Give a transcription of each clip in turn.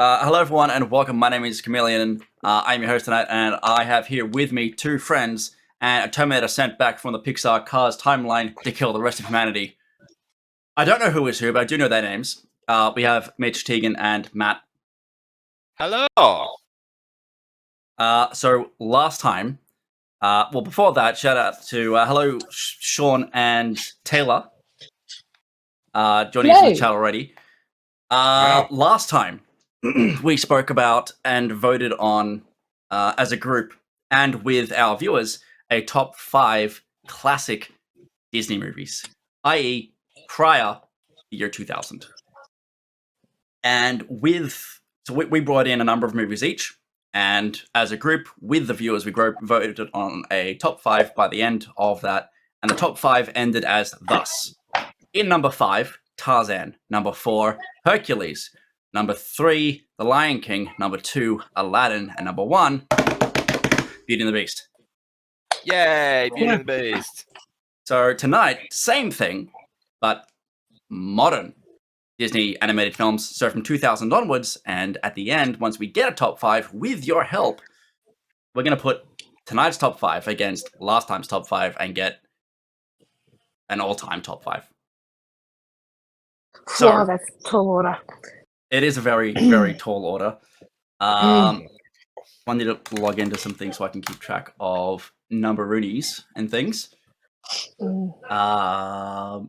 Hello, everyone, and welcome. My name is Kamilian. I'm your host tonight, and I have here with me two friends and a Terminator sent back from the Pixar Cars timeline to kill the rest of humanity. I don't know who is who, but I do know their names. We have Mitch, Tegan, and Matt. Hello. So last time, before that, shout out to hello, Sean and Taylor. Joining us in the chat already. Last time, we spoke about and voted on, as a group and with our viewers, a top 5 classic Disney movies, i.e. prior the year 2000. And we brought in a number of movies each, and as a group with the viewers, we voted on a top 5 by the end of that, and the top 5 ended as thus. In number 5, Tarzan. Number 4, Hercules. Number 3, The Lion King. Number 2, Aladdin. And number 1, Beauty and the Beast. Yay, Beauty and the Beast. So tonight, same thing, but modern Disney animated films. So from 2000 onwards, and at the end, once we get a top 5, with your help, we're going to put tonight's top 5 against last time's top 5 and get an all-time top 5. So that's tall order. It is a very, very tall order. I need to log into some things so I can keep track of numberoonies and things. I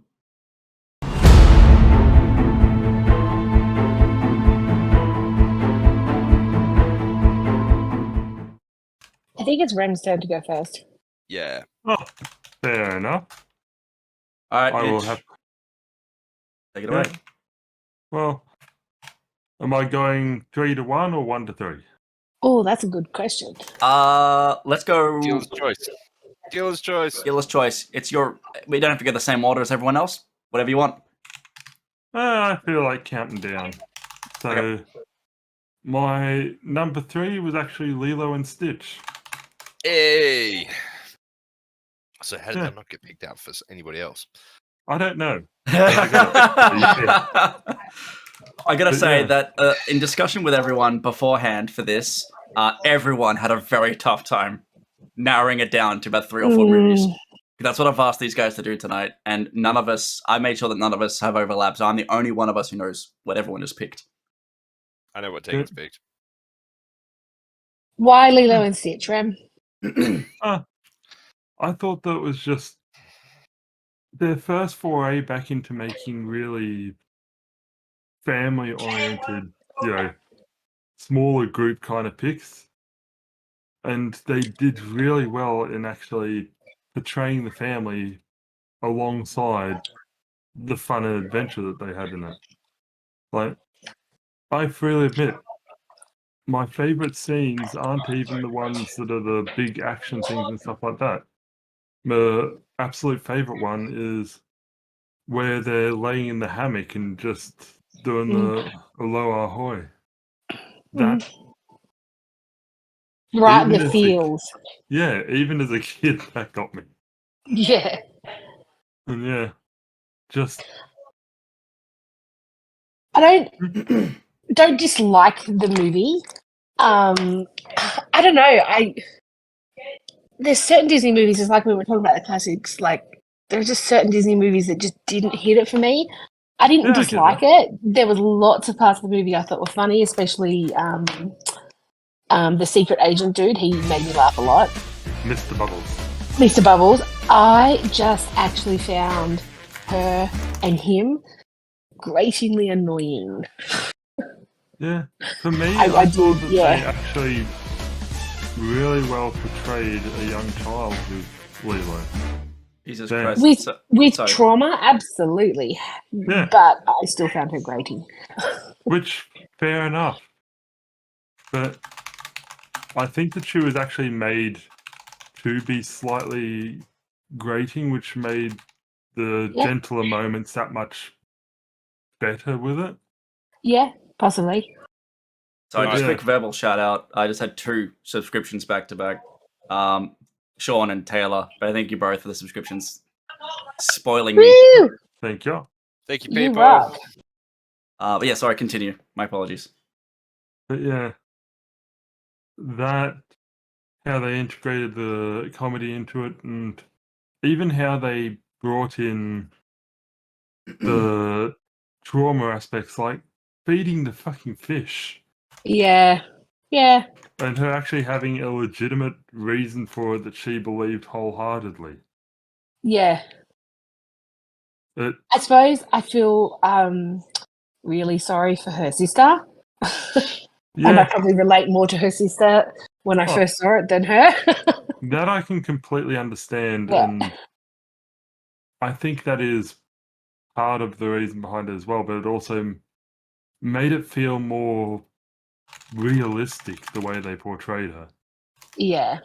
think it's Rem's turn to go first. Yeah. Oh, fair enough. All right, I will have. Take it away. Well, am I going 3 to 1 or 1 to 3? Oh, that's a good question. Let's go. Dealer's choice. Dealer's choice. Dealer's choice. It's your. We don't have to get the same order as everyone else. Whatever you want. I feel like counting down. So, Okay. My number 3 was actually Lilo and Stitch. Hey. So how did Yeah. that not get picked out for anybody else? I don't know. I gotta But say yeah. that in discussion with everyone beforehand for this, everyone had a very tough time narrowing it down to about 3 or 4 movies. That's what I've asked these guys to do tonight, and none of us. I made sure that none of us have overlaps. So I'm the only one of us who knows what everyone has picked. I know what Tegan's picked. Why Lilo and Stitch, Rem? I thought that was just their first foray back into making really family-oriented, smaller group kind of picks. And they did really well in actually portraying the family alongside the fun and adventure that they had in it. Like, I freely admit, my favorite scenes aren't even the ones that are the big action scenes and stuff like that. The absolute favorite one is where they're laying in the hammock and just doing the aloha ahoy. That Right in even the as feels. even as a kid, that got me. Yeah. And just I don't dislike the movie. I don't know. There's certain Disney movies, it's like we were talking about the classics, like there's just certain Disney movies that just didn't hit it for me. I didn't Yeah, I get dislike it. There was lots of parts of the movie I thought were funny, especially the secret agent dude. He made me laugh a lot. Mr. Bubbles. Mr. Bubbles. I just actually found her and him gratingly annoying. Yeah, for me, I I thought did, that yeah. they actually really well portrayed a young child with Lilo. Jesus Yeah. Christ! With Sorry. trauma, absolutely. Yeah. But I still found her grating. Which, fair enough. But I think that she was actually made to be slightly grating, which made the Yeah. gentler moments that much better with it. Yeah, possibly. So just Yeah. quick verbal shout out. I just had 2 subscriptions back to back. Sean and Taylor, but I thank you both for the subscriptions. Spoiling me. Woo! Thank you. Thank you, You people. rock. But yeah, sorry, continue. My apologies. But yeah, that how they integrated the comedy into it, and even how they brought in the trauma aspects, like feeding the fucking fish, Yeah. Yeah. and her actually having a legitimate reason for it that she believed wholeheartedly. Yeah. It, I suppose I feel really sorry for her sister. And I yeah, probably relate more to her sister when I Oh. first saw it than her. that I can completely understand, Yeah. and I think that is part of the reason behind it as well. But it also made it feel more realistic the way they portrayed her. Yeah.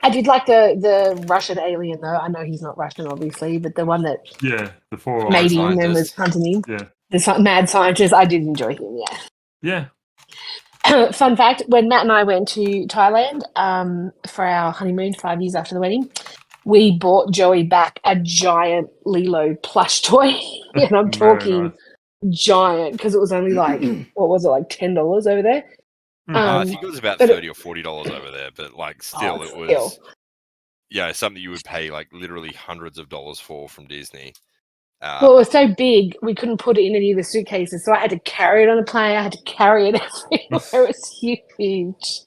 I did like the Russian alien though. I know he's not Russian, obviously, but the one that Yeah, the four made eyes. him and was scientist. hunting him. Yeah, The mad scientist. I did enjoy him. yeah. Yeah. Fun fact: when Matt and I went to Thailand for our honeymoon 5 years after the wedding, we bought Joey back a giant Lilo plush toy, and I'm Very talking nice. giant because it was only like what was it, like $10 over there. I think it was about but $30 or $40 over there, but like still, it was still. something you would pay like literally hundreds of dollars for from Disney. Well, it was so big we couldn't put it in any of the suitcases, so I had to carry it on the plane. I had to carry it everywhere. It was huge.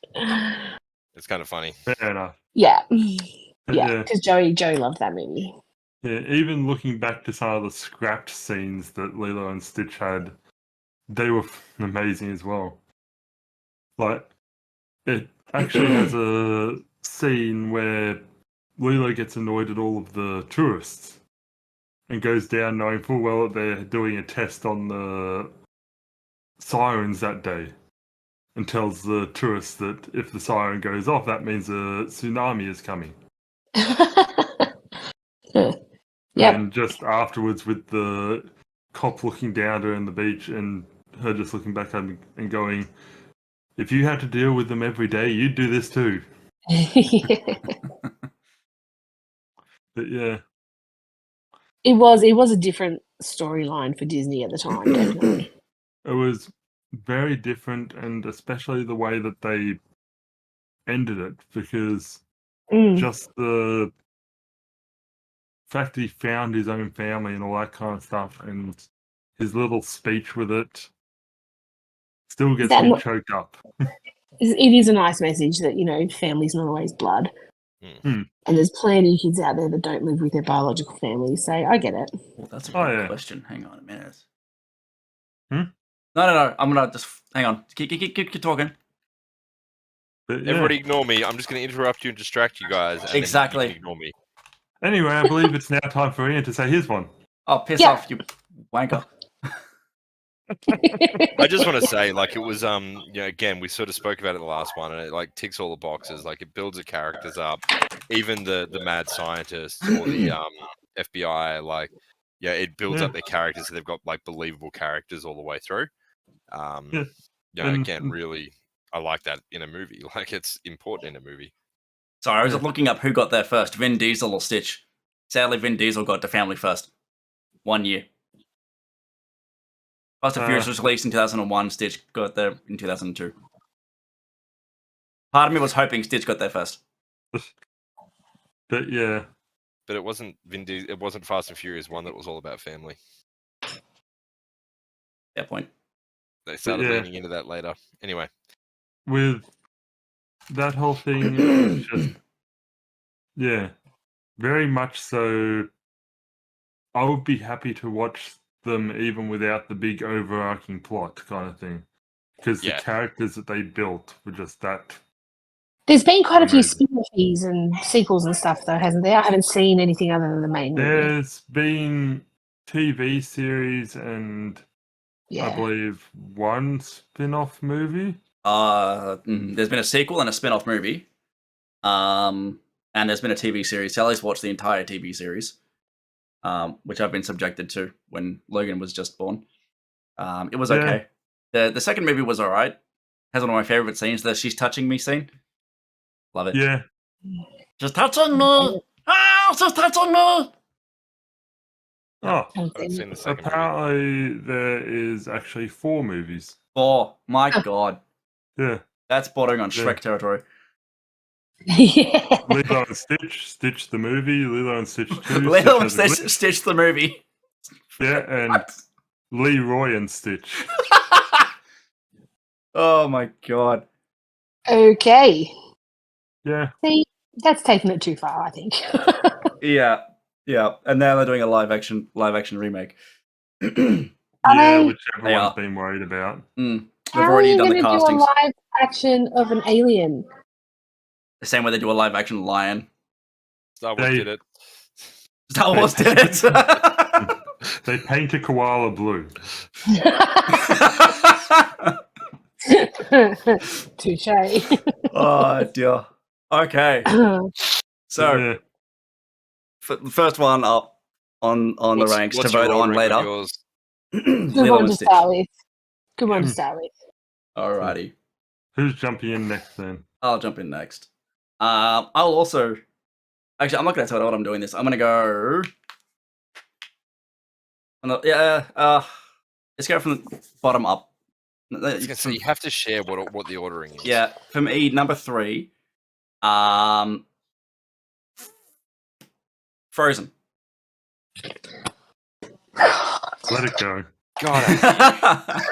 It's kind of funny. Fair enough. Yeah, But yeah, because Joey loved that movie. yeah, even looking back to some of the scrapped scenes that Lilo and Stitch had, they were amazing as well. Like, it actually has a scene where Lilo gets annoyed at all of the tourists and goes down knowing full well that they're doing a test on the sirens that day, and tells the tourists that if the siren goes off, that means a tsunami is coming. Yep. And just afterwards, with the cop looking down at her on the beach and her just looking back at him and going, if you had to deal with them every day, you'd do this too. But yeah. It was a different storyline for Disney at the time, definitely. It was very different, and especially the way that they ended it, because just the fact that he found his own family and all that kind of stuff, and his little speech with it still gets me choked up. It is a nice message that, family's not always blood. Mm. And there's plenty of kids out there that don't live with their biological families, so I get it. Well, that's a good question. Hang on a minute. Hmm? No. I'm gonna just hang on. Keep talking. But, yeah. Everybody ignore me. I'm just going to interrupt you and distract you guys. And Exactly. Then you can ignore me. Anyway, I believe it's now time for Ian to say his one. Oh, piss off, you wanker. I just want to say, like, it was, again, we sort of spoke about it in the last one, and it, like, ticks all the boxes. Like, it builds the characters up. Even the mad scientists or the FBI, like, yeah, it builds up their characters so they've got, like, believable characters all the way through. Again, really, I like that in a movie. Like, it's important in a movie. Sorry, I was looking up who got there first, Vin Diesel or Stitch. Sadly, Vin Diesel got to family first. 1 year. Fast and Furious was released in 2001. Stitch got there in 2002. Part of me was hoping Stitch got there first. But yeah. But it wasn't it wasn't Fast and Furious 1 that was all about family. Fair point. They started leaning into that later. Anyway. With that whole thing, it was just, very much so. I would be happy to watch them even without the big overarching plot kind of thing. Because the characters that they built were just that. There's been quite a few spin-offs and sequels and stuff, though, hasn't there? I haven't seen anything other than the main movie. There's been TV series and I believe one spin-off movie. There's been a sequel and a spin-off movie. And there's been a TV series. Sally's watched the entire TV series, which I've been subjected to when Logan was just born. It was okay. The second movie was all right. Has one of my favorite scenes, the she's touching me scene. Love it. Yeah. Just touching me. Just touching me. Oh, seen the second apparently there is actually 4 movies. 4. My God. Yeah. That's bordering on Yeah. Shrek territory. Yeah. Lilo and Stitch, Stitch the movie, Lilo and Stitch 2, Lilo and Stitch as a Stitch, Stitch the movie. Yeah, and What? Leroy and Stitch. Oh my god. Okay. Yeah. See, that's taking it too far, I think. Yeah, yeah. And now they're doing a live action remake. Yeah, they? which They everyone's are. been worried about. They've How are already you done the going to do a castings. live action of an alien? The same way they do a live action lion. Star Wars They- did it. Star Wars did it. They paint a koala blue. Touche. Oh dear. Okay. So Yeah. the first one up on the ranks to what's your vote on ordering later. yours? Good Lilo one and to Stitch. start with. Good one to start with. Alrighty. Who's jumping in next then? I'll jump in next. I'll also actually I'm not gonna tell you what I'm doing this. I'm gonna go let's go from the bottom up. I was gonna say you have to share what the ordering is. Yeah, for me, number 3, Frozen. Let it go. God,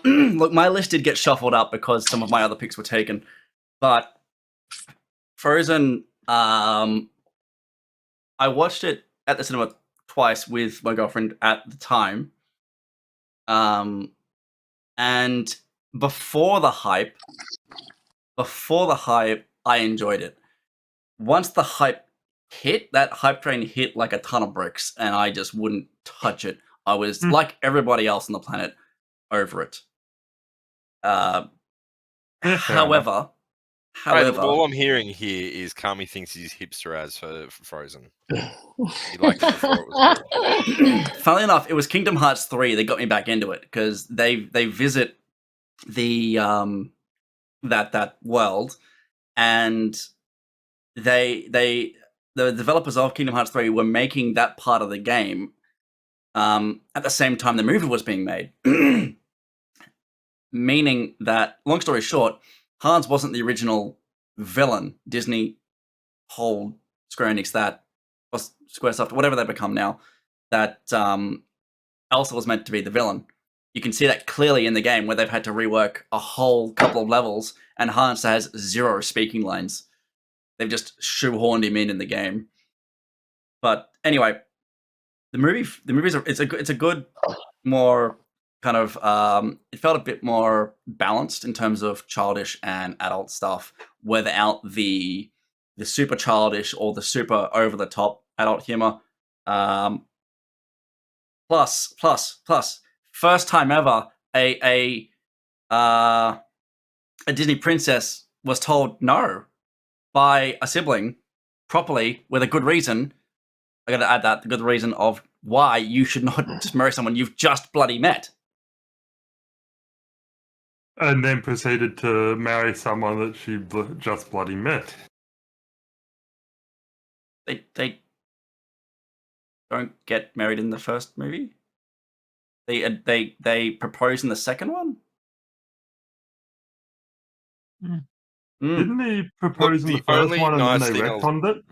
Look, my list did get shuffled up because some of my other picks were taken, but Frozen. I watched it at the cinema twice with my girlfriend at the time, and before the hype, I enjoyed it. Once the hype hit, that hype train hit like a ton of bricks, and I just wouldn't touch it. I was like everybody else on the planet, over it. Yeah, fair enough. However, all I'm hearing here is Kami thinks he's hipster as for Frozen. He liked it before it was good. funnily enough, it was Kingdom Hearts 3 that got me back into it because they visit the that world, and the developers of Kingdom Hearts 3 were making that part of the game at the same time the movie was being made. Meaning that, long story short, Hans wasn't the original villain. Disney hold Square Enix that, or Squaresoft, whatever they become now, that Elsa was meant to be the villain. You can see that clearly in the game where they've had to rework a whole couple of levels, and Hans has 0 speaking lines. They've just shoehorned him in the game. But anyway, the movie's it's a good, more kind of it felt a bit more balanced in terms of childish and adult stuff, without the super childish or the super over the top adult humor. Plus, first time ever a Disney princess was told no by a sibling properly with a good reason. I got to add that, the good reason of why you should not just marry someone you've just bloody met. And then proceeded to marry someone that she just bloody met. They don't get married in the first movie. They propose in the second one. Didn't he propose in the the first only one and nice then they thing retconned it?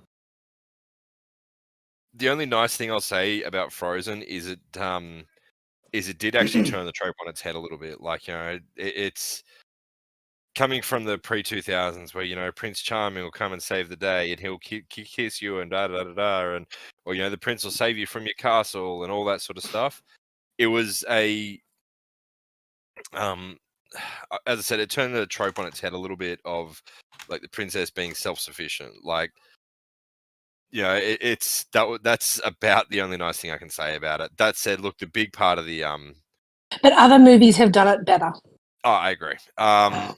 The only nice thing I'll say about Frozen is it did actually turn the trope on its head a little bit. Like, you know, it's coming from the pre-2000s where, you know, Prince Charming will come and save the day and he'll kiss you and da-da-da-da, and, or, you know, the prince will save you from your castle and all that sort of stuff. It was a, as I said, it turned the trope on its head a little bit of, like, the princess being self-sufficient. Like, you know, that's about the only nice thing I can say about it. That said, look, the big part of the But other movies have done it better. Oh, I agree. The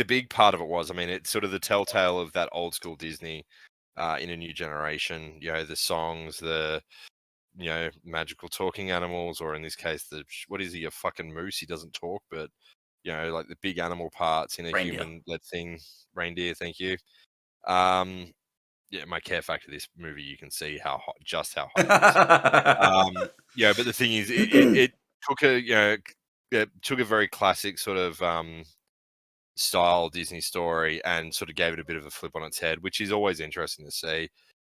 big part of it was, I mean, it's sort of the telltale of that old school Disney in a new generation. You know, the songs, the, you know, magical talking animals, or in this case, what is he, a fucking moose? He doesn't talk, but, you know, like the big animal parts in a Reindeer. human-led thing. Reindeer, thank you. Yeah, my care factor this movie, you can see how hot it is. Yeah, but the thing is, it took a, you know, it took a very classic sort of style Disney story and sort of gave it a bit of a flip on its head, which is always interesting to see.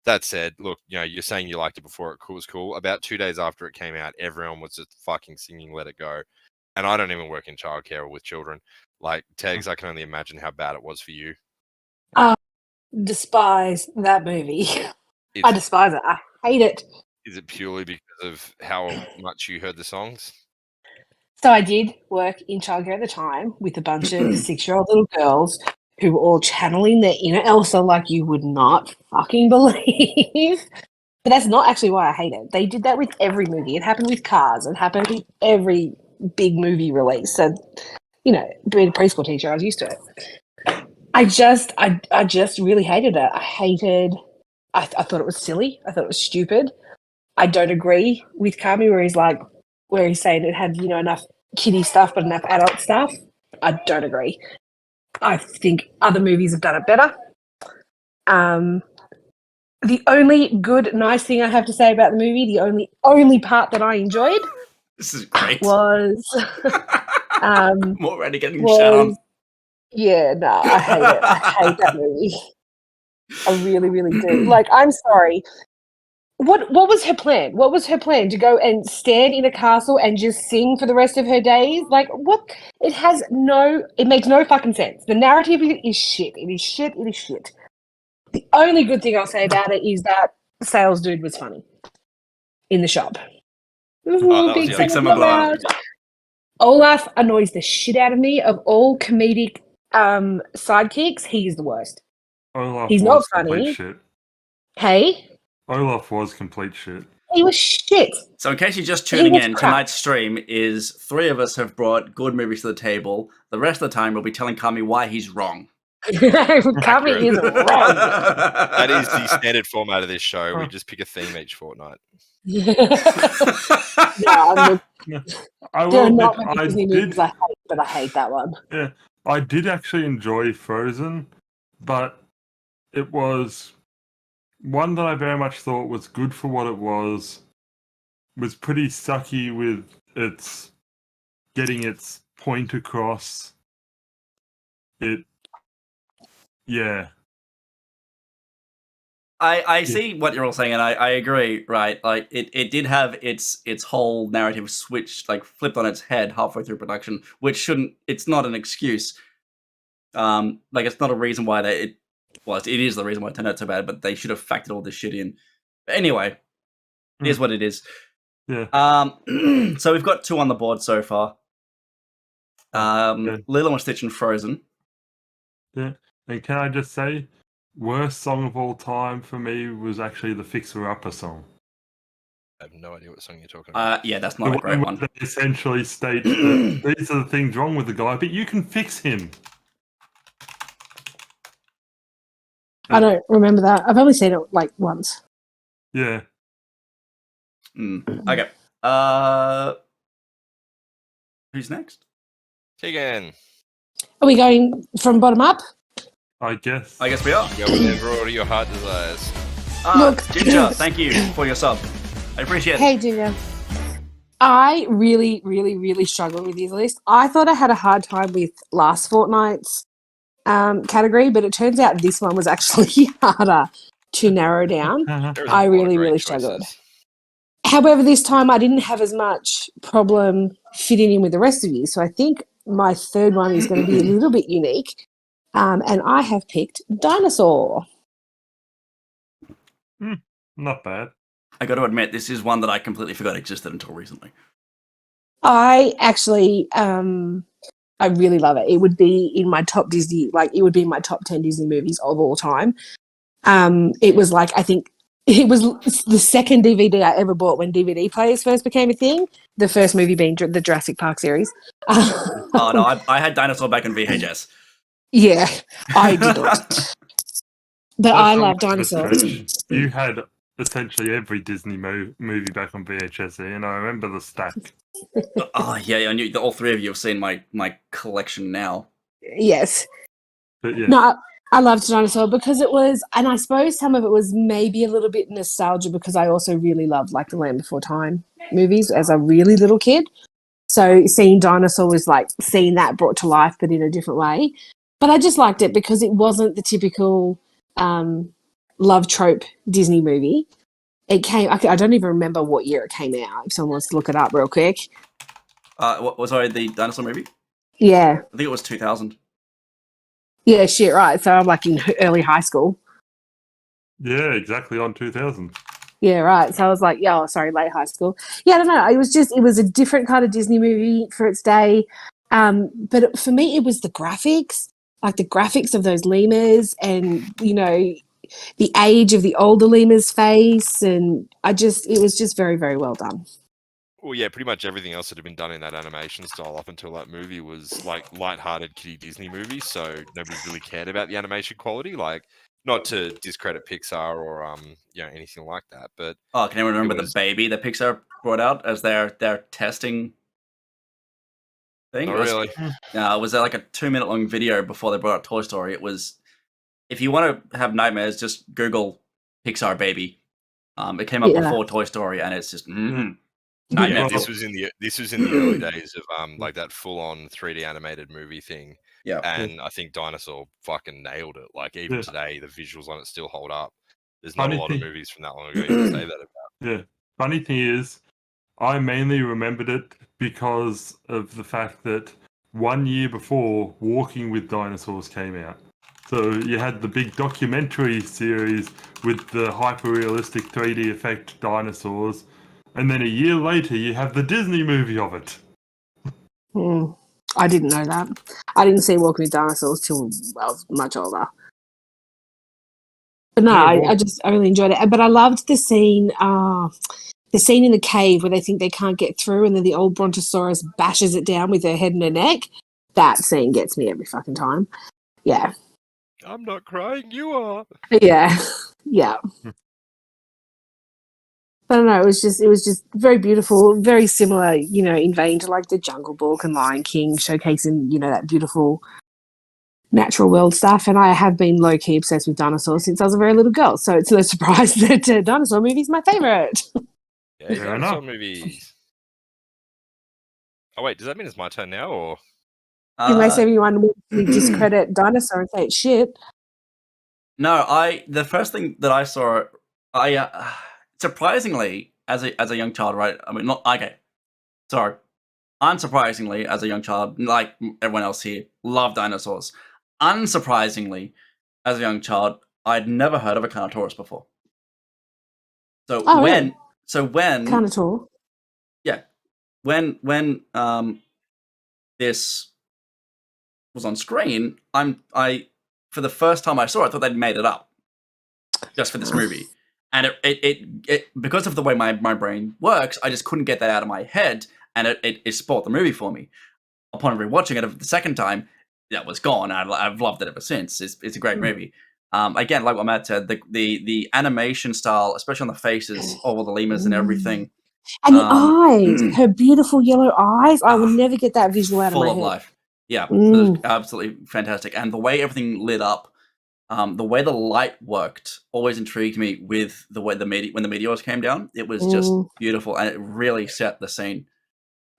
That said, look, you're saying you liked it before it was cool. About 2 days after it came out, everyone was just fucking singing "Let It Go," and I don't even work in childcare or with children. Like Tegs, I can only imagine how bad it was for you. Despise that movie. It's, I despise it. I hate it. Is it purely because of how much you heard the songs? So I did work in childcare at the time with a bunch of 6-year-old little girls who were all channeling their inner Elsa like you would not fucking believe. But that's not actually why I hate it. They did that with every movie. It happened with Cars. It happened with every big movie release. So, being a preschool teacher, I was used to it. I just really hated it. I thought it was silly. I thought it was stupid. I don't agree with Kami where he's saying it had, enough kiddie stuff but enough adult stuff. I don't agree. I think other movies have done it better. The only good, nice thing I have to say about the movie, the only part that I enjoyed, This is great. was I'm already getting shat on. Yeah, no, I hate it. I hate that movie. I really, really do. Like, I'm sorry. What was her plan? What was her plan? To go and stand in a castle and just sing for the rest of her days? Like, what? It makes no fucking sense. The narrative is shit. It is shit. It is shit. The only good thing I'll say about it is that sales dude was funny in the shop. that was Big Summer Blowout. Olaf annoys the shit out of me. Of all comedic sidekicks, he's the worst. Olaf He's was not complete funny. shit. Hey? Olaf was complete shit. He was shit. So in case you're just tuning in, crap. tonight's stream is 3 of us have brought good movies to the table. The rest of the time we'll be telling Kami why he's wrong. Kami is wrong. That is the standard format of this show. We just pick a theme each fortnight. I will admit, not many Disney movies I hate, but I hate that one. Yeah, I did actually enjoy Frozen, but it was one that I very much thought was good for what it was pretty sucky with its getting its point across. Yeah. I see what you're all saying, and I agree, right? Like, it did have its whole narrative switched, like, flipped on its head halfway through production, which shouldn't, it's not an excuse. Like, it's not a reason why it is the reason why it turned out so bad, but they should have factored all this shit in. But anyway, it is what it is. Yeah. So we've got 2 on the board so far. Lilo and Stitch and Frozen. Yeah. And can I just say, worst song of all time for me was actually the Fixer Upper song. I have no idea what song you're talking about. Yeah, that's not a great one. They essentially state that these are the things wrong with the guy, but you can fix him. I don't remember that. I've only seen it like once. Yeah. Okay. Who's next? Tegan. Are we going from bottom up? I guess we are. Go whatever order your heart desires. Look. Ginger, thank you for your sub. I appreciate it. Hey, Ginger. I really, really, really struggle with these lists. I thought I had a hard time with last fortnight's category, but it turns out this one was actually harder to narrow down. I really, really struggled. However, this time I didn't have as much problem fitting in with the rest of you, so I think my third one is going to be a little bit unique, and I have picked Dinosaur. Not bad. I got to admit, this is one that I completely forgot existed until recently. I actually, I really love it. It would be in my top Disney, it would be in my top 10 Disney movies of all time. It was I think it was the second DVD I ever bought when DVD players first became a thing. The first movie being the Jurassic Park series. Oh no, I had Dinosaur back in VHS. Yeah, I didn't. But I love Dinosaur. You had essentially every Disney movie back on VHS, and I remember the stack. Oh yeah, I knew all 3 of you have seen my collection now. Yes. But yeah. No, I loved Dinosaur because it was, and I suppose some of it was maybe a little bit nostalgia because I also really loved the Land Before Time movies as a really little kid. So seeing dinosaur was like seeing that brought to life, but in a different way. But I just liked it because it wasn't the typical love trope Disney movie. It came. I don't even remember what year it came out. If someone wants to look it up real quick. What was the dinosaur movie? Yeah. I think it was 2000. Yeah, shit, right. So I'm like in early high school. Yeah, exactly on 2000. Yeah, right. So I was like, late high school. Yeah, I don't know. It was a different kind of Disney movie for its day. But for me, it was the graphics, like the graphics of those lemurs and, the age of the older lemur's face. And it was just very, very well done. Well, yeah, pretty much everything else that had been done in that animation style up until that movie was like light-hearted kiddie Disney movies, so nobody really cared about the animation quality. Like, not to discredit Pixar or anything like that, but can anyone remember was... the baby that Pixar brought out as their testing thing? Not really. It was like a 2-minute long video before they brought out Toy Story. It was, if you want to have nightmares, just Google Pixar baby. It came up before Toy Story, and it's just nightmare. Yeah, this was in the early days of like that full on 3D animated movie thing. Yeah, and I think Dinosaur fucking nailed it. Like even today, the visuals on it still hold up. There's not a lot of movies from that long ago you can say that about. Yeah. Funny thing is, I mainly remembered it because of the fact that 1 year before, Walking with Dinosaurs came out. So you had the big documentary series with the hyper-realistic 3D effect dinosaurs, and then a year later you have the Disney movie of it. I didn't know that. I didn't see Walking with Dinosaurs till I was much older. But no, I really enjoyed it. But I loved the scene in the cave where they think they can't get through, and then the old Brontosaurus bashes it down with her head and her neck. That scene gets me every fucking time. Yeah. I'm not crying, you are. Yeah. Yeah. I don't know, it was just very beautiful, very similar, in vein to like the Jungle Book and Lion King, showcasing, that beautiful natural world stuff. And I have been low-key obsessed with dinosaurs since I was a very little girl, so it's no surprise that dinosaur movie is my favourite. Yeah, dinosaur movies. Oh wait, does that mean it's my turn now, or? In case anyone would discredit dinosaur and say it's shit. No, the first thing that I saw, surprisingly, as a young child, right? I mean, not okay. Sorry, unsurprisingly, as a young child, like everyone else here, loved dinosaurs. Unsurprisingly, as a young child, I'd never heard of a Carnotaurus before. So when Carnotaur, yeah, when this was on screen, I for the first time I saw it, I thought they'd made it up just for this movie. And it because of the way my brain works, I just couldn't get that out of my head, and it spoiled the movie for me. Upon rewatching it the second time, that was gone. I've loved it ever since. It's a great movie. Again, like what Matt said, the animation style, especially on the faces, all the lemurs and everything. And the eyes, her beautiful yellow eyes. I will never get that visual out of my head. Full of life. Yeah, it was absolutely fantastic. And the way everything lit up, the way the light worked, always intrigued me with the way when the meteors came down. It was just beautiful, and it really set the scene.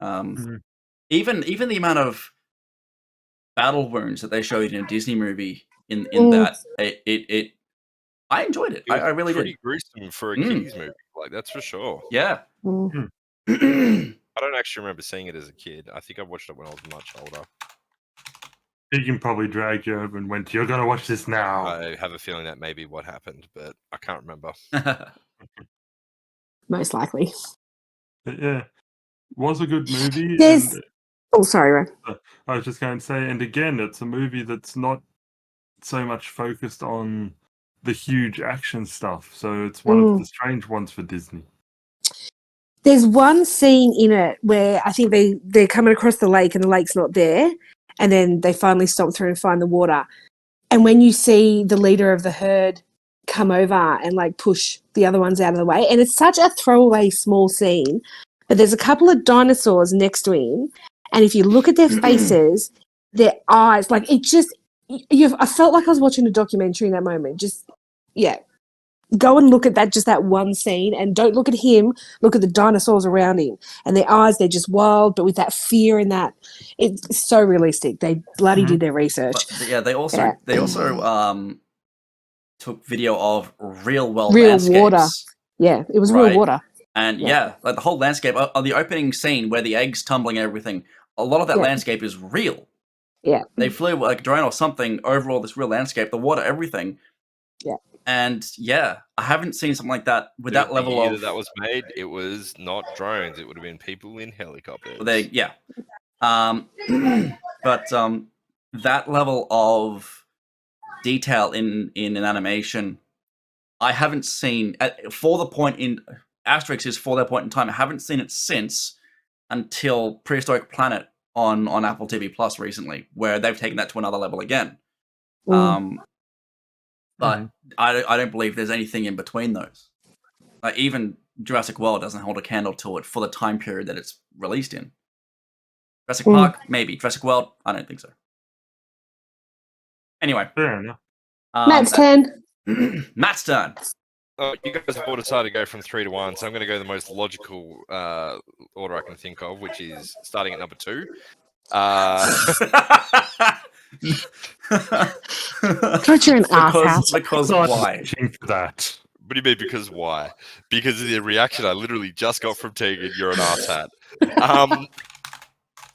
Even the amount of battle wounds that they showed in a Disney movie in that I enjoyed it. I really did. Pretty gruesome for a kiddies movie, like that's for sure. Yeah. I don't actually remember seeing it as a kid. I think I watched it when I was much older. He can probably drag you over and went, "You're gonna watch this now." I have a feeling that may be what happened, but I can't remember. Most likely. But yeah, was a good movie. Oh, sorry, Ray. I was just going to say, and again, it's a movie that's not so much focused on the huge action stuff. So it's one of the strange ones for Disney. There's one scene in it where I think they're coming across the lake and the lake's not there, and then they finally stomp through and find the water. And when you see the leader of the herd come over and like push the other ones out of the way, and it's such a throwaway small scene, but there's a couple of dinosaurs next to him, and if you look at their faces, their eyes, like it just, I felt like I was watching a documentary in that moment. Just, yeah, go and look at that one scene, and don't look at him. Look at the dinosaurs around him, and their eyes. They're just wild, but with that fear and that, it's so realistic. They bloody did their research. But yeah, they also took video of real world Real landscapes. water. Yeah, it was real water. And yeah, like the whole landscape on the opening scene where the egg's tumbling and everything, a lot of that landscape is real. Yeah. They flew like a drone or something over all this real landscape, the water, everything. Yeah. And yeah, I haven't seen something like that with that level of... that was made, it was not drones. It would have been people in helicopters. But that level of detail in an animation, I haven't seen for the point in Asterix is for that point in time. I haven't seen it since until Prehistoric Planet on Apple TV Plus recently, where they've taken that to another level again. But I don't believe there's anything in between those. Like even Jurassic World doesn't hold a candle to it for the time period that it's released in. Jurassic Park, maybe. Jurassic World, I don't think so. Anyway. Fair enough. Matt's turn. Matt's turn. Oh, you guys have all decided to go from 3 to 1, so I'm going to go the most logical order I can think of, which is starting at number 2. Thought you're an ass. Because why? For that. What do you mean, because why? Because of the reaction I literally just got from Tegan, you're an asshat.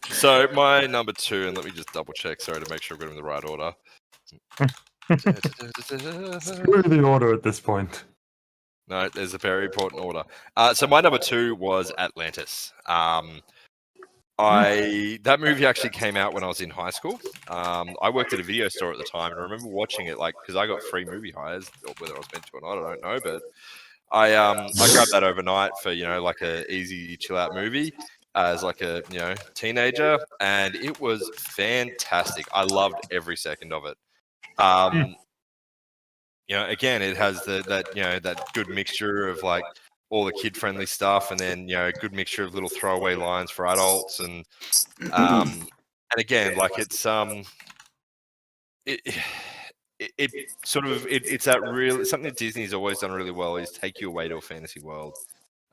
So my number 2, and let me just double check, sorry, to make sure I've got them in the right order. Screw the order at this point. No, there's a very important order. So my number 2 was Atlantis. That movie actually came out when I was in high school. I worked at a video store at the time, and I remember watching it, like, because I got free movie hires, or whether I was meant to or not, I don't know. But I grabbed that overnight for, you know, like a easy chill out movie as like a, you know, teenager, and it was fantastic. I loved every second of it. You know, again, it has that good mixture of like all the kid-friendly stuff, and then, you know, a good mixture of little throwaway lines for adults, and again, like it's that real something that Disney's always done really well is take you away to a fantasy world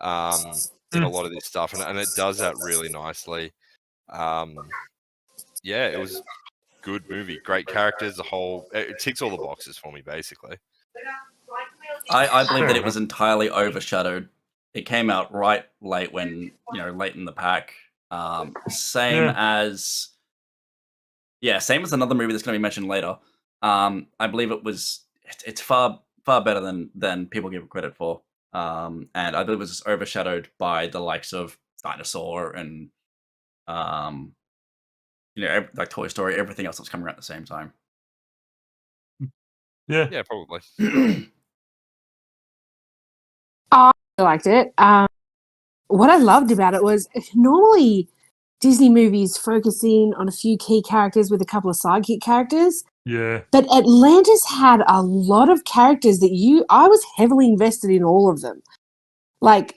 in a lot of this stuff, and it does that really nicely. Yeah, it was a good movie, great characters, it ticks all the boxes for me, basically. I believe that it was entirely overshadowed. It came out late when, you know, late in the pack. Same as another movie that's going to be mentioned later. I believe it's far better than people give it credit for. And I believe it was overshadowed by the likes of Dinosaur and you know, like Toy Story, everything else that's coming out at the same time. Yeah, probably. I liked it. What I loved about it was normally Disney movies focus in on a few key characters with a couple of sidekick characters. Yeah. But Atlantis had a lot of characters I was heavily invested in all of them. Like,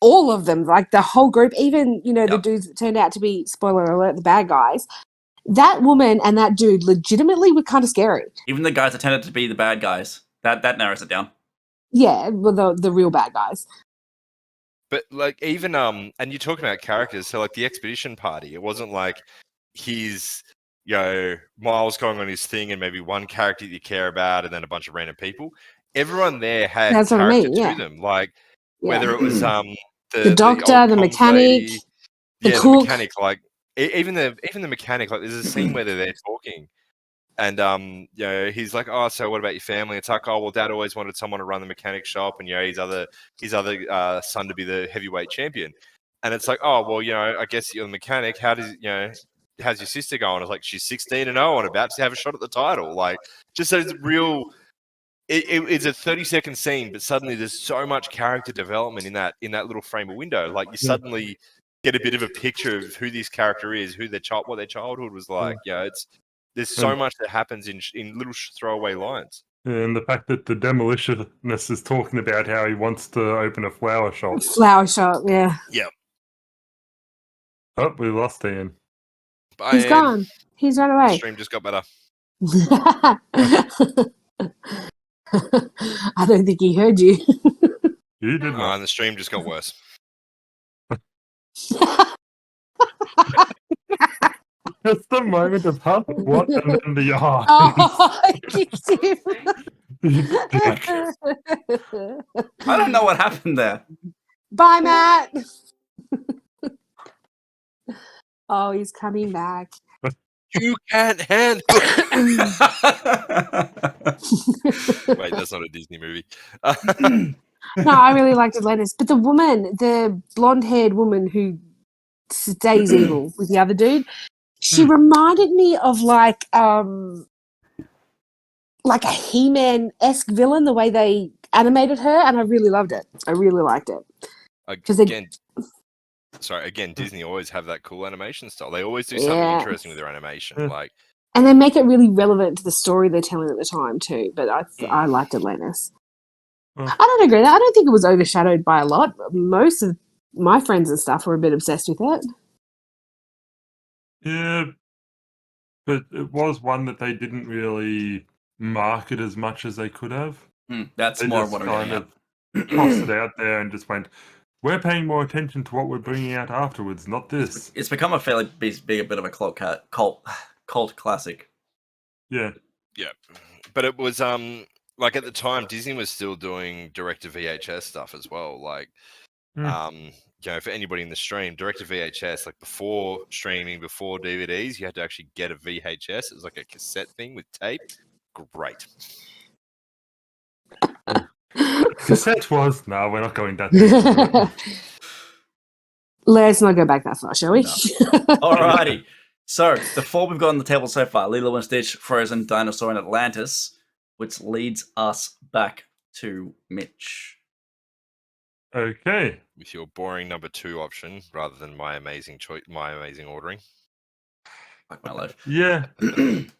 all of them, like the whole group, even, you know, the dudes that turned out to be, spoiler alert, the bad guys. That woman and that dude legitimately were kind of scary. Even the guys that tended to be the bad guys. That narrows it down. Yeah, well, the real bad guys. But like even and you're talking about characters, so like the expedition party, it wasn't like he's, you know, Miles going on his thing and maybe one character that you care about and then a bunch of random people. Everyone there had character to them, like whether it was the doctor, the mechanic, lady, the cook. The mechanic, like even the mechanic, like there's a scene where they're there talking. And you know, he's like, "Oh, so what about your family?" It's like, "Oh, well, Dad always wanted someone to run the mechanic shop, and you know, his other son to be the heavyweight champion." And it's like, "Oh, well, you know, I guess you're the mechanic. How's your sister going?" It's like, "She's 16-0 and about to have a shot at the title." Like, just those real. It's a 30-second scene, but suddenly there's so much character development in that little frame of window. Like, you suddenly get a bit of a picture of who this character is, what their childhood was like. Yeah, there's so much that happens in little throwaway lines. And the fact that the demolitionist is talking about how he wants to open a flower shop. Flower shop, yeah. Yeah. Oh, we lost Ian. He's gone. He's run away. The stream just got better. I don't think he heard you. You did not. And the stream just got worse. Just the moment of huh, what, and then the eyes. Oh, I kicked him. You dick. I don't know what happened there. Bye, Matt. Oh, he's coming back. You can't handle. Wait, that's not a Disney movie. No, I really liked Atlantis. But the woman, the blonde-haired woman who stays evil with the other dude, she reminded me of like a He-Man-esque villain, the way they animated her, and I really loved it. I really liked it. Again, Disney always have that cool animation style. They always do something interesting with their animation. Like, and they make it really relevant to the story they're telling at the time too. But I liked Atlantis. I don't agree. I don't think it was overshadowed by a lot. Most of my friends and stuff were a bit obsessed with it. Yeah, but it was one that they didn't really market as much as they could have. That's They more just what I'm kind getting of at. tossed it out there and just went, we're paying more attention to what we're bringing out afterwards, not this. It's become a fairly big bit of a cult classic. Yeah. yeah, but it was like at the time Disney was still doing direct to VHS stuff as well. Like, for anybody in the stream, direct to VHS, like before streaming, before DVDs, you had to actually get a VHS. It was like a cassette thing with tape. Great. Cassette was, no, we're not going that deep. Let's not go back that far, shall we? No. Alrighty. So, the four we've got on the table so far: Lilo and Stitch, Frozen, Dinosaur, and Atlantis, which leads us back to Mitch. Okay. With your boring number 2 option rather than my amazing ordering. Fuck my life. Yeah. I'm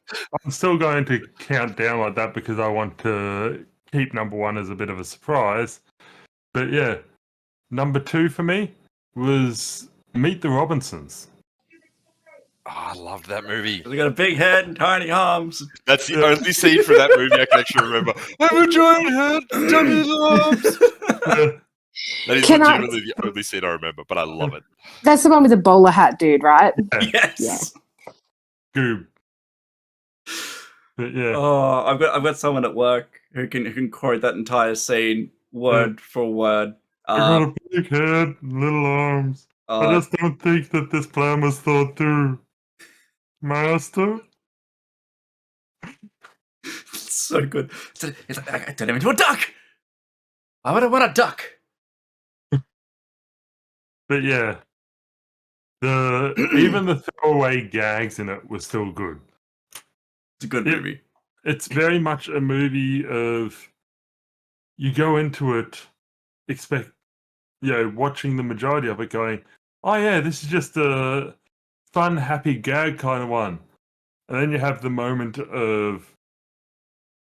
still going to count down like that because I want to keep number 1 as a bit of a surprise. But yeah, number 2 for me was Meet the Robinsons. Oh, I loved that movie. They got a big head and tiny arms. That's the only scene from that movie I can actually remember. I have a giant head, tiny little arms. That is legitimately the only scene I remember, but I love it. That's the one with the bowler hat dude, right? Yes. Yeah. Goob. But yeah. Oh, I've got someone at work who can quote that entire scene word for word. I got a big head, little arms. I just don't think that this plan was thought through. Master? So good. It's like, I turned him into a duck! Why would I want a duck? But yeah, even the throwaway gags in it were still good. It's a good movie. It's very much a movie of, you go into it, watching the majority of it going, oh yeah, this is just a fun, happy gag kind of one. And then you have the moment of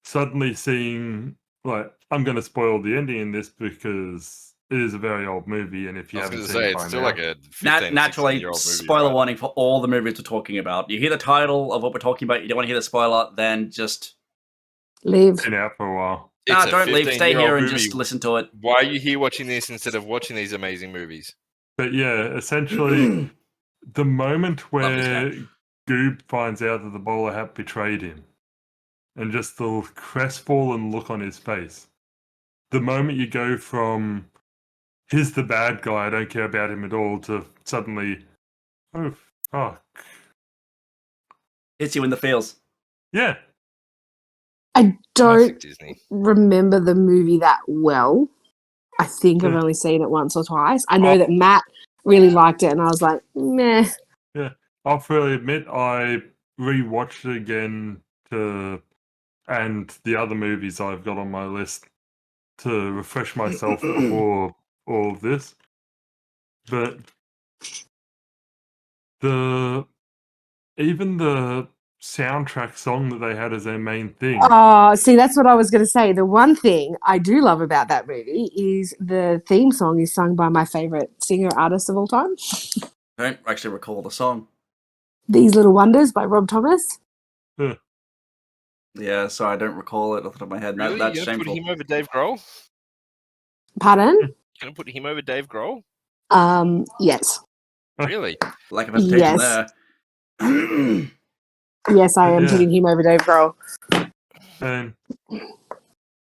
suddenly seeing, like, I'm going to spoil the ending in this because it is a very old movie, and if you haven't seen it, it's still like a 15, naturally 16-year-old movie. Spoiler warning for all the movies we're talking about. You hear the title of what we're talking about, you don't want to hear the spoiler, then just leave. Been out for a while. No, don't leave. Stay here and just listen to it. Why are you here watching this instead of watching these amazing movies? But yeah, essentially, the moment where Goob finds out that the bowler hat betrayed him, and just the crestfallen look on his face. The moment you go from, he's the bad guy, I don't care about him at all, to suddenly, oh, fuck. Hits you in the feels. Yeah. I don't remember the movie that well. I think I've only seen it once or twice. I know that Matt really liked it, and I was like, meh. Yeah, I'll freely admit I rewatched it again and the other movies I've got on my list to refresh myself before all of this. But even the soundtrack song that they had as their main thing. Oh, see, that's what I was going to say. The one thing I do love about that movie is the theme song is sung by my favorite singer artist of all time. I don't actually recall the song. These Little Wonders by Rob Thomas. Yeah. Yeah, sorry, I don't recall it off the top of my head. Really? That's You're gonna put shameful. him over Dave Grohl? Pardon? You're gonna put him over Dave Grohl? Yes. Really? Lack of hesitation Yes. there. Yes, I am Yeah. putting him over Dave Grohl. And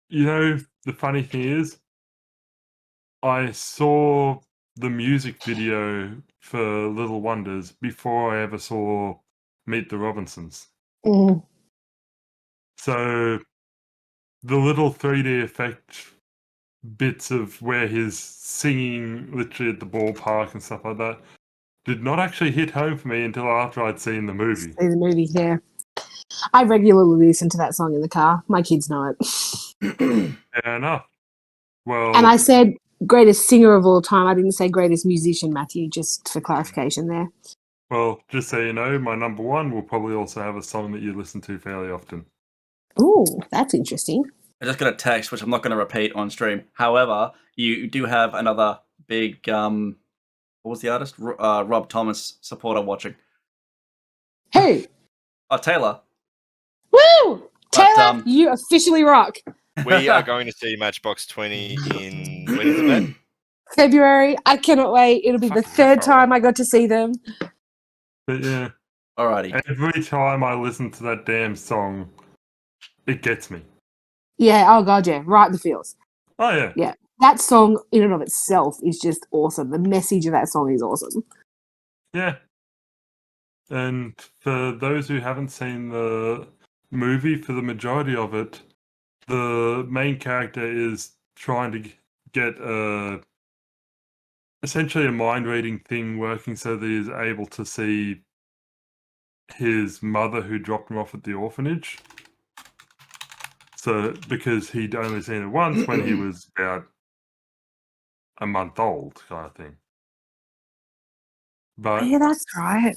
the funny thing is, I saw the music video for Little Wonders before I ever saw Meet the Robinsons. Mm. So the little 3D effect bits of where he's singing literally at the ballpark and stuff like that did not actually hit home for me until after I'd seen the movie. See the movie, yeah. I regularly listen to that song in the car. My kids know it. Fair enough. Well, And I said greatest singer of all time. I didn't say greatest musician, Matthew, just for clarification there. well, just so you know, my number one will probably also have a song that you listen to fairly often. Ooh, that's interesting. I just got a text, which I'm not going to repeat on stream. However, you do have another big, what was the artist? Rob Thomas supporter watching. Who? Oh, Taylor. Woo! But, Taylor, you officially rock. We are going to see Matchbox 20 in when is it, Ben? February. I cannot wait. It'll be the Fucking third far away. time I got to see them. But yeah, Alrighty. every time I listen to that damn song, it gets me. Yeah, oh god, yeah. Right in the feels. Oh yeah. Yeah. That song in and of itself is just awesome. The message of that song is awesome. Yeah. And for those who haven't seen the movie, for the majority of it, the main character is trying to get essentially a mind reading thing working so that he's able to see his mother who dropped him off at the orphanage. So because he'd only seen it once when he was about a month old, kind of thing. But Yeah, that's right.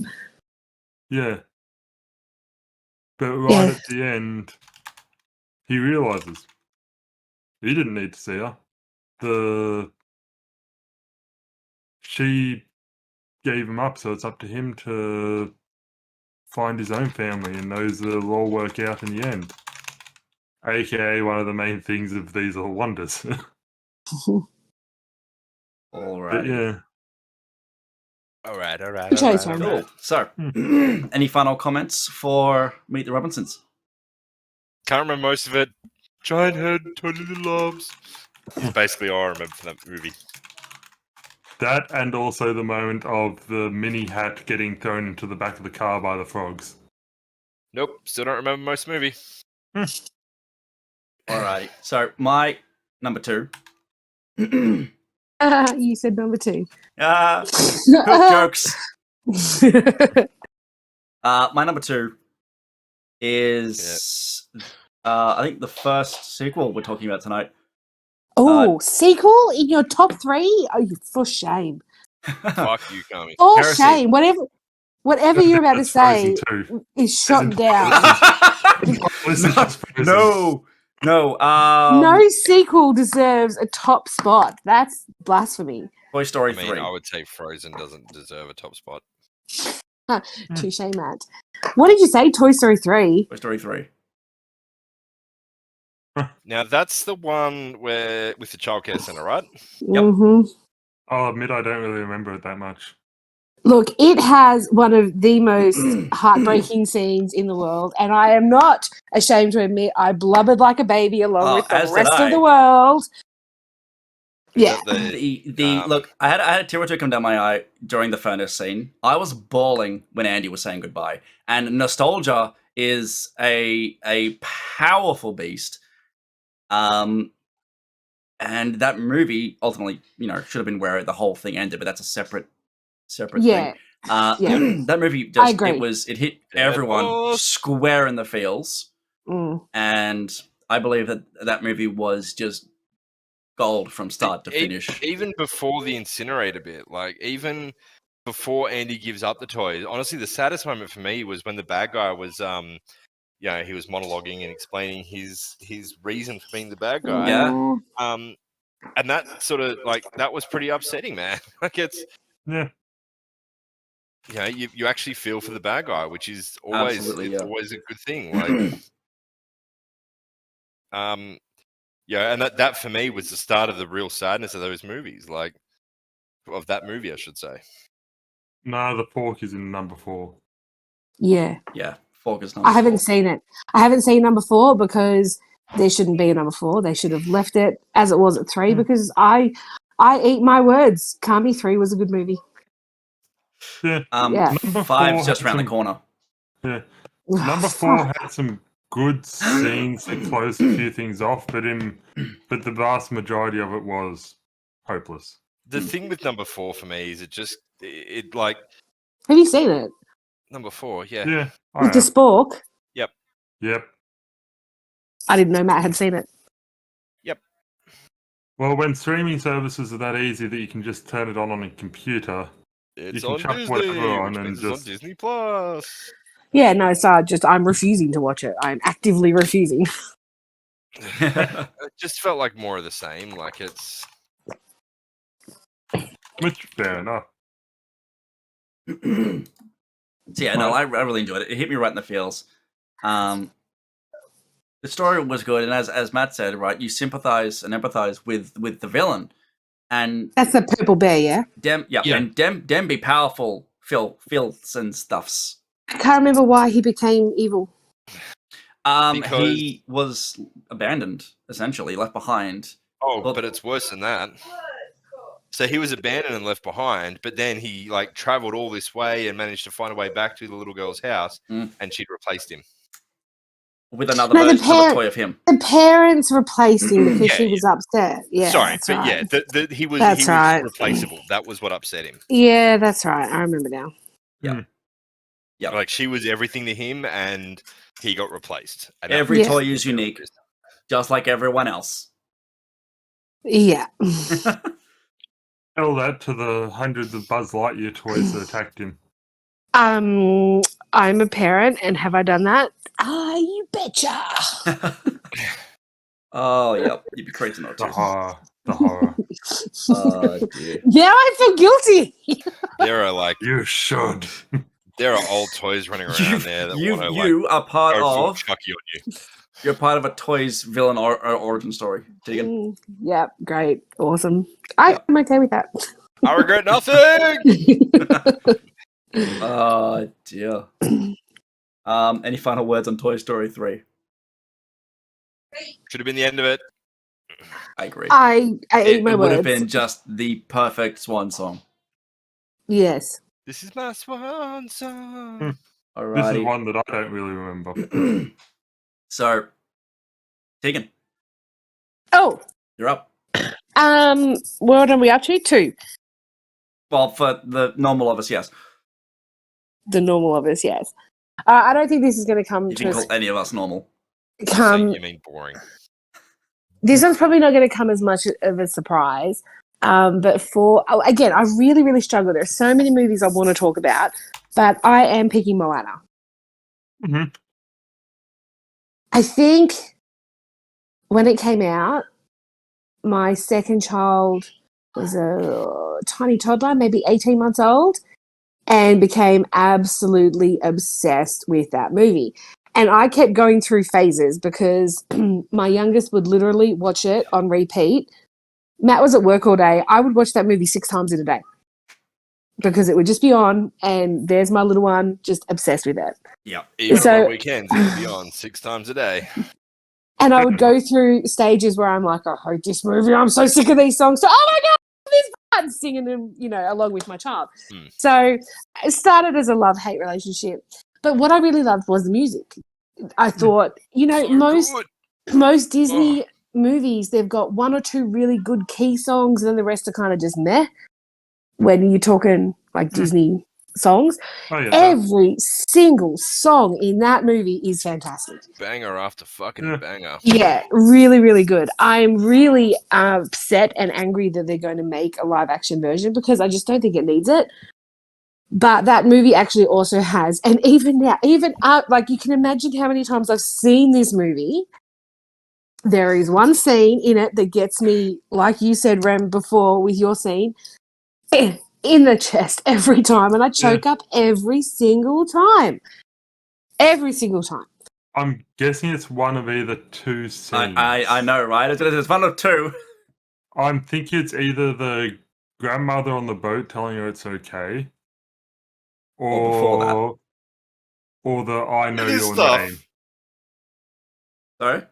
yeah. But right Yeah. at the end, he realizes he didn't need to see her. She gave him up, so it's up to him to find his own family and knows that it'll all work out in the end. AKA one of the main things of These Little Wonders. But Alrighty. yeah. All right. Good choice, Ron. Cool. So, any final comments for Meet the Robinsons? Can't remember most of it. Giant head, tiny little arms. It's basically all I remember from that movie. That and also the moment of the mini hat getting thrown into the back of the car by the frogs. Nope, still don't remember most of the movie. Alrighty. So, my number two. You said number 2. Poop jokes. My number 2 is I think the first sequel we're talking about tonight. Oh, sequel in your top 3? Oh, for shame. Fuck you, Kami. For Heresy. shame. Whatever you're about to That's Frozen say 2. is shot Isn't down. Listen, that's Frozen. No. No sequel deserves a top spot. That's blasphemy. Toy Story I mean, 3. I would say Frozen doesn't deserve a top spot. Touche, Matt. What did you say? Toy Story 3? Toy Story 3. Now that's the one where with the childcare center, right? Yep. Mm-hmm. I'll admit I don't really remember it that much. Look, it has one of the most heartbreaking scenes in the world, and I am not ashamed to admit I blubbered like a baby along with the as did rest I. of the world. Is Yeah. that The look, I had a tear or two come down my eye during the furnace scene. I was bawling when Andy was saying goodbye, and nostalgia is a powerful beast. And that movie ultimately, should have been where the whole thing ended, but that's a separate Yeah. thing. Yeah. That movie I just agree. it hit Yeah, everyone boss. square in the feels, Mm. and I believe that movie was just gold from start to finish. Even before the incinerator bit, like even before Andy gives up the toys, honestly, the saddest moment for me was when the bad guy was, he was monologuing and explaining his reason for being the bad guy. Yeah. And that sort of that was pretty upsetting, man. Like it's, Yeah. you actually feel for the bad guy, which is always Absolutely, it's yeah. always a good thing. Like Yeah, and that for me was the start of the real sadness of those movies, like of that movie, I should say. No, the fork is in number 4. Yeah. Yeah, Fork is I number haven't 4. seen it. I haven't seen number 4 because there shouldn't be a number 4. They should have left it as it was at 3 because I eat my words. Kami 3 was a good movie. Yeah. Yeah. Number 5's 4 just had around the some- corner. Yeah. Number 4 had some good scenes that closed a few things off, but the vast majority of it was hopeless. The thing with number 4 for me is it like Have you seen it? number 4, yeah. Yeah, I With the have. spork? Yep. I didn't know Matt had seen it. Well, when streaming services are that easy that you can just turn it on a computer, It's can on chuck Disney, whatever on which and means it's on just- Disney Plus. Yeah, no, so I'm refusing to watch it. I'm actively refusing. It just felt like more of the same. Like it's which fair enough. So yeah, no, I really enjoyed it. It hit me right in the feels. The story was good, and as Matt said, right, you sympathize and empathize with the villain, and That's the purple bear, yeah? and Dem be powerful, feels and stuffs. I can't remember why he became evil. Because- He was abandoned, essentially left behind. oh, but it's worse than that. So he was abandoned and left behind, but then he like traveled all this way and managed to find a way back to the little girl's house, and she'd replaced him. With another No, the version of a toy of him. The parents replaced him because Yeah, she was upset. Yeah, Sorry, that's but right. yeah, he was That's right. replaceable. That was what upset him. Yeah, that's right. I remember now. Yep. Like she was everything to him, and he got replaced. And Every Yeah. toy is unique, just like everyone else. Yeah. Tell that to the hundreds of Buzz Lightyear toys that attacked him. I'm a parent, and have I done that? Ah, you betcha. Oh, yep. You'd be crazy not The to. horror. The horror. Oh, dear. Now I feel guilty. There are old toys running around there that want to You are part go full of. Chucky on you. You're part of a toys villain or origin story. Tegan. Yep, great, awesome. I'm okay with that. I regret nothing. Oh dear. Any final words on Toy Story 3? Should have been the end of it. I agree. I eat my It would words. have been just the perfect swan song. Yes. This is my swan song. Alrighty. This is one that I don't really remember. So, Tegan, Oh, you're up. what are we up to? 2. Well, for the normal of us, yes. The normal of us, yes. I don't think this is going to come If to you us. can call any of us normal. You mean boring? This one's probably not going to come as much of a surprise. But again, I really, really struggle. There are so many movies I want to talk about, but I am picking Moana. Mm-hmm. I think when it came out, my second child was a tiny toddler, maybe 18 months old, and became absolutely obsessed with that movie. And I kept going through phases because my youngest would literally watch it on repeat. Matt was at work all day. I would watch that movie 6 times in a day because it would just be on, and there's my little one just obsessed with it. Yeah. Even on weekends, it would be on 6 times a day. And I would go through stages where I'm like, I hate this movie. I'm so sick of these songs. So, oh my God, this part, singing them, along with my child. So it started as a love-hate relationship. But what I really loved was the music. I thought, most Disney movies, they've got 1 or 2 really good key songs, and then the rest are kind of just meh when you're talking like Disney songs. Oh, yeah, Every single song in that movie is fantastic. Banger after fucking banger. Yeah, really, really good. I'm really upset and angry that they're going to make a live action version because I just don't think it needs it. But that movie actually also has, and even now, like you can imagine how many times I've seen this movie. There is one scene in it that gets me, like you said, Rem, before with your scene, in the chest every time, and I choke up every single time. Every single time. I'm guessing it's one of either two scenes. I know, right? It's one of two. I'm thinking it's either the grandmother on the boat telling her it's okay, Or before that. or the I know This your stuff. name. Sorry?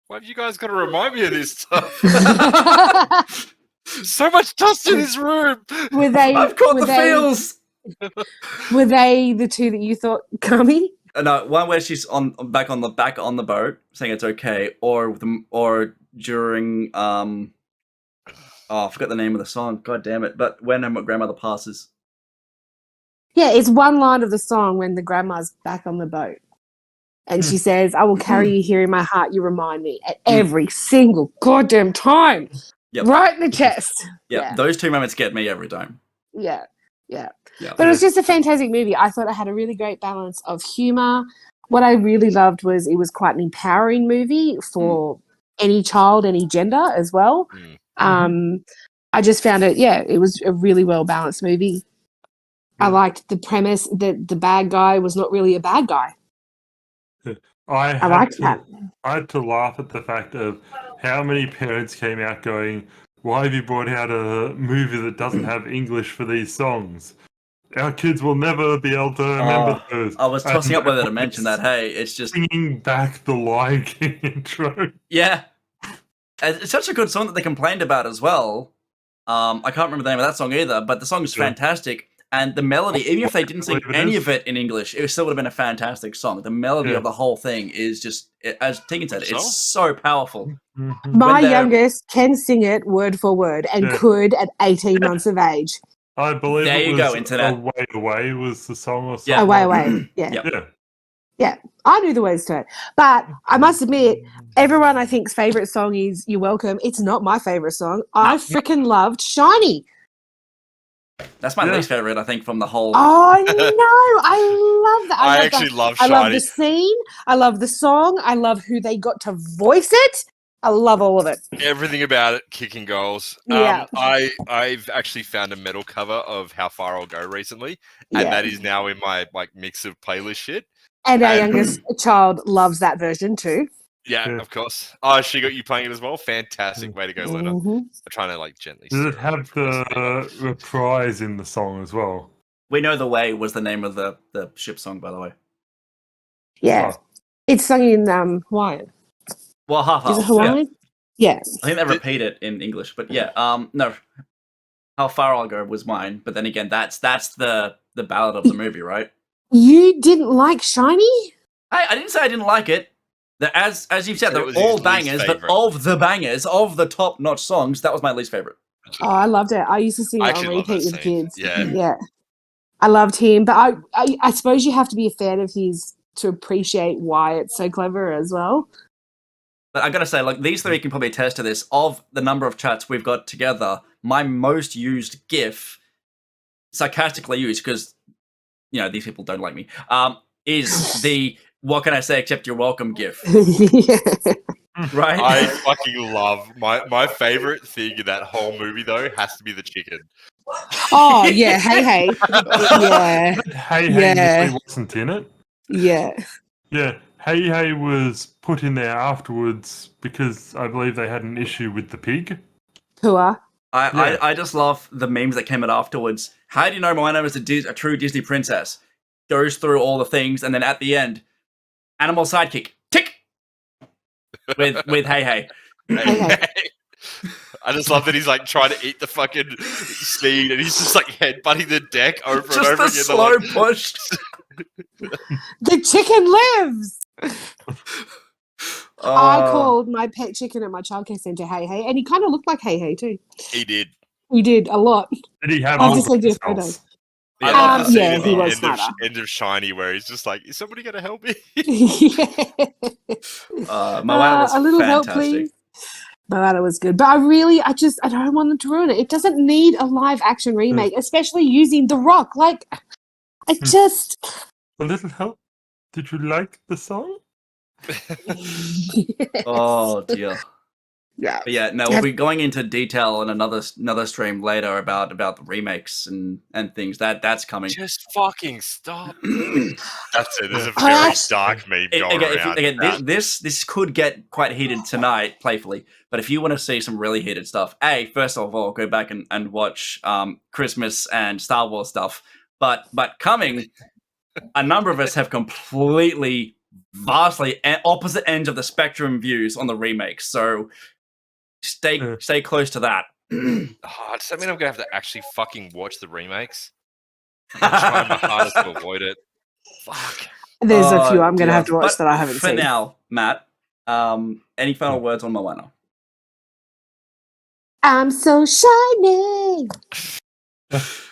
Why have you guys got to remind me of this stuff? So much dust in this room. Were they? I've caught the were they, feels. Were they the two that you thought, Kami? No, one where she's back on the boat saying it's okay, or during I forgot the name of the song. God damn it! But when her grandmother passes. Yeah, it's one line of the song when the grandma's back on the boat. And she says, I will carry you here in my heart, you remind me, at every single goddamn time. Yep. Right in the chest. Yeah, those two moments get me every time. Yeah. Yeah. But it was just a fantastic movie. I thought it had a really great balance of humor. What I really loved was it was quite an empowering movie for any child, any gender as well. I just found it was a really well balanced movie. I liked the premise that the bad guy was not really a bad guy. I liked that. I had to laugh at the fact of how many parents came out going, why have you brought out a movie that doesn't have English for these songs? Our kids will never be able to remember those. I was tossing And up whether to mention that. Hey, it's just singing back the Lion King intro. Yeah. It's such a good song that they complained about as well. I can't remember the name of that song either, but the song is fantastic. And the melody, even if they didn't sing any of it in English, it still would have been a fantastic song. The melody of the whole thing is just, as Tegan said, it's so powerful. My youngest can sing it word for word and could at 18 months of age. I believe there it you was go, Internet. Away Away was the song or something. Yeah. Away. Yeah, I knew the words to it. But I must admit, everyone I think's favourite song is You're Welcome. It's not my favourite song. I freaking loved Shiny. That's my least favourite, I think, from the whole... Oh, no. I love that. I actually love Shiny. I love the scene. I love the song. I love who they got to voice it. I love all of it. Everything about it, kicking goals. Yeah. I've actually found a metal cover of How Far I'll Go recently, and that is now in my mix of playlist shit. And our youngest child loves that version too. Yeah, of course. Oh, she got you playing it as well? Fantastic. Way to go, Luna. I'm trying to gently... Does it have the reprise in the song as well? We Know the Way was the name of the ship song, by the way. Yeah. It's sung in Hawaiian. Well, half. Is it Hawaiian? Yeah. I think they repeat it in English, but no. How Far I'll Go was mine, but then again, that's the ballad of the movie, right? You didn't like Shiny? I didn't say I didn't like it. As you've said, they're all bangers, but of the bangers, of the top-notch songs, that was my least favorite. Oh, I loved it. I used to sing it on repeat with kids. Yeah. I loved him, but I suppose you have to be a fan of his to appreciate why it's so clever as well. But I gotta say, these three can probably attest to this. Of the number of chats we've got together, my most used GIF, sarcastically used, because these people don't like me, is the "What can I say except you're welcome" GIF. Right? I fucking love my favorite thing in that whole movie though has to be the chicken. Oh yeah, hey. Yeah. Hey really wasn't in it. Yeah. Yeah. Hey was put in there afterwards because I believe they had an issue with the pig. Poor. I just love the memes that came out afterwards. How do you know my name is a true Disney princess? Goes through all the things, and then at the end, animal sidekick, tick, with hey. I just love that he's trying to eat the fucking seed, and he's just headbutting the deck over and over again. Just a slow push. The chicken lives. I called my pet chicken at my childcare centre Hey, and he kind of looked like Hey too. He did. He did a lot. Did he have I'll just send you a photo. I love the scene at he the was end of Shiny where he's just is somebody going to help me? Moana was a little fantastic. help, please. Moana was good. But I don't want them to ruin it. It doesn't need a live action remake, especially using The Rock. A little help. Did you like the song? Oh dear. Yeah. But yeah, no, we'll be going into detail in another stream later about the remakes and things that's coming. Just fucking stop. That's it. There's a I very actually- dark meme going around. Again, this could get quite heated tonight, playfully. But if you want to see some really heated stuff, first of all, go back and watch Christmas and Star Wars stuff. But coming, a number of us have completely, vastly opposite ends of the spectrum views on the remakes. So stay close to that. Does that mean I'm gonna have to actually fucking watch the remakes? I'm trying my hardest to avoid it. Fuck. There's a few I'm going to have to watch But that I haven't for seen. now, Matt, any final words on Moana? I'm so shiny.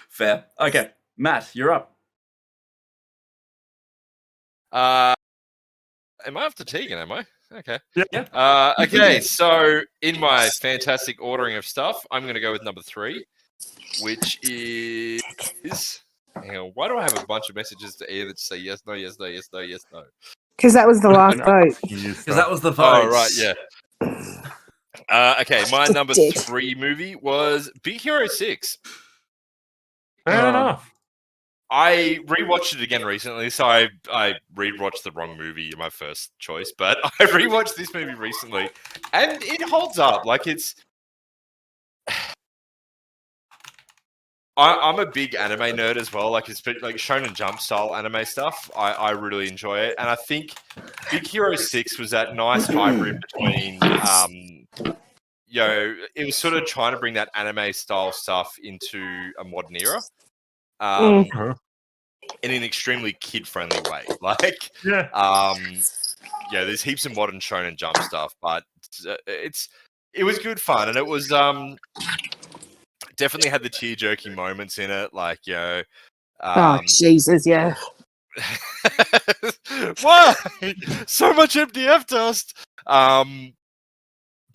Fair. Okay, Matt, you're up. Am I after Tegan? Am I? Okay. Yeah. Okay, so in my fantastic ordering of stuff, I'm going to go with number 3, which is. Hang on, why do I have a bunch of messages to Ian that say yes, no, yes, no, yes, no, yes, no? Because that was the last vote. Because that was the vote. Oh, right, yeah. Okay, my number Dick. 3 movie was Big Hero 6. Fair enough. I rewatched it again recently, so I rewatched the wrong movie in my first choice, but I rewatched this movie recently, and it holds up. Like, it's... I'm a big anime nerd as well, like Shonen Jump style anime stuff. I really enjoy it, and I think Big Hero 6 was that nice hybrid between, it was sort of trying to bring that anime style stuff into a modern era. In an extremely kid-friendly way. Like, there's heaps of modern Shonen Jump stuff, but it was good fun, and it was definitely had the tear-jerking moments in it, like, Oh, Jesus, yeah. Why? So much MDF dust!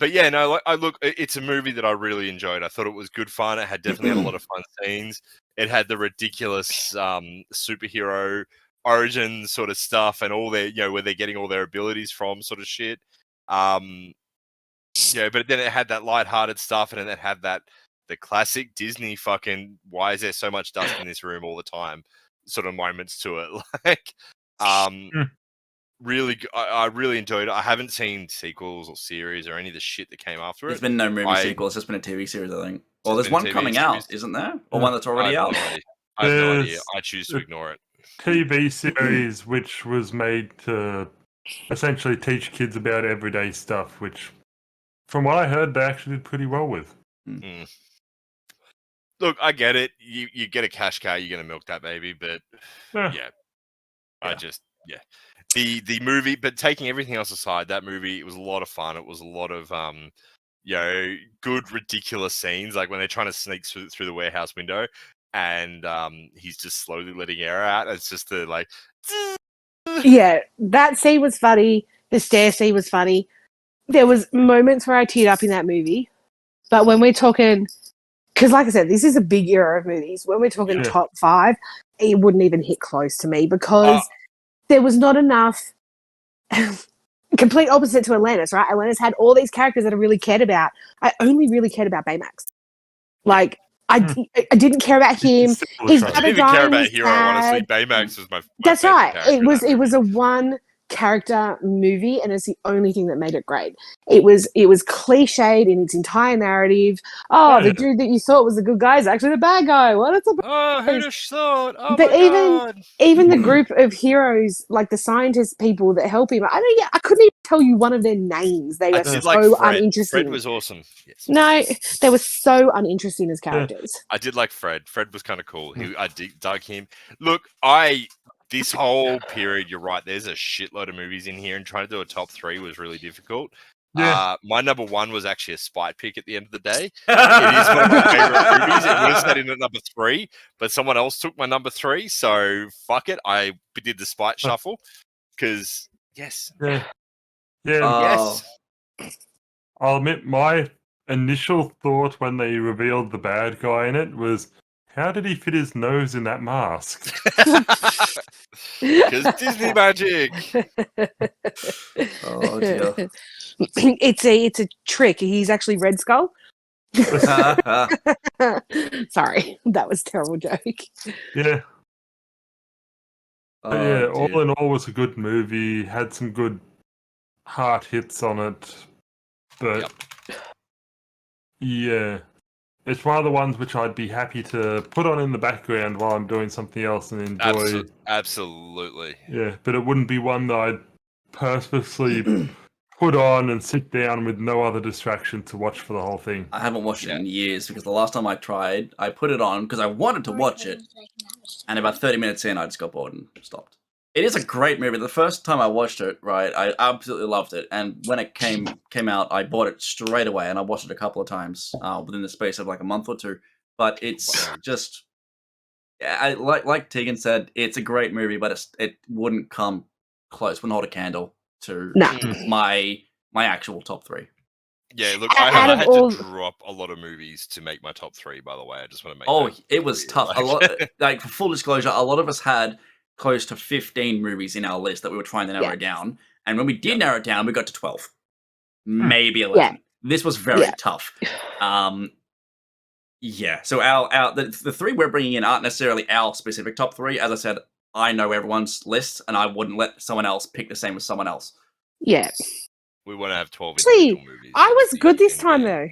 But yeah, no, it's a movie that I really enjoyed. I thought it was good fun. It had definitely had a lot of fun scenes. It had the ridiculous superhero origin sort of stuff and all their, where they're getting all their abilities from sort of shit. But then it had that lighthearted stuff, and then it had the classic Disney fucking why is there so much dust in this room all the time sort of moments to it. Like, really, I really enjoyed it. I haven't seen sequels or series or any of the shit that came after it. There's been no movie sequel. It's just been a TV series, I think. Well, there's one coming out, isn't there? Or one that's already out? I have no idea. I choose to ignore it. TV series which was made to essentially teach kids about everyday stuff, which, from what I heard, they actually did pretty well with. Look, I get it. You get a cash cow, you're going to milk that baby, but The movie, but taking everything else aside, that movie, it was a lot of fun. It was a lot of, good, ridiculous scenes, like when they're trying to sneak through the warehouse window, and he's just slowly letting air out. It's just the, like... Yeah, that scene was funny. The stair scene was funny. There was moments where I teared up in that movie, but when we're talking... Because, like I said, this is a big era of movies. When we're talking top 5, it wouldn't even hit close to me, because... There was not enough. Complete opposite to Atlantis, right? Atlantis had all these characters that I really cared about. I only really cared about Baymax. Like, I didn't care about him. I didn't even care about Hero, honestly. Baymax was my That's right. It was a one character movie, and it's the only thing that made it great. It was cliched in its entire narrative. The dude that you thought was the good guy is actually the bad guy. What is it? Oh, who'd have thought? Oh, but my God. even the group of heroes, like the scientist people that help him, I couldn't even tell you one of their names. They were so uninteresting. Fred was awesome. Yes. No, they were so uninteresting as characters. I did like Fred. Fred was kind of cool. I dug him. Look, this whole period, you're right, there's a shitload of movies in here, and trying to do a top 3 was really difficult. My number 1 was actually a spite pick at the end of the day. It is one of my favorite movies. It was set in at number 3, but someone else took my number 3, so fuck it. I did the spite shuffle, because, yes. Yes. I'll admit, my initial thought when they revealed the bad guy in it was, how did he fit his nose in that mask? Because Disney magic. Oh dear. it's a trick. He's actually Red Skull. Sorry, that was a terrible joke. Yeah. But yeah, Oh, all in all, was a good movie. Had some good heart hits on it, but yeah, it's one of the ones which I'd be happy to put on in the background while I'm doing something else and enjoy. Absolutely. Yeah, but it wouldn't be one that I'd purposely put on and sit down with no other distraction to watch for the whole thing. I haven't watched it in years because the last time I tried, I put it on because I wanted to watch it, and about 30 minutes in, I just got bored and stopped. It is a great movie. The first time I watched it, right, I absolutely loved it, and when it came out, I bought it straight away, and I watched it a couple of times within the space of like a month or two. But it's just, yeah, like Tegan said, it's a great movie, but it wouldn't come close, wouldn't hold a candle to my actual top 3. Yeah, look, I had to drop a lot of movies to make my top 3. By the way, I just want to make. Oh, it was tough. A lot, like for full disclosure, a lot of us had close to 15 movies in our list that we were trying to narrow down, and when we did narrow it down, we got to 12, maybe 11. Yeah. This was very tough. Yeah. So the 3 we're bringing in aren't necessarily our specific top 3. As I said, I know everyone's list, and I wouldn't let someone else pick the same as someone else. Yeah. We want to have 12 Actually, individual movies. I was good this time, though.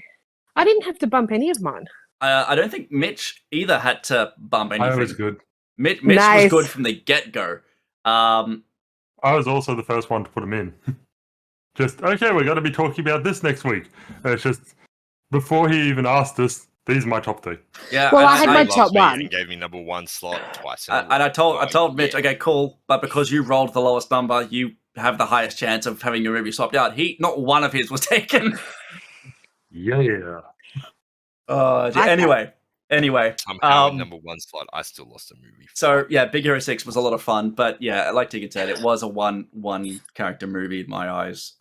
I didn't have to bump any of mine. I don't think Mitch either had to bump anything. I was good. Mitch was good from the get-go. I was also the first one to put him in. Just, okay, we're going to be talking about this next week. It's just, before he even asked us, these are my top 3. Yeah. Well, I had my top 1. And gave me number 1 slot twice. And I told Mitch, okay, cool, but because you rolled the lowest number, you have the highest chance of having your movie swapped out. Not one of his was taken. Yeah. Anyway. Somehow in number 1 slot, I still lost a movie. So yeah, Big Hero 6 was a lot of fun, but yeah, like Tegan said, it was a one character movie in my eyes.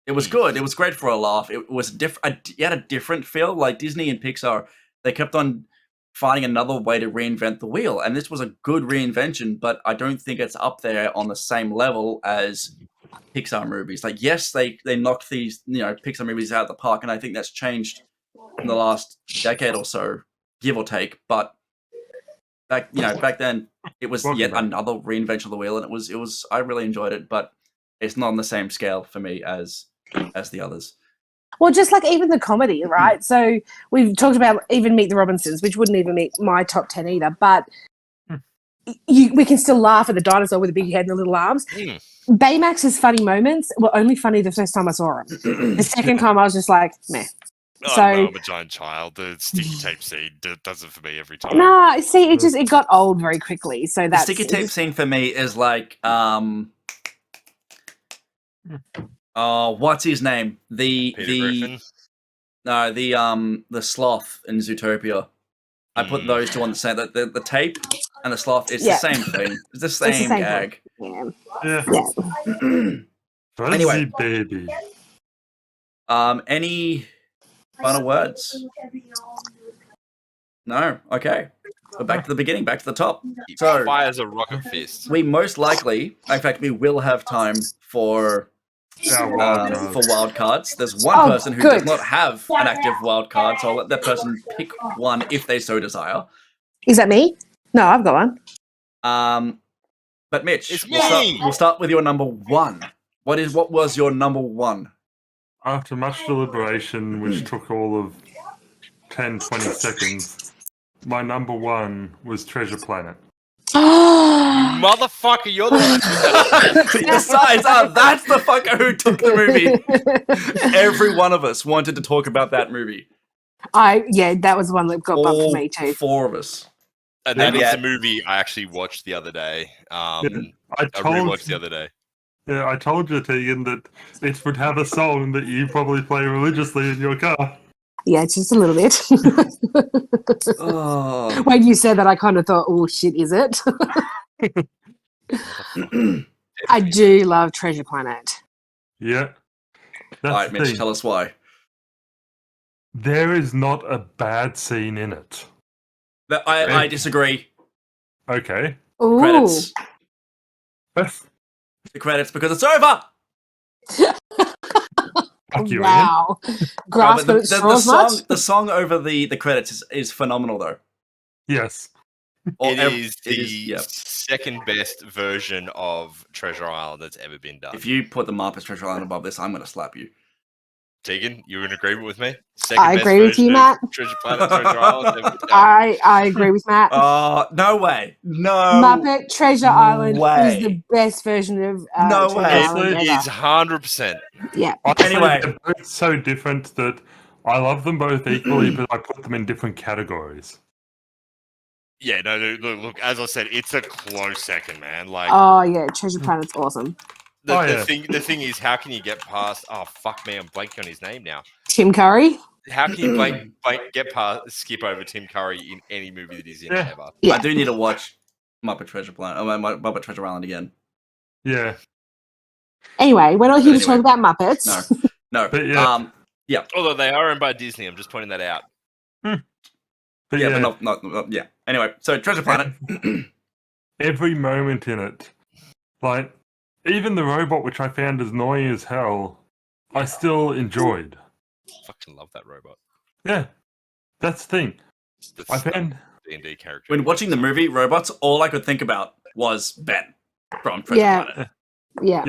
It was good. It was great for a laugh. It was different. It had a different feel. Like Disney and Pixar, they kept on finding another way to reinvent the wheel, and this was a good reinvention. But I don't think it's up there on the same level as Pixar movies. Like, yes, they knocked these Pixar movies out of the park, and I think that's changed in the last decade or so, give or take. But back then it was yet another reinvention of the wheel, and it was I really enjoyed it, but it's not on the same scale for me as the others. Well, just like even the comedy, right? So we've talked about even Meet the Robinsons, which wouldn't even make my top 10 either, but we can still laugh at the dinosaur with the big head and the little arms. Baymax's funny moments were only funny the first time I saw him. The second time I was just like, meh. So, I'm a giant child. The sticky tape scene does it for me every time. No, see, it got old very quickly. So that's the sticky tape scene for me is like what's his name? The sloth in Zootopia. I put those two on the same. The tape and the sloth. It's the same thing. It's the same gag. Yeah. Anyway, baby. Any final words? No. Okay. We're back to the beginning. Back to the top. So fires a rocket fist. We most likely, in fact, we will have time for wild cards. There's one person who does not have an active wild card, so I'll let that person pick one if they so desire. Is that me? No, I've got one. But Mitch, we'll start with your number 1. What was your number 1? After much deliberation, which took all of 10, 20 seconds, my number 1 was Treasure Planet. Motherfucker, you're the one. Besides, that's the fucker who took the movie. Every one of us wanted to talk about that movie. That was the one that got bumped for me too. 4 of us. And that is the movie I actually watched the other day. I rewatched the other day. Yeah, I told you, Tegan, that it would have a song that you probably play religiously in your car. Yeah, just a little bit. When you said that, I kind of thought, oh, shit, is it? I do love Treasure Planet. Yeah. All right, Mitch, tell us why. There is not a bad scene in it. I disagree. Okay. Ooh. Credits. The credits, because it's over! Fuck you, Ian. Wow. No, Grass but got its straws much? the song over the credits is phenomenal though. Yes. Or It is the yeah. second best version of Treasure Island that's ever been done. If you put the Muppets Treasure Island above this, I'm going to slap you. Tegan, you're in agreement with me? I agree with you, version Matt. of Treasure Planet, Treasure Island ever been done. I agree with Matt. No way. No Muppet Treasure Island way. is the best version of No Treasure way. Island It ever. is 100%. Yeah. Honestly, Anyway. they're both so different that I love them both equally, but I put them in different categories. Yeah, no, look, as I said, it's a close second, man. Like, Oh yeah, Treasure Planet's awesome. the thing is, how can you get past? Oh fuck me, I'm blanking on his name now. Tim Curry. How can you skip over Tim Curry in any movie that he's in ever? Yeah. I do need to watch Muppet Treasure Planet. Muppet Treasure Island again. Yeah. Anyway, we're not here to Anyway. talk about Muppets. No. But yeah. Although they are owned by Disney, I'm just pointing that out. But yeah, yeah, but not yeah. Anyway, so Treasure Planet. every moment in it, like even the robot, which I found as annoying as hell, I still enjoyed. Fucking love that robot. Yeah, that's the thing. That's I found D&D character. When watching the movie Robots, all I could think about was Ben from Treasure Planet. Yeah.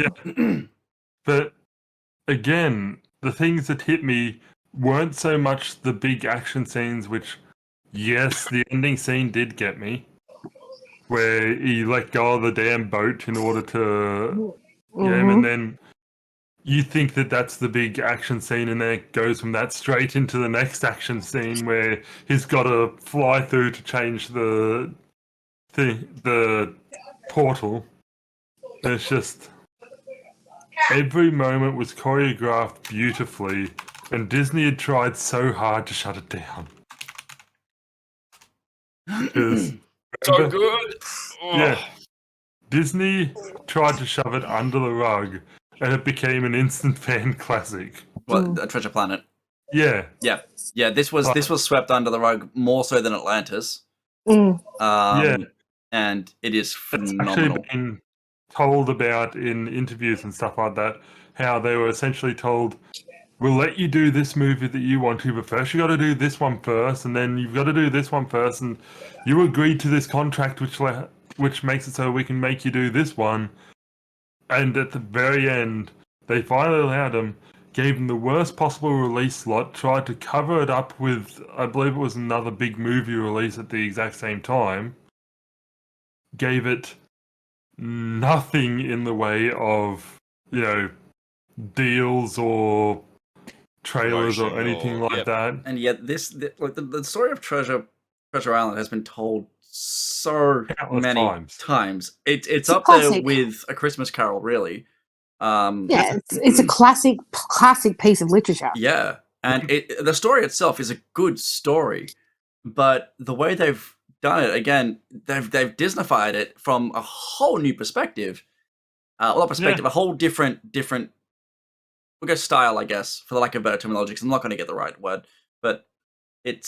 But again, the things that hit me weren't so much the big action scenes, which, yes, the ending scene did get me, where he let go of the damn boat in order to Mhm. and then you think that that's the big action scene, and then it goes from that straight into the next action scene where he's got to fly through to change the portal. And it's just every moment was choreographed beautifully, and Disney had tried so hard to shut it down. Because So good. Yeah. Disney tried to shove it under the rug, and it became an instant fan classic. What Treasure Planet? Yeah. Yeah. This was swept under the rug more so than Atlantis. Mm. And it is It's phenomenal. actually been told about in interviews and stuff like that, how they were essentially told, we'll let you do this movie that you want to, but first you got to do this one first, and then you've got to do this one first, and you agreed to this contract which makes it so we can make you do this one. And at the very end, they finally allowed him, gave him the worst possible release slot, tried to cover it up with, I believe it was another big movie release at the exact same time, gave it nothing in the way of, deals or trailers or Promotion anything or- like yep. that. And yet the story of Treasure Island has been told so Countless many times. It's a up there classic. with A Christmas Carol, really. Yeah, it's a classic piece of literature. Yeah, and the story itself is a good story, but the way they've done it, again, they've Disneyfied it from a whole new perspective. A whole different. We'll go style, I guess, for the lack of better terminology, because I'm not going to get the right word, but it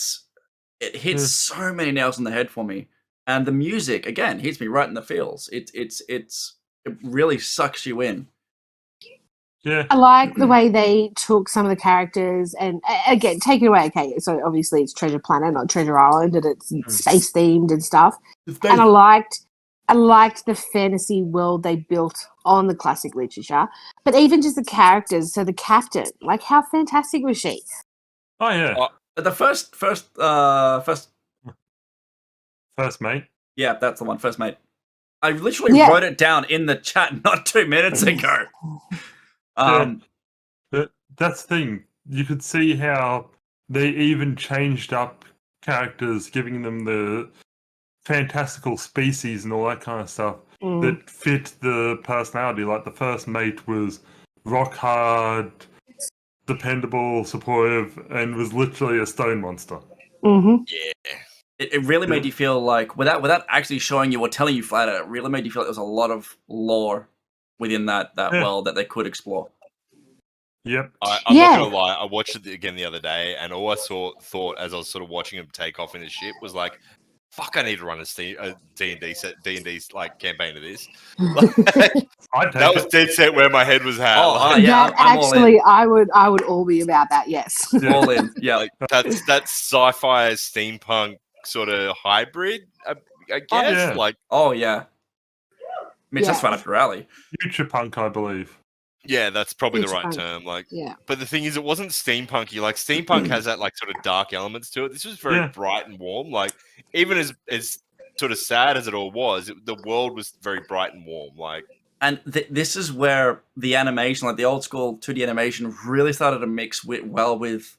hits so many nails on the head for me, and the music again hits me right in the feels. It really sucks you in. Yeah. I like the way they took some of the characters and again, take it away. Okay, so obviously it's Treasure Planet, not Treasure Island, and it's space themed and stuff. And I liked the fantasy world they built on the classic literature, but even just the characters. So the captain, like, how fantastic was she? Oh yeah. The first mate. Yeah, that's the one. First mate. I literally wrote it down in the chat not 2 minutes ago. But that's the thing. You could see how they even changed up characters, giving them the fantastical species and all that kind of stuff that fit the personality. Like the first mate was rock hard, dependable, supportive, and was literally a stone monster. Mm-hmm. Yeah. It really made you feel like, without actually showing you or telling you flat out, it really made you feel like there was a lot of lore within that world that they could explore. Yep. I'm not gonna lie. I watched it again the other day, and all I thought as I was sort of watching him take off in the ship was like, fuck, I need to run a D&D set, D&D's like campaign of this. I'd take That was it. dead set where my head was at. Oh, like, yeah, that I'm all actually, in. I would all be about that. Yes. Yeah. All in. Yeah. like that's sci-fi steampunk sort of hybrid, I guess. yeah. Like, Oh yeah. Mitch, that's Yeah. right up your alley. Future punk, I believe. yeah, that's probably the right Steampunk. term. Like, Yeah. but the thing is, it wasn't steampunky. Like, steampunk has that like sort of dark elements to it. This was very Yeah. bright and warm. Like, even as sort of sad as it all was, the world was very bright and warm. Like, And this is where the animation, like the old school 2D animation, really started to mix well with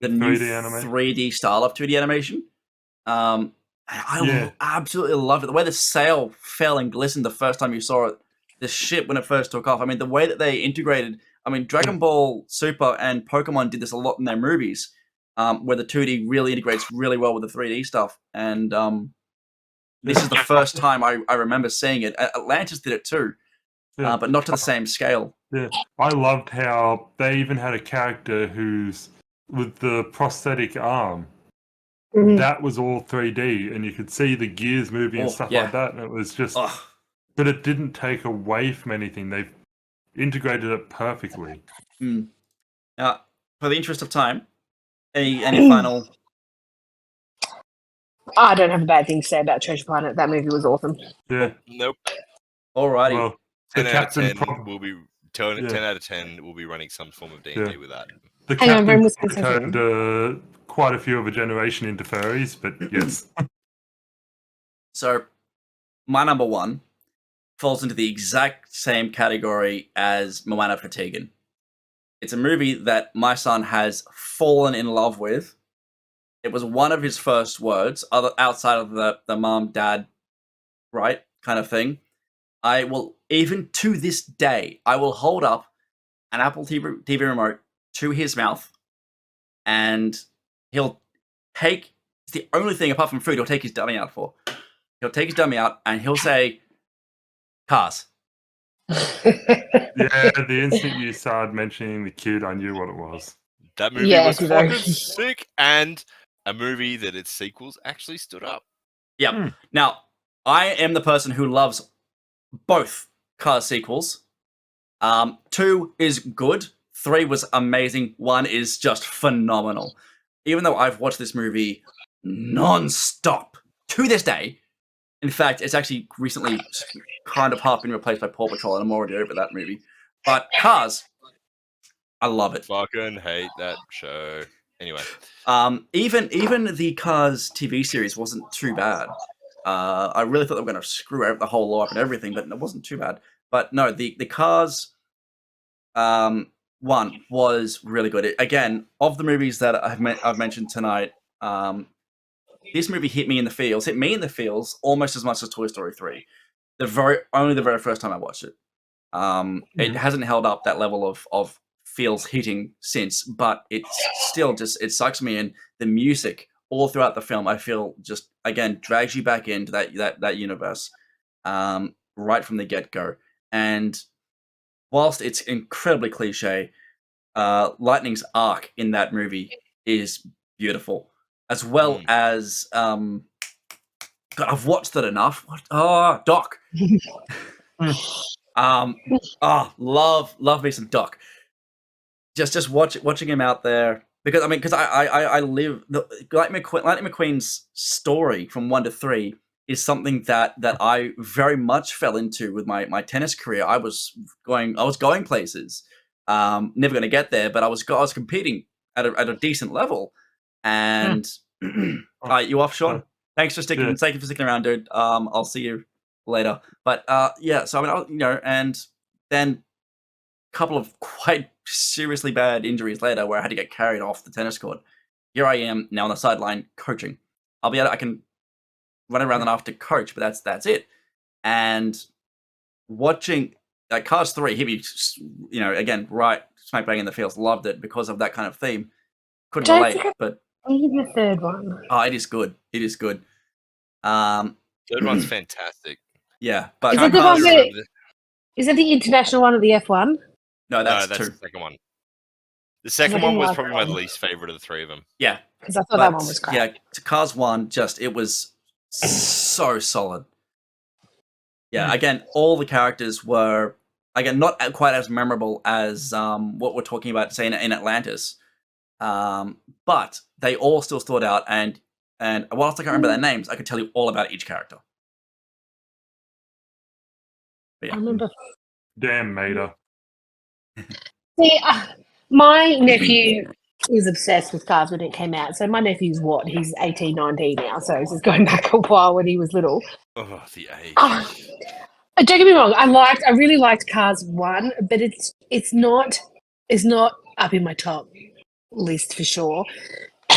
the new 3D animation. 3D style of 2D animation. I Yeah. absolutely loved it. The way the sail fell and glistened the first time you saw it, the ship when it first took off. I mean, the way that they integrated. I mean, Dragon Ball Super and Pokemon did this a lot in their movies, where the 2D really integrates really well with the 3D stuff. And this is the first time I remember seeing it. Atlantis did it too, Yeah. but not to the same scale. Yeah, I loved how they even had a character who's with the prosthetic arm. Mhm. That was all 3D, and you could see the gears moving and Oh, stuff yeah. like that. And it was just, Ugh. but it didn't take away from anything. They've integrated it perfectly. Now, for the interest of time, any final? I don't have a bad thing to say about Treasure Planet. That movie was awesome. Yeah, nope. Alrighty. well, 10 the out of captain 10 will be 10, Yeah. 10 out of 10 will be running some form of D&D Yeah. with that. the Hang on, Bren captain was gonna say turned quite a few of a generation into furries, but yes. So, my number one falls into the exact same category as Moana Fatigan. It's a movie that my son has fallen in love with. It was one of his first words, outside of the mom, dad, right, kind of thing. I will, even to this day, I will hold up an Apple TV remote to his mouth, and he'll take, it's the only thing apart from food he'll take his dummy out for. He'll take his dummy out and he'll say, Cars. Yeah, the instant you started mentioning the kid, I knew what it was. That movie Yeah, was you fucking know. sick, and a movie that its sequels actually stood up. Yep. Hmm. Now, I am the person who loves both Cars sequels. 2 is good. 3 was amazing. 1 is just phenomenal. Even though I've watched this movie non-stop to this day. In fact, it's actually recently kind of half been replaced by Paw Patrol, and I'm already over that movie. But Cars, I love it. Fucking hate that show. Anyway, Even the Cars TV series wasn't too bad. I really thought they were going to screw out the whole law up and everything, but it wasn't too bad. But no, the Cars one was really good. Again, of the movies that I've mentioned tonight, this movie hit me in the feels almost as much as Toy Story 3. The very first time I watched it. It hasn't held up that level of feels hitting since, but it's still just, it sucks me in. The music all throughout the film, I feel, just again drags you back into that universe right from the get-go. And whilst it's incredibly cliche, Lightning's arc in that movie is beautiful, as well as God, I've watched it enough. Doc. Love me some Doc. Just watching him out there, because I live Lightning McQueen's story from 1 to 3 is something that I very much fell into with my tennis career. I was going places, never going to get there, but I was competing at a decent level. And you off, Sean? Thanks for sticking. Thank you for sticking around, dude. I'll see you later. But yeah, so I mean, and then a couple of quite seriously bad injuries later, where I had to get carried off the tennis court. Here I am now on the sideline coaching. I can run around enough to coach, but that's it. And watching Cars 3 hit me, again, right smack bang in the feels. Loved it because of that kind of theme. Couldn't relate, but the third one. Oh, it is good. It is good. third one's fantastic. Yeah, but Is it the one is it the international one of the F1? No, that's the 2. second one. The second one was probably my least favorite of the 3 of them. Yeah, because I thought that one was great. Yeah, Cars 1, it was so solid. Yeah, again, all the characters were not quite as memorable as what we're talking about, say, in Atlantis, but they all still stood out. And whilst I can't remember their names, I could tell you all about each character. But yeah. I remember. Damn, Mater. See, my nephew was obsessed with Cars when it came out. So my nephew's what? He's 18, 19 now. So this is going back a while when he was little. Oh, the age. Don't get me wrong. I really liked Cars 1, but it's not up in my top list for sure.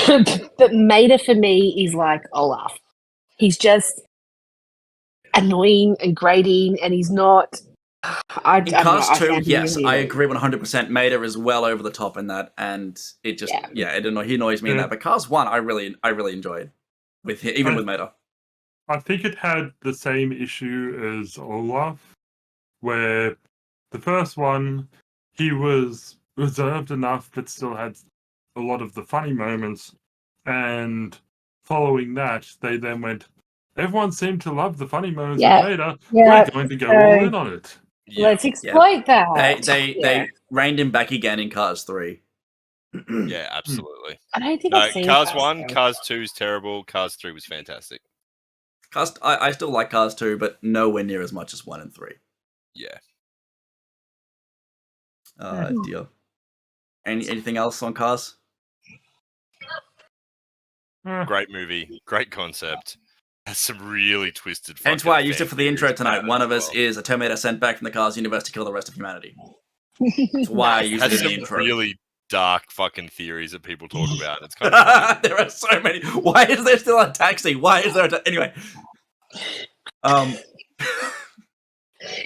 But Mater for me is like Olaf. He's just annoying and grating, and he's not. In Cars 2, yes, I agree 100%. Mater is well over the top in that, and it just he annoys me in that. But Cars 1, I really enjoyed with him, even with Mater. I think it had the same issue as Olaf, where the first one he was reserved enough, but still had a lot of the funny moments. And following that, they then went, everyone seemed to love the funny moments of Mater. We're going to go all in on it. Let's exploit that. They reined him back again in Cars 3. Yeah, absolutely. I don't think I've seen Cars 1, Cars 2 is terrible. Cars 3 was fantastic. I still like Cars 2, but nowhere near as much as 1 and 3. Yeah. Dear. Anything else on Cars? Great movie. Great concept. Has some really twisted. Hence why I used it for the intro tonight. One of us is a Terminator sent back from the Cars universe to kill the rest of humanity. That's why I used it in the intro. Really dark fucking theories that people talk about. It's kind of funny. There are so many. Why is there still a taxi? Why is there anyway?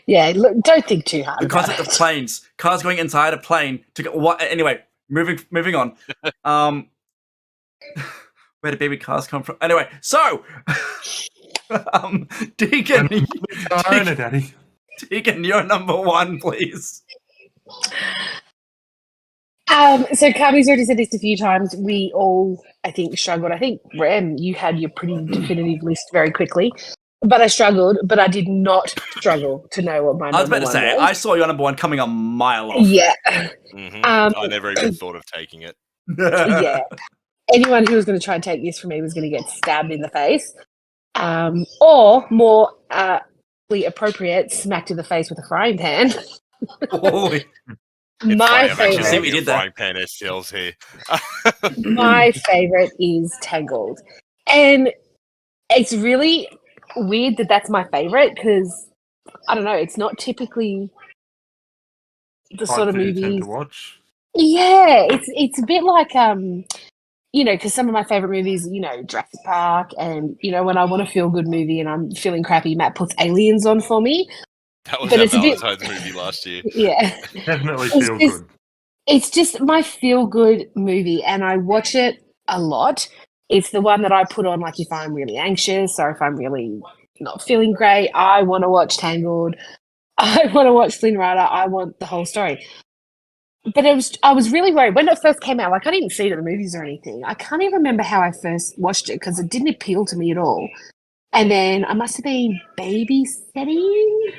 Yeah, look, don't think too hard. The concept of planes, cars going inside a plane to go. What? Anyway, moving on. Where did baby cars come from? Anyway, so Deacon, Daddy. Deacon, you're number one, please. So Carby's already said this a few times. We all, I think, struggled. I think, Rem, you had your pretty definitive list very quickly. But I struggled, but I did not struggle to know what my number one was. I was about to say, I saw your number one coming a mile off. Yeah. Mm-hmm. I never even thought of taking it. Yeah. Anyone who was going to try and take this from me was going to get stabbed in the face. Or, more appropriate, smacked in the face with a frying pan. My favorite. See, we did that. Frying pan STLs here. My favorite is Tangled. And it's really weird that that's my favorite because I don't know, it's not typically the sort of movie to watch. Yeah, it's a bit like because some of my favorite movies, Jurassic Park, and when I want a feel good movie and I'm feeling crappy, Matt puts Aliens on for me. That was our Valentine's movie last year. Yeah, definitely feel good. It's just my feel good movie, and I watch it a lot. It's the one that I put on, like, if I'm really anxious or if I'm really not feeling great, I want to watch Tangled. I want to watch Flynn Rider. I want the whole story. But I was really worried. When it first came out, like, I didn't see it at the movies or anything. I can't even remember how I first watched it because it didn't appeal to me at all. And then I must have been babysitting,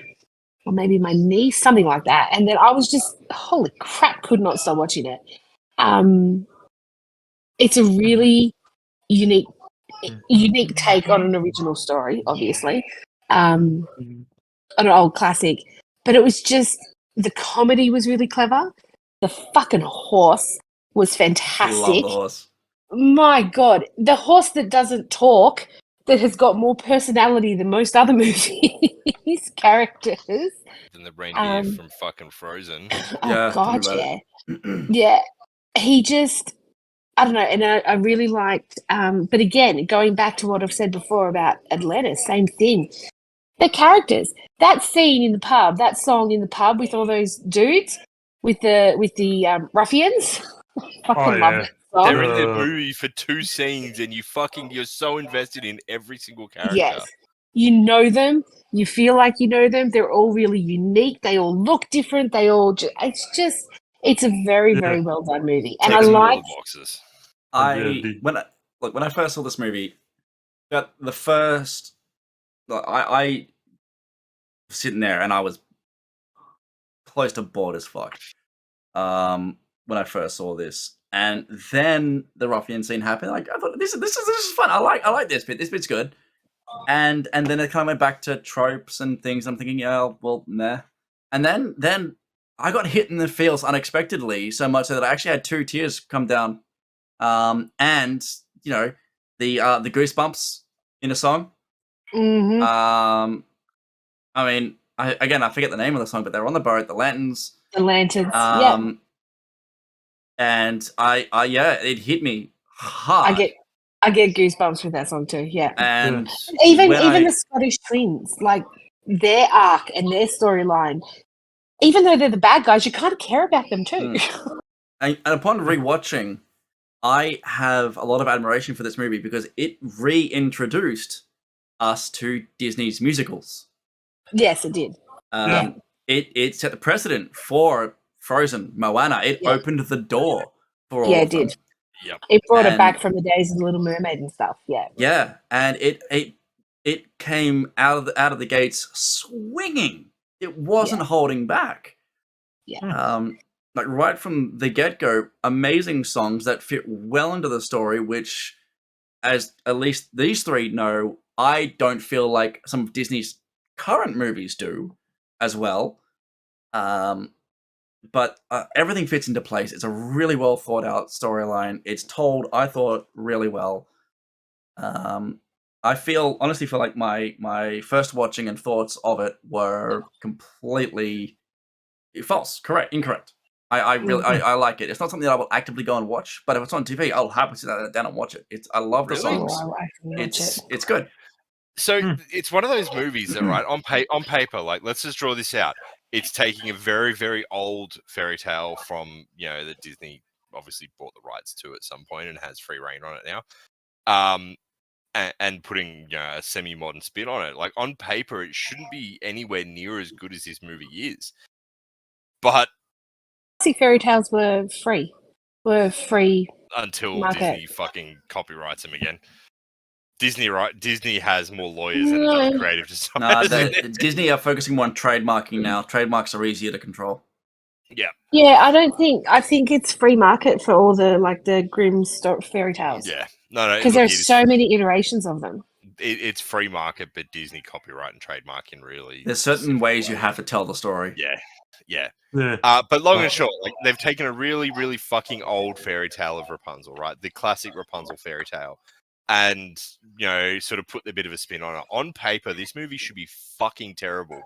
or maybe my niece, something like that. And then I was just, holy crap, could not stop watching it. It's a really unique take on an original story, obviously, on an old classic. But it was just, the comedy was really clever. The fucking horse was fantastic. Love the horse. My God, the horse that doesn't talk, that has got more personality than most other movies characters. Than the reindeer from fucking Frozen. Oh God, yeah. Yeah, he just, I don't know, and I really liked, but again, going back to what I've said before about Atlantis, same thing. The characters, that scene in the pub, that song in the pub with all those dudes, with the ruffians. Fucking love that song. They're in the movie for 2 scenes, and you're so invested in every single character. Yes, you know them. You feel like you know them. They're all really unique. They all look different. They all it's a very, very well done movie, and I like. When I first saw this movie, But the first, I was sitting there and I was close to bored as fuck. When I first saw this, and then the ruffian scene happened. Like I thought, this is fun. I like this bit. This bit's good. And then it kind of went back to tropes and things. I'm thinking, yeah, well, nah. And then I got hit in the feels unexpectedly, so much so that I actually had 2 tears come down. And you know, the goosebumps in a song. Mm-hmm. I mean, I forget the name of the song, but they're on the boat, the lanterns. The lanterns. Yeah. And yeah, it hit me hard. I get goosebumps with that song too. Yeah. And even the Scottish twins, like their arc and their storyline, even though they're the bad guys, you kind of care about them too. And upon rewatching, I have a lot of admiration for this movie because it reintroduced us to Disney's musicals. Yes, it did. It set the precedent for Frozen, Moana. It opened the door for all of them. Did. Yep. It brought it back from the days of the Little Mermaid and stuff. Yeah. Yeah, and it came out of the gates swinging. It wasn't holding back. Yeah. Like right from the get-go, amazing songs that fit well into the story, which, as at least these three know, I don't feel like some of Disney's current movies do as well. But everything fits into place. It's a really well thought out storyline. It's told, I thought, really well. I honestly feel like my first watching and thoughts of it were completely false, incorrect. I really I like it. It's not something that I will actively go and watch, but if it's on TV, I'll happily sit down and watch it. I love the songs. It's good. So it's one of those movies that, right, on paper, like, let's just draw this out. It's taking a very, very old fairy tale from, that Disney obviously bought the rights to at some point and has free reign on it now. And putting a semi-modern spin on it. Like, on paper, it shouldn't be anywhere near as good as this movie is. But classic fairy tales were free. Until market. Disney fucking copyrights them again. Disney has more lawyers than it does creative designers. Disney are focusing more on trademarking now. Trademarks are easier to control. Yeah. Yeah, I think it's free market for all the Grimm fairy tales. Yeah. No. Because there's so many iterations of them. It's free market, but Disney copyright and trademarking really. There's certain ways you have to tell the story. Yeah. But long and short, like, they've taken a really, really fucking old fairy tale of Rapunzel, right? The classic Rapunzel fairy tale. And, sort of put a bit of a spin on it. On paper, this movie should be fucking terrible.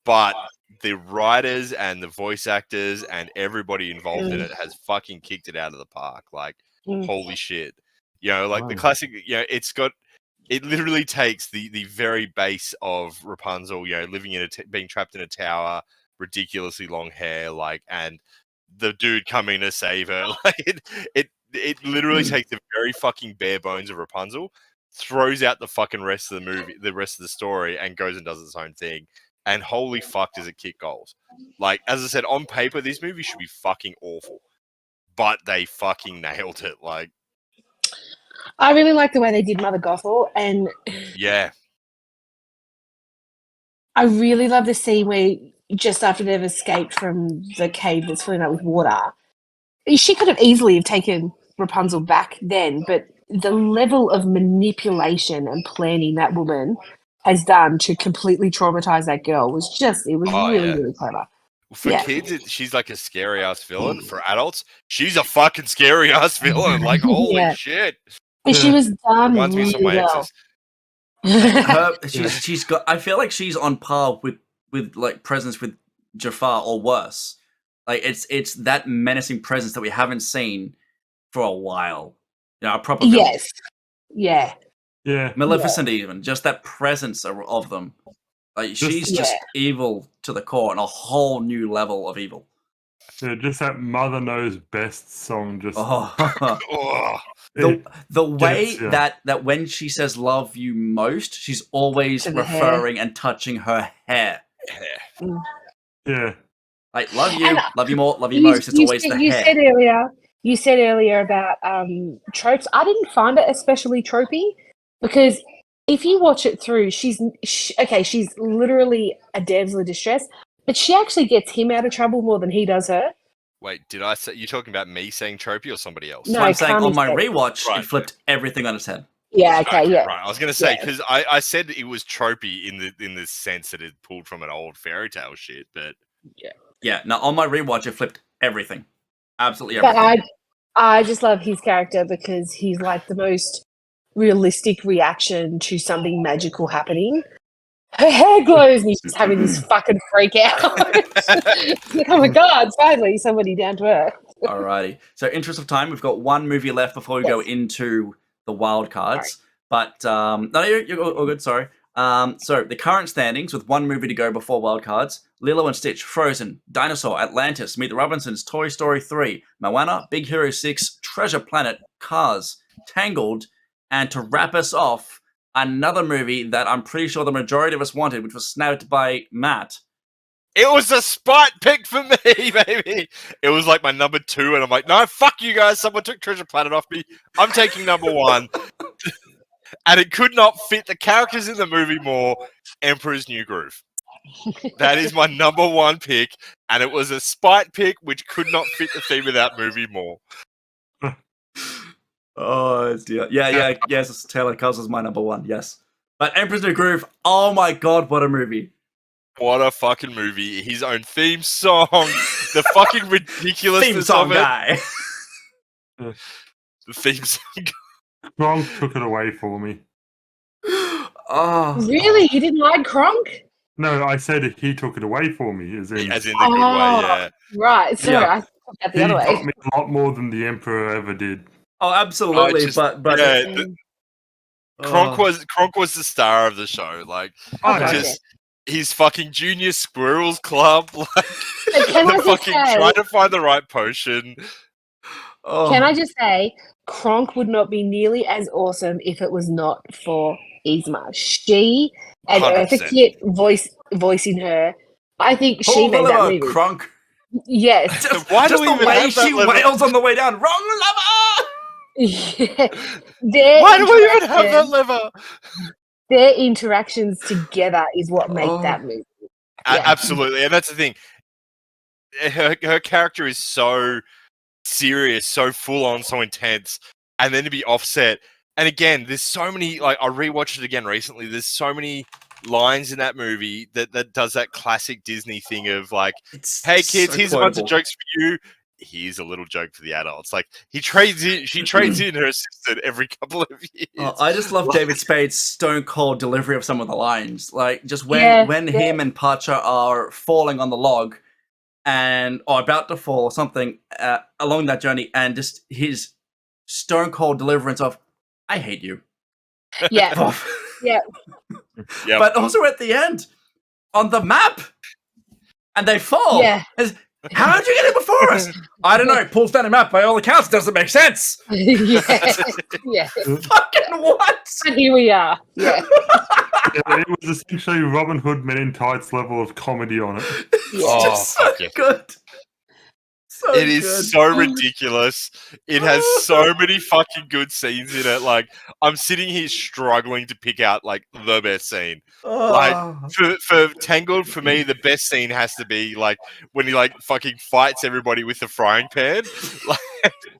But the writers and the voice actors and everybody involved in it has fucking kicked it out of the park. Like, holy shit. The classic, it literally takes the very base of Rapunzel, living being trapped in a tower, ridiculously long hair, and the dude coming to save her. Like, it literally takes the very fucking bare bones of Rapunzel, throws out the fucking rest of the movie, the rest of the story, and goes and does its own thing. And holy fuck, does it kick goals. Like, as I said, on paper, this movie should be fucking awful. But they fucking nailed it. Like, I really like the way they did Mother Gothel, and yeah, I really love the scene where just after they've escaped from the cave that's filling up with water, she could have easily have taken Rapunzel back then, but the level of manipulation and planning that woman has done to completely traumatize that girl was really clever. For kids, she's like a scary ass villain. For adults, she's a fucking scary ass villain. Like, holy shit! But she was done Reminds me of some of my exes. She's got. I feel like she's on par with like presence with Jafar or worse. Like, it's that menacing presence that we haven't seen for a while. A proper villain. Yes. Yeah. Maleficent, even just that presence of them. Like, she's just evil to the core, and a whole new level of evil. Yeah, just that Mother Knows Best song. Just the way that when she says "love you most," she's always referring and touching her hair. Yeah. Like, love you more, love you most. It's always the hair. You said earlier about tropes. I didn't find it especially tropey, Because if you watch it through, she's literally a damsel in distress, but she actually gets him out of trouble more than he does her. Wait, did I say you're talking about me saying tropey or somebody else? No, So I'm saying Kami on my said- rewatch, Right. it flipped everything on its head. Yeah, okay, yeah. Right. I was going to say Yeah. because I said it was tropey in the sense that it pulled from an old fairy tale shit, but Yeah, no, on my rewatch, it flipped everything. Absolutely But everything. I just love his character because he's like the most realistic reaction to something magical happening. Her hair glows and he's just having this fucking freak out. It's like, oh my god, finally somebody down to earth. Alrighty. So, interest of time, we've got one movie left before we go Yes. into the wild cards. But no, you're all good. Sorry. So the current standings with one movie to go before wild cards: Lilo and Stitch, Frozen, Dinosaur, Atlantis, Meet the Robinsons, Toy Story 3, Moana, Big Hero 6, Treasure Planet, Cars, Tangled, and to wrap us off, another movie that I'm pretty sure the majority of us wanted, which was snapped by Matt. it was a spite pick for me, baby. It was like my number 2, and I'm like, no, fuck you guys. Someone took Treasure Planet off me. I'm taking number 1. And it could not fit the characters in the movie more. Emperor's New Groove. That is my number 1 pick, and it was a spite pick which could not fit the theme of that movie more. Oh dear. Yeah. Yes, Taylor Cuz is my number 1. Yes. But Emperor's New Groove, oh my god, what a movie. What a fucking movie. His own theme song, the fucking ridiculousness Theme song of it. guy. The theme song. Gronk took it away for me. Oh. Really? You didn't like Kronk? No, I said he took it away for me, as in As in the good way, yeah. Right, sorry, Yeah. I took that the he other way. got me a lot more than the Emperor ever did. Oh, absolutely. just- but yeah, oh. Kronk was the star of the show. Like, Okay. just his fucking junior squirrels club, like But can I the just fucking say- trying to find the right potion. Oh. Can I just say, Kronk would not be nearly as awesome if it was not for Yzma. She and 100%. Eartha Kitt voicing her. I think she Pull the made that lever, movie. Crunk. Yes. Just, Why do just we the even way have that she lever? wails on the way down. Wrong lever! Their Why do we even have that interaction- lever? Their interactions together is what make Oh. that movie. Yeah. Absolutely, and that's the thing. Her character is so serious, so full on, so intense, and then to be offset. And again, there's so many. Like I rewatched it again recently. There's so many lines in that movie that does that classic Disney thing of like, It's "Hey kids, so here's a bunch of quotable. jokes for you. Here's a little joke for the adults." Like she trades in her assistant every couple of years. Oh, I just love Like- David Spade's stone cold delivery of some of the lines. Like just when him and Pacha are falling on the log and or about to fall or something along that journey, and just his stone cold deliverance of "I hate you." Yeah. Yeah. Yep. But also at the end on the map, and they fall. Yeah. How did you get it before us? I don't know. Pulls down a map. By all accounts, doesn't make sense. Yeah. Yeah. Fucking what? And here we are. Yeah. Yeah, it was essentially Robin Hood Men in Tights level of comedy on it. It's Oh, just so fuck yeah. good. So It is good. so ridiculous. It has so many fucking good scenes in it. Like I'm sitting here struggling to pick out like the best scene. Like Oh. for Tangled, for me, the best scene has to be like when he like fucking fights everybody with the frying pan. Like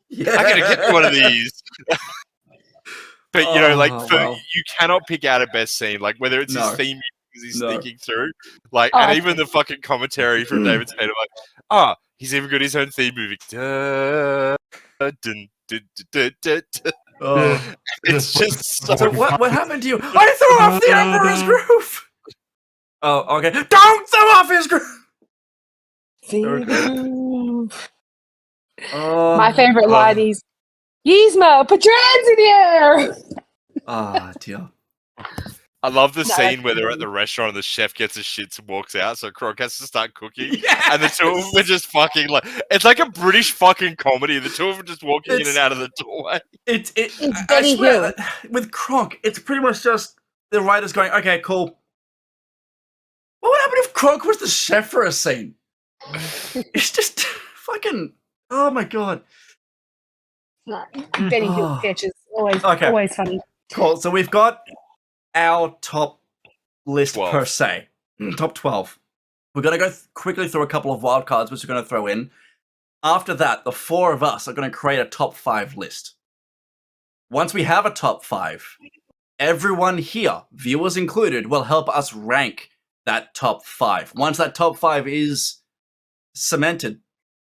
Yeah. I'm gonna get you one of these. But you know, like Oh, for, wow. you cannot pick out a best scene. Like whether it's No. his theme music as he's No. sneaking through, like, Oh, and okay. even the fucking commentary from David Spade, like, he's even got his own theme music. Dun, dun, dun, dun, dun, dun. Oh. It's just so So what happened to you? I threw off the Emperor's groove. Oh, okay. Don't throw off his groove. See Okay. the groove. Oh. My favorite line is, Yzma, put your hands in the air! Ah, dear. I love the No, scene that's where they're at amazing. the restaurant and the chef gets his shits and walks out, so Kronk has to start cooking. Yeah. And the two of them are just fucking like it's like a British fucking comedy. The two of them just walking in It's- and out of the doorway. It's I Benny swear Hill. that with Kronk, it's pretty much just the writers going, okay, cool. What would happen if Kronk was the chef for a scene? It's just fucking. Oh my god. No, Benny Hill sketches always Okay. always funny. Cool. So we've got our top list 12. per se. Top 12. We're going to go quickly through a couple of wild cards, which we're going to throw in. After that, the four of us are going to create a top 5 list. Once we have a top 5, everyone here, viewers included, will help us rank that top 5. Once that top 5 is cemented,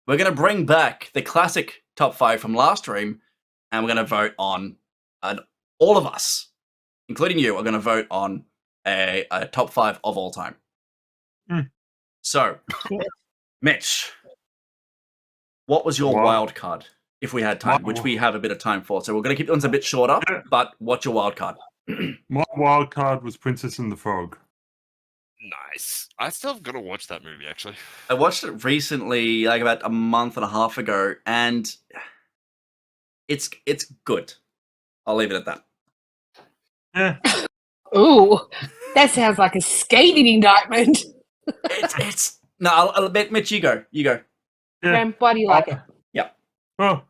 we're going to bring back the classic top 5 from last stream, and we're going to vote on, all of us, including you, are going to vote on a top 5 of all time. So, Mitch, what was your wild card, if we had time, which we have a bit of time for? So we're going to keep those a bit shorter, but what's your wild card? My wild card was Princess and the Frog. Nice. I still have got to watch that movie, actually. I watched it recently, like about a month and a half ago, and it's good. I'll leave it at that. Yeah. Ooh, that sounds like a scathing indictment. It's no. I'll admit, Mitch, you go. Yeah. Graham, why do you like it? Yeah. Well,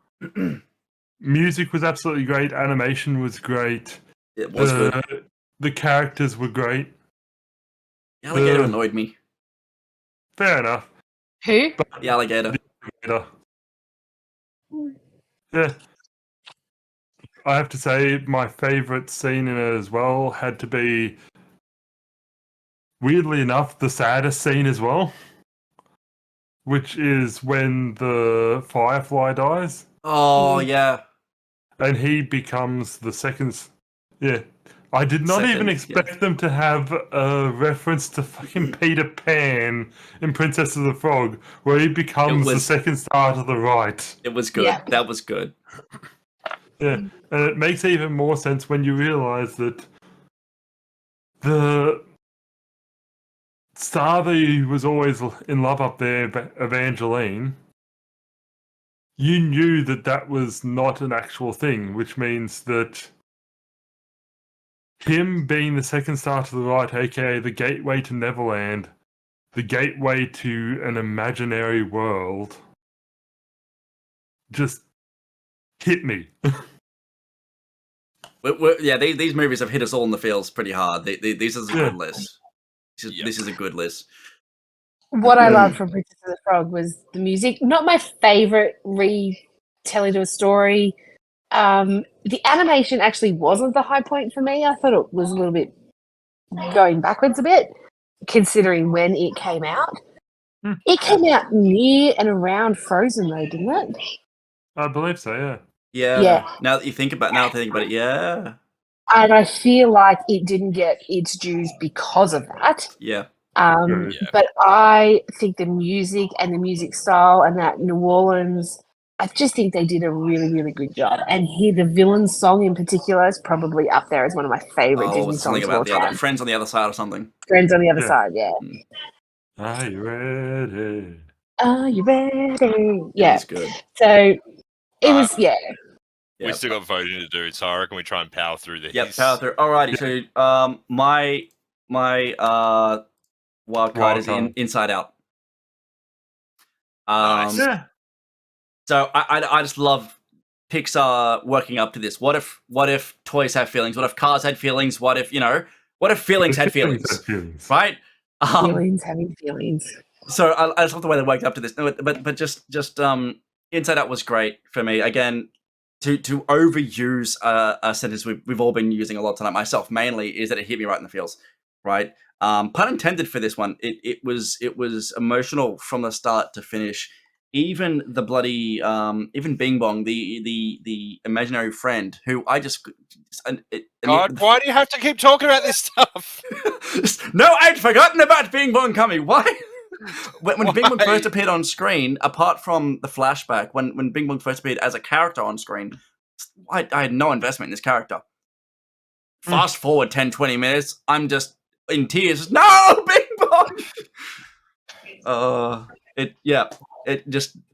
music was absolutely great. Animation was great. It was good. The characters were great. The alligator annoyed me. Fair enough. Who? The alligator. Yeah. I have to say, my favourite scene in it as well had to be, weirdly enough, the saddest scene as well, which is when the Firefly dies. Oh, yeah. And he becomes the second. Yeah. I did not even expect them to have a reference to fucking Peter Pan in Princess of the Frog, where he becomes the second star to the right. It was good. Yeah. That was good. Yeah, and it makes even more sense when you realise that the star that he was always in love up there, Evangeline, you knew that that was not an actual thing, which means that him being the second star to the right, aka the gateway to Neverland, the gateway to an imaginary world, just hit me. Yeah, these movies have hit us all in the feels pretty hard. These are a good list. This is a good list. What I loved from Princess and the Frog was the music. Not my favorite retelling to a story. The animation actually wasn't the high point for me. I thought it was a little bit going backwards a bit, considering when it came out. It came out near and around Frozen, though, didn't it? I believe so, yeah. Yeah. Now that you think about it, yeah. And I feel like it didn't get its dues because of that. Yeah. But I think the music and the music style and that New Orleans, I just think they did a really, really good job. And the villain song in particular is probably up there as one of my favorite Disney songs of all time. Friends on the Other Side or something. Friends on the Other Side, yeah. Are you ready? Are you ready? Yeah. It was good. So it was, We still got voting to do, so I reckon we try and power through this. Yep, power through. Alrighty, so my wild card is Inside Out. Nice. So I just love Pixar working up to this. What if toys have feelings? What if cars had feelings? What if feelings had feelings? Right? Feelings having feelings. So I just love the way they worked up to this. No, but just Inside Out was great for me. Again, to overuse a sentence we've all been using a lot tonight, myself mainly, is that it hit me right in the feels. Right? Pun intended for this one. It was emotional from the start to finish. Even the bloody even Bing Bong, the imaginary friend, who I just God, why do you have to keep talking about this stuff? No, I'd forgotten about Bing Bong coming. Why? When Bing Bong first appeared on screen, apart from the flashback, when Bing Bong first appeared as a character on screen, I had no investment in this character. Fast forward 10, 20 minutes, I'm just in tears. No, Bing Bong!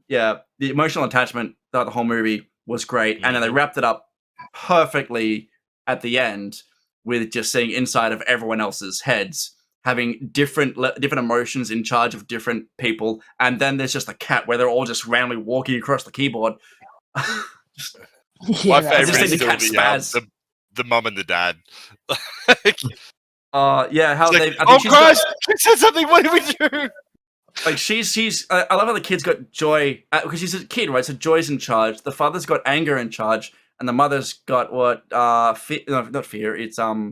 The emotional attachment throughout the whole movie was great, and then they wrapped it up perfectly at the end with just seeing inside of everyone else's heads, having different emotions in charge of different people, and then there's just a cat where they're all just randomly walking across the keyboard. My favorite is still the mum and the dad. Yeah, how It's they. like, I oh think she's got, Christ, she said something. What did we do? like she's. I love how the kid's got Joy because she's a kid, right? So Joy's in charge. The father's got anger in charge, and the mother's got what? No, not fear. It's I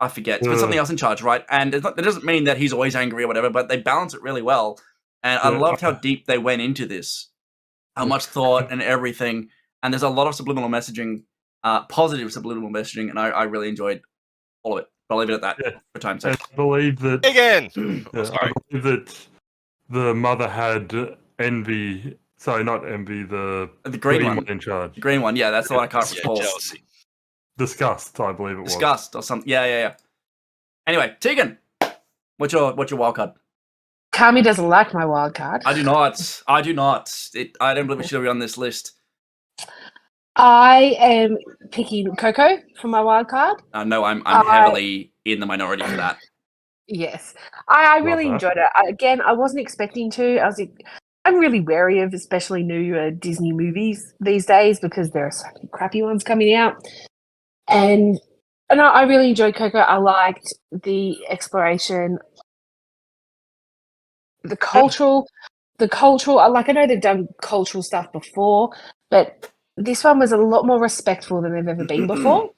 forget. It's got something else in charge, right? And it doesn't mean that he's always angry or whatever, but they balance it really well. And I loved how deep they went into this, how much thought and everything. And there's a lot of subliminal messaging, positive subliminal messaging, and I really enjoyed all of it. But I'll leave it at that for time's sake. And I believe that Again. I believe that the mother had envy. Sorry, not envy. The green one in charge. The green one, yeah, that's the one I can't recall. Jealousy. Disgust, I believe it was. Disgust or something. Yeah. Anyway, Tegan, what's your wild card? Kami doesn't like my wild card. I do not. I don't believe it should be on this list. I am picking Coco for my wild card. No, I'm heavily in the minority for that. Yes, I really enjoyed it. Again, I wasn't expecting to. I'm really wary of especially new Disney movies these days because there are so many crappy ones coming out. And I really enjoyed Coco. I liked the exploration, the cultural. I know they've done cultural stuff before, but this one was a lot more respectful than they've ever been before.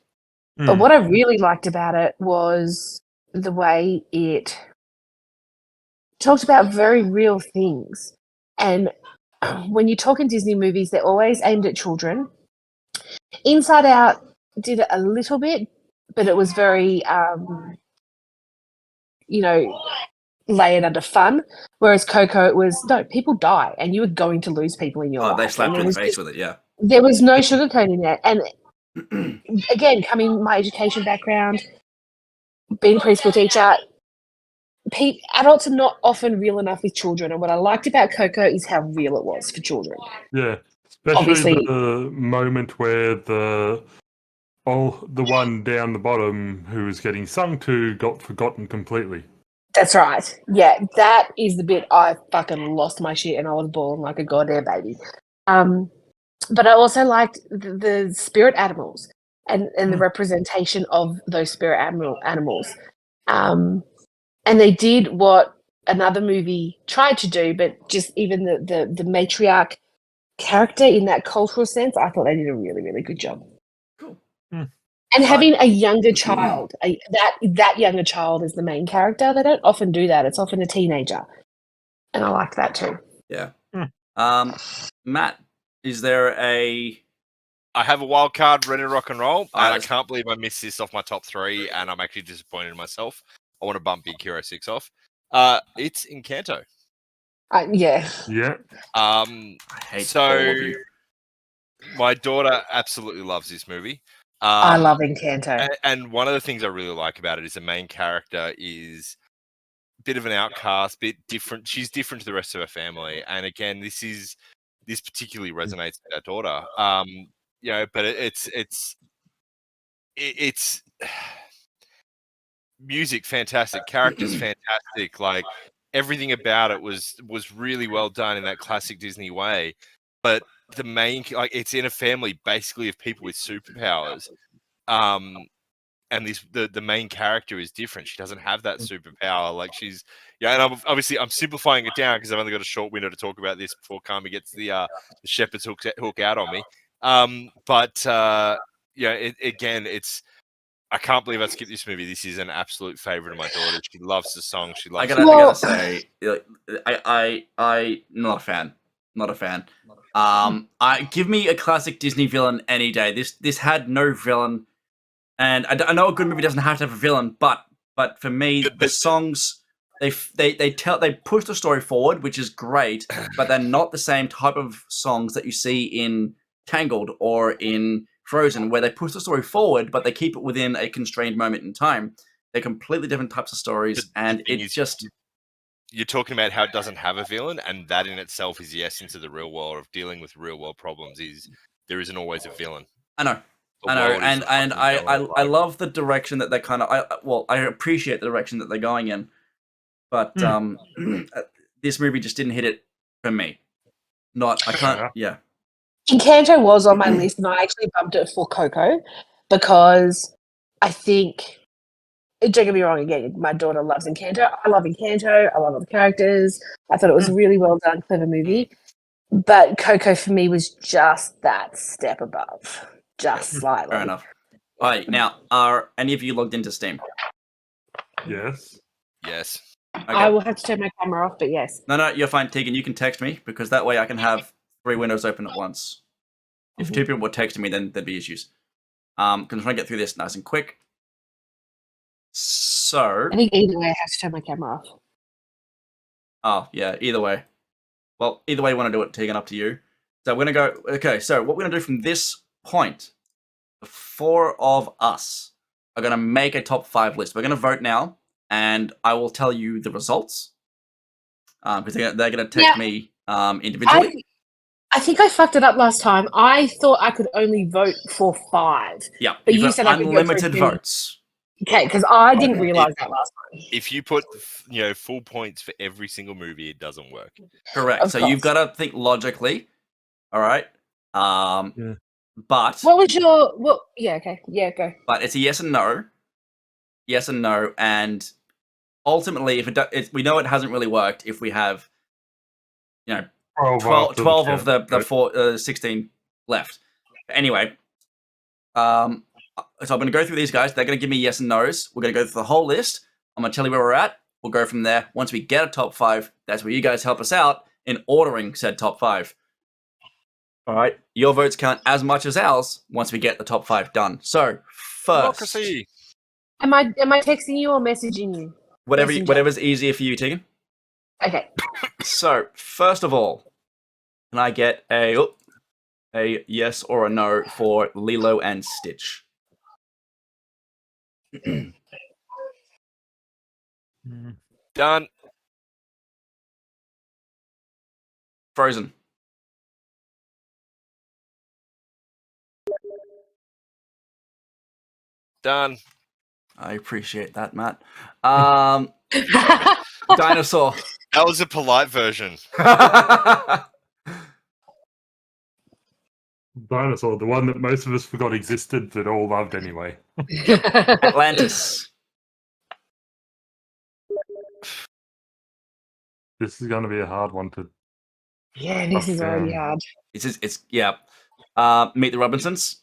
But what I really liked about it was the way it talked about very real things. And when you talk in Disney movies, they're always aimed at children. Inside Out did it a little bit, but it was very, layered under fun. Whereas Coco, it was, no, people die and you were going to lose people in your life. They slapped you in the face with it, yeah. There was no sugarcoating that. And again, coming my education background, being a preschool teacher, adults are not often real enough with children. And what I liked about Coco is how real it was for children. Yeah, especially the moment where the one down the bottom who was getting sung to got forgotten completely. That's right. Yeah, that is the bit I fucking lost my shit and I was bawling like a goddamn baby. But I also liked the spirit animals and the representation of those spirit animals. And they did what another movie tried to do, but just even the matriarch character in that cultural sense, I thought they did a really, really good job. Cool. And having a younger child, that younger child is the main character. They don't often do that. It's often a teenager. And I liked that too. Yeah. Matt, is there I have a wild card, ready to rock and roll, and I can't believe I missed this off my top 3, and I'm actually disappointed in myself. I want to bump Big Hero 6 off. It's Encanto. Yeah. Yeah. I hate all of you. My daughter absolutely loves this movie. I love Encanto. And one of the things I really like about it is the main character is a bit of an outcast, bit different. She's different to the rest of her family. And again, this particularly resonates with our daughter. But it's music fantastic, characters fantastic, like everything about it was really well done in that classic Disney way. But the main, it's in a family basically of people with superpowers, and the main character is different. She doesn't have that superpower. And I'm simplifying it down because I've only got a short window to talk about this before Kami gets the shepherd's hook out on me. I can't believe I skipped this movie. This is an absolute favorite of my daughter. She loves the song. She loves. I gotta say, I not a fan. I give me a classic Disney villain any day. This had no villain, and I know a good movie doesn't have to have a villain, but for me, the songs they push the story forward, which is great, but they're not the same type of songs that you see in Tangled or in Frozen, where they push the story forward, but they keep it within a constrained moment in time. They're completely different types of stories, and it's just. You're talking about how it doesn't have a villain, and that in itself is the essence of the real world of dealing with real world problems. Is there isn't always a villain. I know, and I love the direction that they kind of. I appreciate the direction that they're going in, but this movie just didn't hit it for me. I can't. Yeah. Encanto was on my list, and I actually bumped it for Coco because I think, don't get me wrong, again, my daughter loves Encanto. I love Encanto. I love all the characters. I thought it was a really well done, clever movie. But Coco for me was just that step above, just slightly. Fair enough. All right, now, are any of you logged into Steam? Yes. Yes. Okay. I will have to turn my camera off, but yes. No, you're fine, Tegan. You can text me because that way I can have 3 windows open at once. If 2 people were texting me, then there'd be issues. Because I'm trying to get through this nice and quick. So, I think either way, I have to turn my camera off. oh yeah, either way. Well, either way you want to do it, Tegan, up to you. So we're gonna go. Okay, so what we're gonna do from this point, the 4 of us are gonna make a top 5 list. We're gonna vote now, and I will tell you the results. Because they're gonna text me individually. I think I fucked it up last time. I thought I could only vote for 5. Yeah, But you've you got said I could go unlimited through votes. Okay, because I didn't realize that last time. If you put full points for every single movie, it doesn't work. Correct. Of So you've course. got to think logically. All right. Yeah. But What was your yeah, okay. Yeah, go. but it's a yes and no. Yes and no, and ultimately, if we know it hasn't really worked if we have, 12 of the 16 left. Anyway, so I'm going to go through these guys. They're going to give me yes and no's. We're going to go through the whole list. I'm going to tell you where we're at. We'll go from there. Once we get a top 5, that's where you guys help us out in ordering said top 5. All right, your votes count as much as ours once we get the top 5 done. So first, Democracy. Am I texting you or messaging you? Messenger. whatever's easier for you, Tegan. Okay. So first of all, can I get a yes or a no for Lilo and Stitch? Done. Frozen. Done. I appreciate that, Matt. Dinosaur. That was a polite version. Dinosaur, the one that most of us forgot existed, but all loved anyway. Atlantis. This is going to be a hard one to. Yeah, this is already hard. It's yeah. Meet the Robinsons.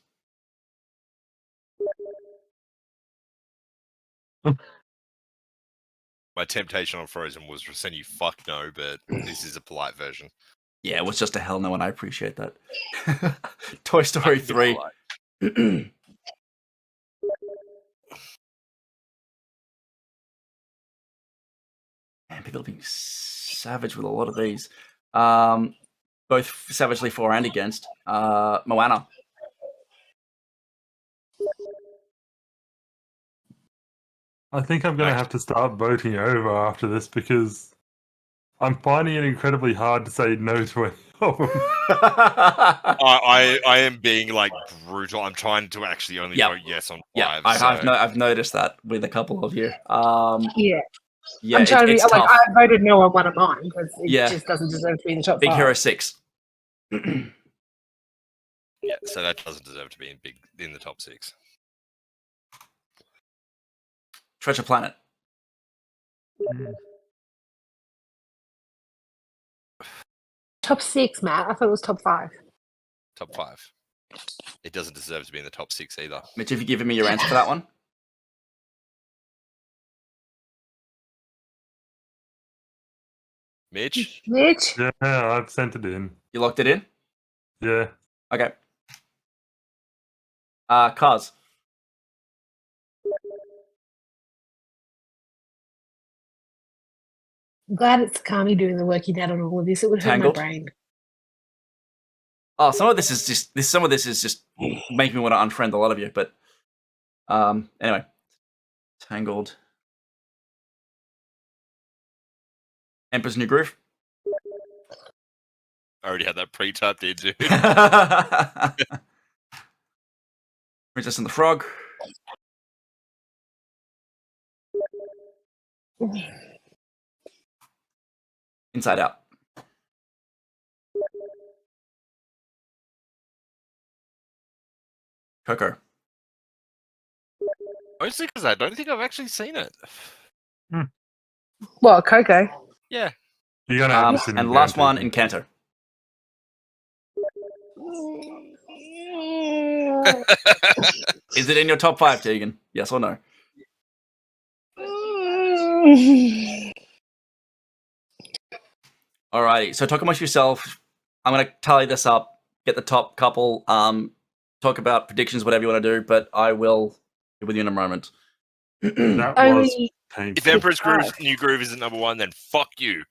My temptation on Frozen was to send you fuck no, but this is a polite version. Yeah, it was just a hell no, and I appreciate that. Toy Story 3. Man, people are being savage with a lot of these. Both savagely for and against. Moana. I think I'm going to have to start voting over after this because I'm finding it incredibly hard to say no to any of them. I am being like brutal. I'm trying to actually only vote yes on 5. I've noticed that with a couple of you. Yeah. Yeah, I'm trying to be it's like tough. I voted no on one of mine because it Yeah. just doesn't deserve to be in the top Big 5. Hero 6. Yeah, so that doesn't deserve to be in the top 6. Treasure Planet. Top 6, Matt. I thought it was top 5. Top 5. It doesn't deserve to be in the top 6 either. Mitch, have you given me your answer for that one? Mitch? Mitch? Yeah, I've sent it in. You locked it in? Yeah. Okay. Cars. I'm glad it's Kami doing the working out on all of this. It would hurt Tangled. my brain. Oh, some of this is just making me want to unfriend a lot of you, but anyway. Tangled. Emperor's New Groove. I already had that pre-typed in, dude. Princess and the Frog. Inside Out. Coco. Mostly because I don't think I've actually seen it. Well, Coco. Yeah. You're gonna have to sit And him last down, one, Tegan. Encanto. Is it in your top 5, Tegan? Yes or no? Alrighty, so talk amongst yourself. I'm going to tally this up, get the top couple, talk about predictions, whatever you want to do, but I will be with you in a moment. That was Only If painful. Emperor's Groove, Five. New Groove isn't number 1, then fuck you.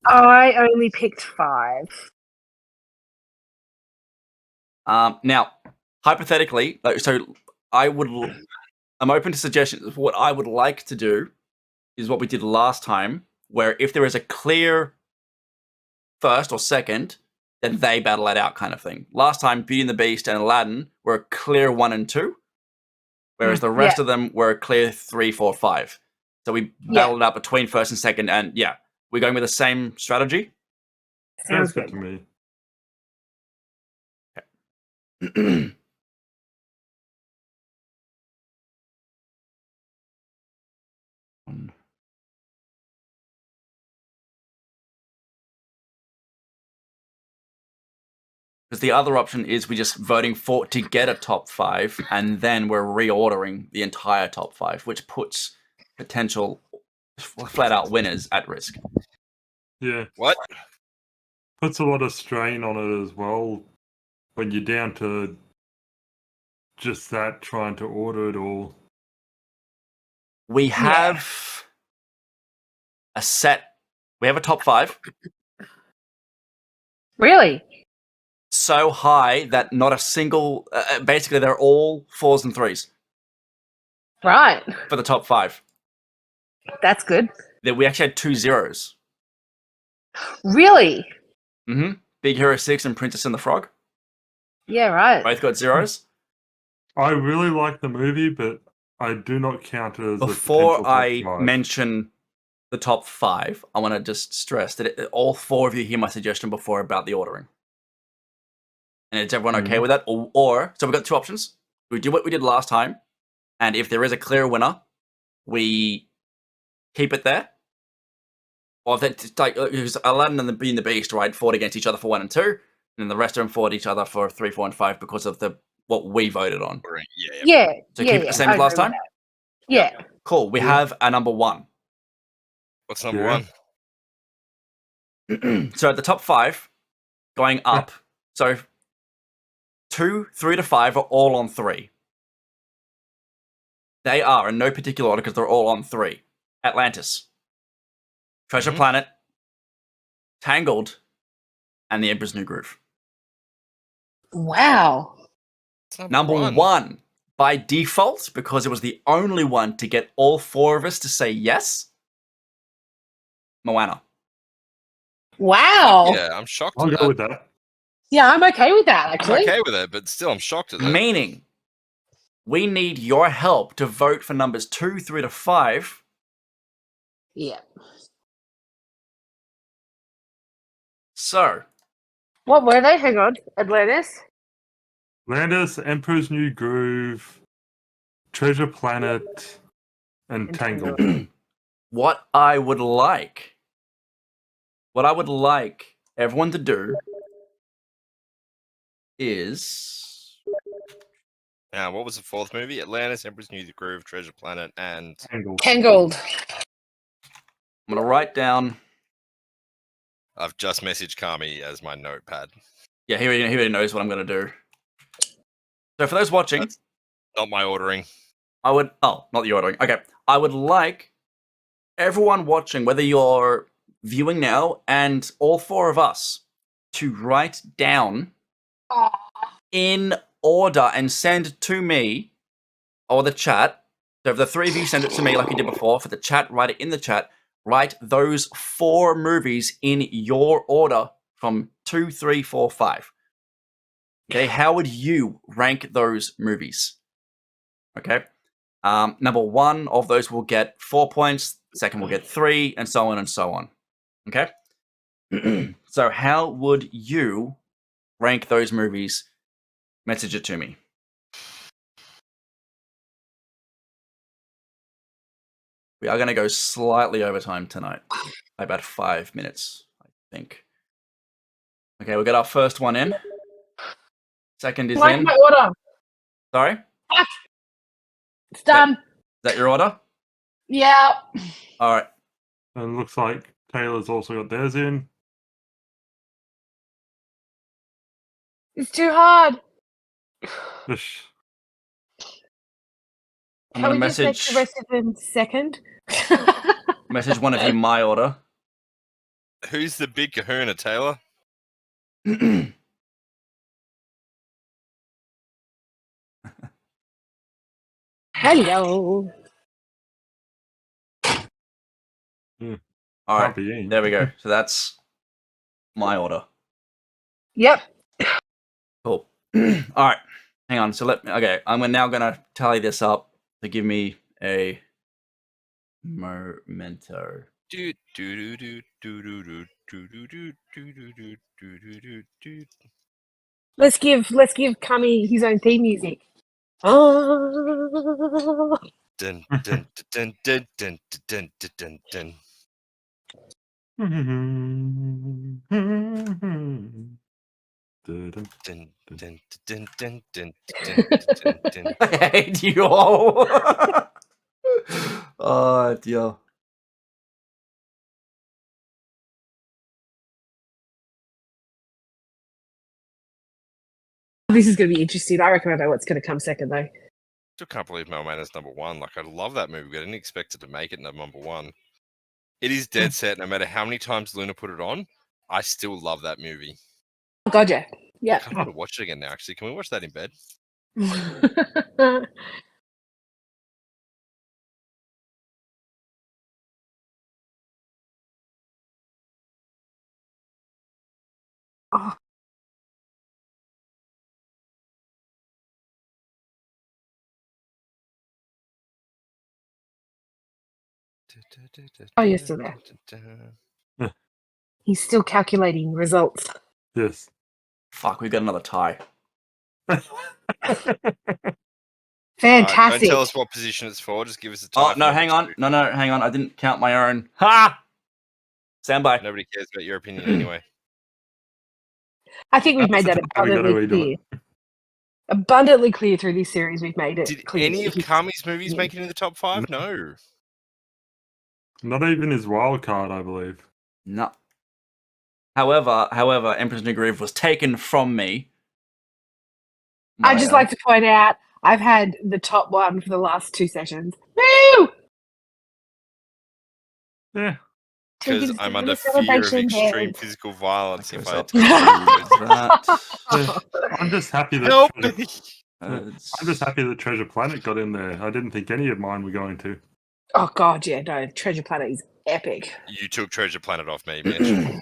I only picked 5. Now, hypothetically, I'm open to suggestions. What I would like to do is what we did last time, where if there is a clear first or second, then they battle it out kind of thing. Last time, Beauty and the Beast and Aladdin were a clear 1 and 2, whereas the rest of them were a clear 3, 4, 5. So we battled out between first and second, and yeah, we're going with the same strategy. Sounds good to me. Because the other option is we just voting for to get a top 5, and then we're reordering the entire top 5, which puts potential flat out winners at risk. Yeah. What? Puts a lot of strain on it as well when you're down to just that trying to order it all. We have a set. We have a top 5 Really? so high that not a single. Basically, they're all 4s and 3s Right. for the top 5. That's good. That we actually had 2 zeros. Really? Mm-hmm. Big Hero 6 and Princess and the Frog Yeah, right. both got zeros. I really like the movie, but I do not count it as Before a potential I top 5. mention the top 5, I want to just stress that all 4 of you hear my suggestion before about the ordering. And is everyone okay with that? Or so we've got 2 options. We do what we did last time, and if there is a clear winner, we keep it there. Or if it's like Aladdin and the Beauty and the Beast, right, fought against each other for 1 and 2, and then the rest of them fought each other for 3, 4, and 5 because of what we voted on. Yeah. So keep it the same as last time? Yeah. Cool. We have a number 1. What's number 1? So at the top 5, going up. So 2, 3 to 5 are all on 3. They are in no particular order because they're all on 3. Atlantis, Treasure Planet, Tangled, and The Emperor's New Groove. Wow. Number 1 by default, because it was the only one to get all 4 of us to say yes. Moana. Wow. Yeah, I'm shocked. I'll go with that. Yeah, I'm okay with that, I'm actually. okay with it, but still, I'm shocked at that. Meaning, we need your help to vote for numbers 2, 3 to 5. Yeah. So, What were they? Hang on. Atlantis? Atlantis, Emperor's New Groove, Treasure Planet, and Tangled. what I would like everyone to do is Now, what was the 4th movie? Atlantis, Emperor's New Groove, Treasure Planet, and Tangled. I'm gonna write down. I've just messaged Kami as my notepad. Yeah, he already knows what I'm gonna do. So for those watching, That's not my ordering. I would. Oh, not the ordering. Okay, I would like everyone watching, whether you're viewing now and all 4 of us, to write down in order and send to me or the chat. So if the 3 of you send it to me like you did before, for the chat, write it in the chat. Write those 4 movies in your order from 2, 3, 4, 5. Okay, how would you rank those movies? Okay, number 1 of those will get 4 points. Second will get 3, and so on and so on. Okay, so how would you rank those movies? Message it to me. We are going to go slightly overtime tonight. By about 5 minutes, I think. Okay, we got our first one in. Second is Like in. my order. Sorry? Fuck. It's done. Is that your order? Yeah. All right. And it looks like Taylor's also got theirs in. It's too hard. Ish. I'm Can going we to just make the rest of them second? message one of you my order. Who's the big kahuna, Taylor? Hello. All right. Can't be in. There we go. So that's my order. Yep. Cool. All right. Hang on. So okay. I'm now going to tally this up to give me a memento. Let's give Kami his own theme music. Oh. Dun, dun, dun, dun, dun, dun, dun, dun, dun. Dun, dun, dun, dun, dun, dun, dun, dun. I hate you all. Oh dear. This is going to be interesting. I reckon I know what's going to come second, though. Still can't believe Melmana's number one. Like, I love that movie, but I didn't expect it to make it number one. It is dead set. No matter how many times Luna put it on, I still love that movie. Oh, God, yeah. I Yeah. kind of want to watch it again now, actually. Can we watch that in bed? Oh. Oh, you're still there. He's still calculating results. Yes. Fuck, we got another tie. Fantastic. Don't tell us what position it's for. Just give us a tie. Oh for no, number hang on. two. No, hang on. I didn't count my own. Ha! Stand by. Nobody cares about your opinion anyway. I think we've made that That's how we gotta abundantly redo clear. it. Abundantly clear through this series. We've made it Did clear. any of Kami's movies Yeah. make it in the top 5? No. Not even his wild card, I believe. No. However, Emperor's New Groove was taken from me. I'd just like to point out I've had the top one for the last 2 sessions. Woo! Yeah. Because Taking I'm some under fear of celebration extreme dance. physical violence if I That take that. I'm just happy that Help Treasure, me! I'm just happy that Treasure Planet got in there. I didn't think any of mine were going to. Oh, God, yeah. No, Treasure Planet is epic. You took Treasure Planet off me, Mitch.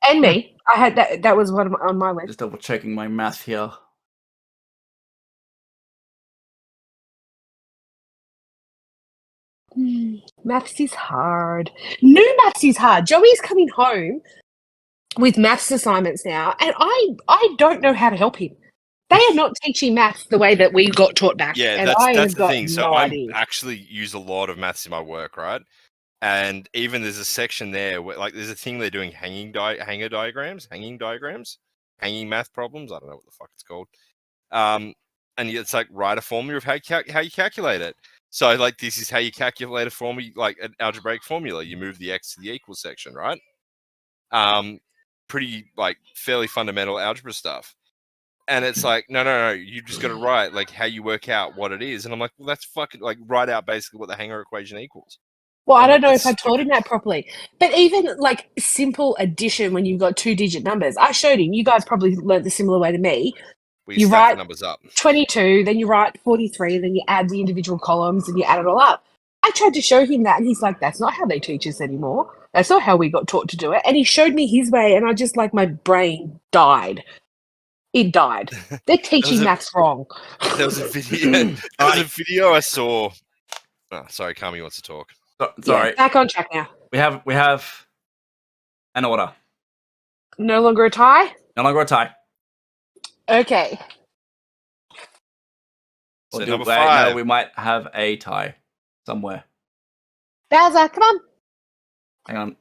And me. I had that. That was one on my list. Just double checking my math here. Maths is hard. New maths is hard. Joey's coming home with maths assignments now, and I don't know how to help him. They are not teaching maths the way that we got taught back. Yeah, and that's have the got thing. So no I idea. actually use a lot of maths in my work, right? And even there's a section there where, like, there's a thing they're doing hanging diagrams, hanging math problems. I don't know what the fuck it's called. And it's like write a formula of how you calculate it. So, like, this is how you calculate a formula, like an algebraic formula. You move the x to the equal section, right? Pretty, like, fairly fundamental algebra stuff. And it's like, no, you just got to write, like, how you work out what it is. And I'm like, well, that's fucking, like, write out basically what the Hanger equation equals. Well, I I'm don't like, know if that's I taught him that properly. But even like simple addition when you've got 2-digit numbers, I showed him. You guys probably learnt the similar way to me. We You stack write the numbers up. 22, then you write 43, then you add the individual columns and you add it all up. I tried to show him that, and he's like, that's not how they teach us anymore. That's not how we got taught to do it. And he showed me his way, and I just, like, my brain died. It died. They're teaching maths wrong. There was a video. A video I saw. Oh, sorry, Kami wants to talk. Sorry. Yeah, back on track now. We have an order. No longer a tie? No longer a tie. Okay. So Or number wait, 5. no, we might have a tie somewhere. Bowser, come on. Hang on.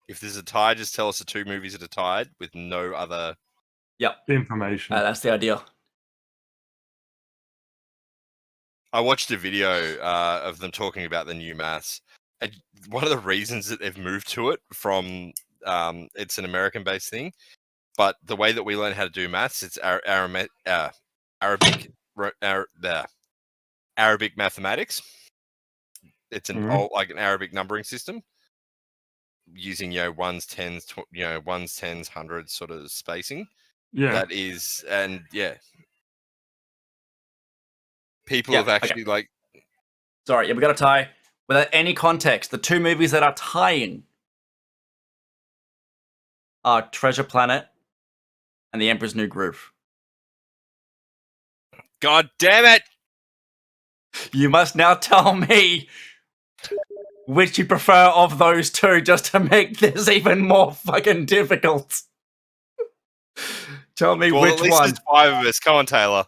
If there's a tie, just tell us the 2 movies that are tied with no other. Yep. Information. That's the idea. I watched a video of them talking about the new maths. And one of the reasons that they've moved to it from it's an American-based thing, but the way that we learn how to do maths, it's Arabic mathematics. It's an old, like an Arabic numbering system using ones, tens, ones, tens, hundreds sort of spacing. Yeah. That is, and people have actually like. Sorry, we got a tie. Without any context, the 2 movies that are tying are Treasure Planet and The Emperor's New Groove. God damn it! You must now tell me which you prefer of those 2, just to make this even more fucking difficult. Tell me Well, which at least one. there's 5 of us. Come on, Taylor.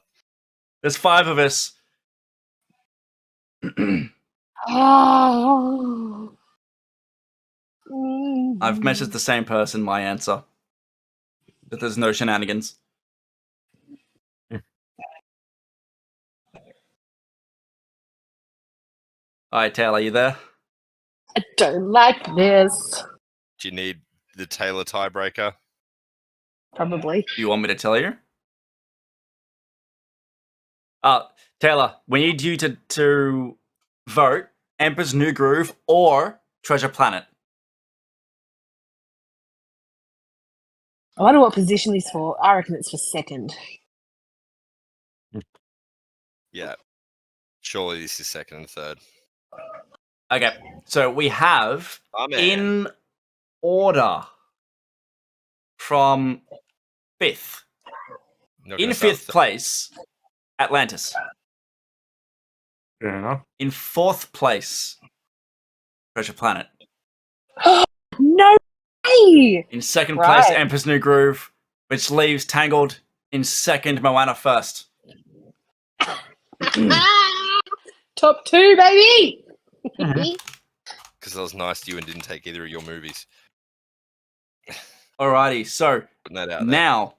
There's 5 of us. Oh. I've messaged the same person my answer. But there's no shenanigans. Alright, Taylor, you there? I don't like this. Do you need the Taylor tiebreaker? Probably. Do you want me to tell you? Taylor, we need you to vote Emperor's New Groove or Treasure Planet. I wonder what position he's for. I reckon it's for second. Yeah. Surely this is second and third. Okay, so we have in order from 5th. In 5th place, Atlantis. Fair enough. In 4th place, Treasure Planet. No way! In 2nd place, Right. Emperor's New Groove, which leaves Tangled in 2nd, Moana 1st. Top 2, baby! Because I was nice to you and didn't take either of your movies. Alrighty, so Putting that out there. now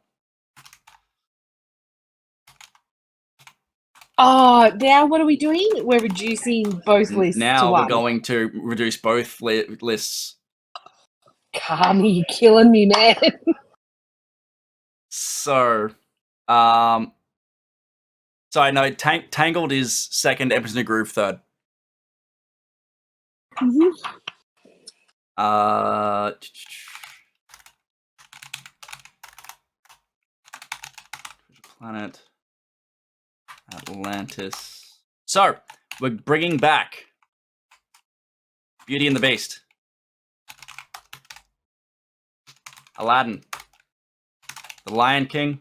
now what are we doing? We're reducing both lists to now one. we're going to reduce both lists. Carmi, you're killing me, man. So, sorry, no, Tangled is 2nd, Emperor's New Groove 3rd. Mhm. Planet, Atlantis. So, we're bringing back Beauty and the Beast, Aladdin, The Lion King,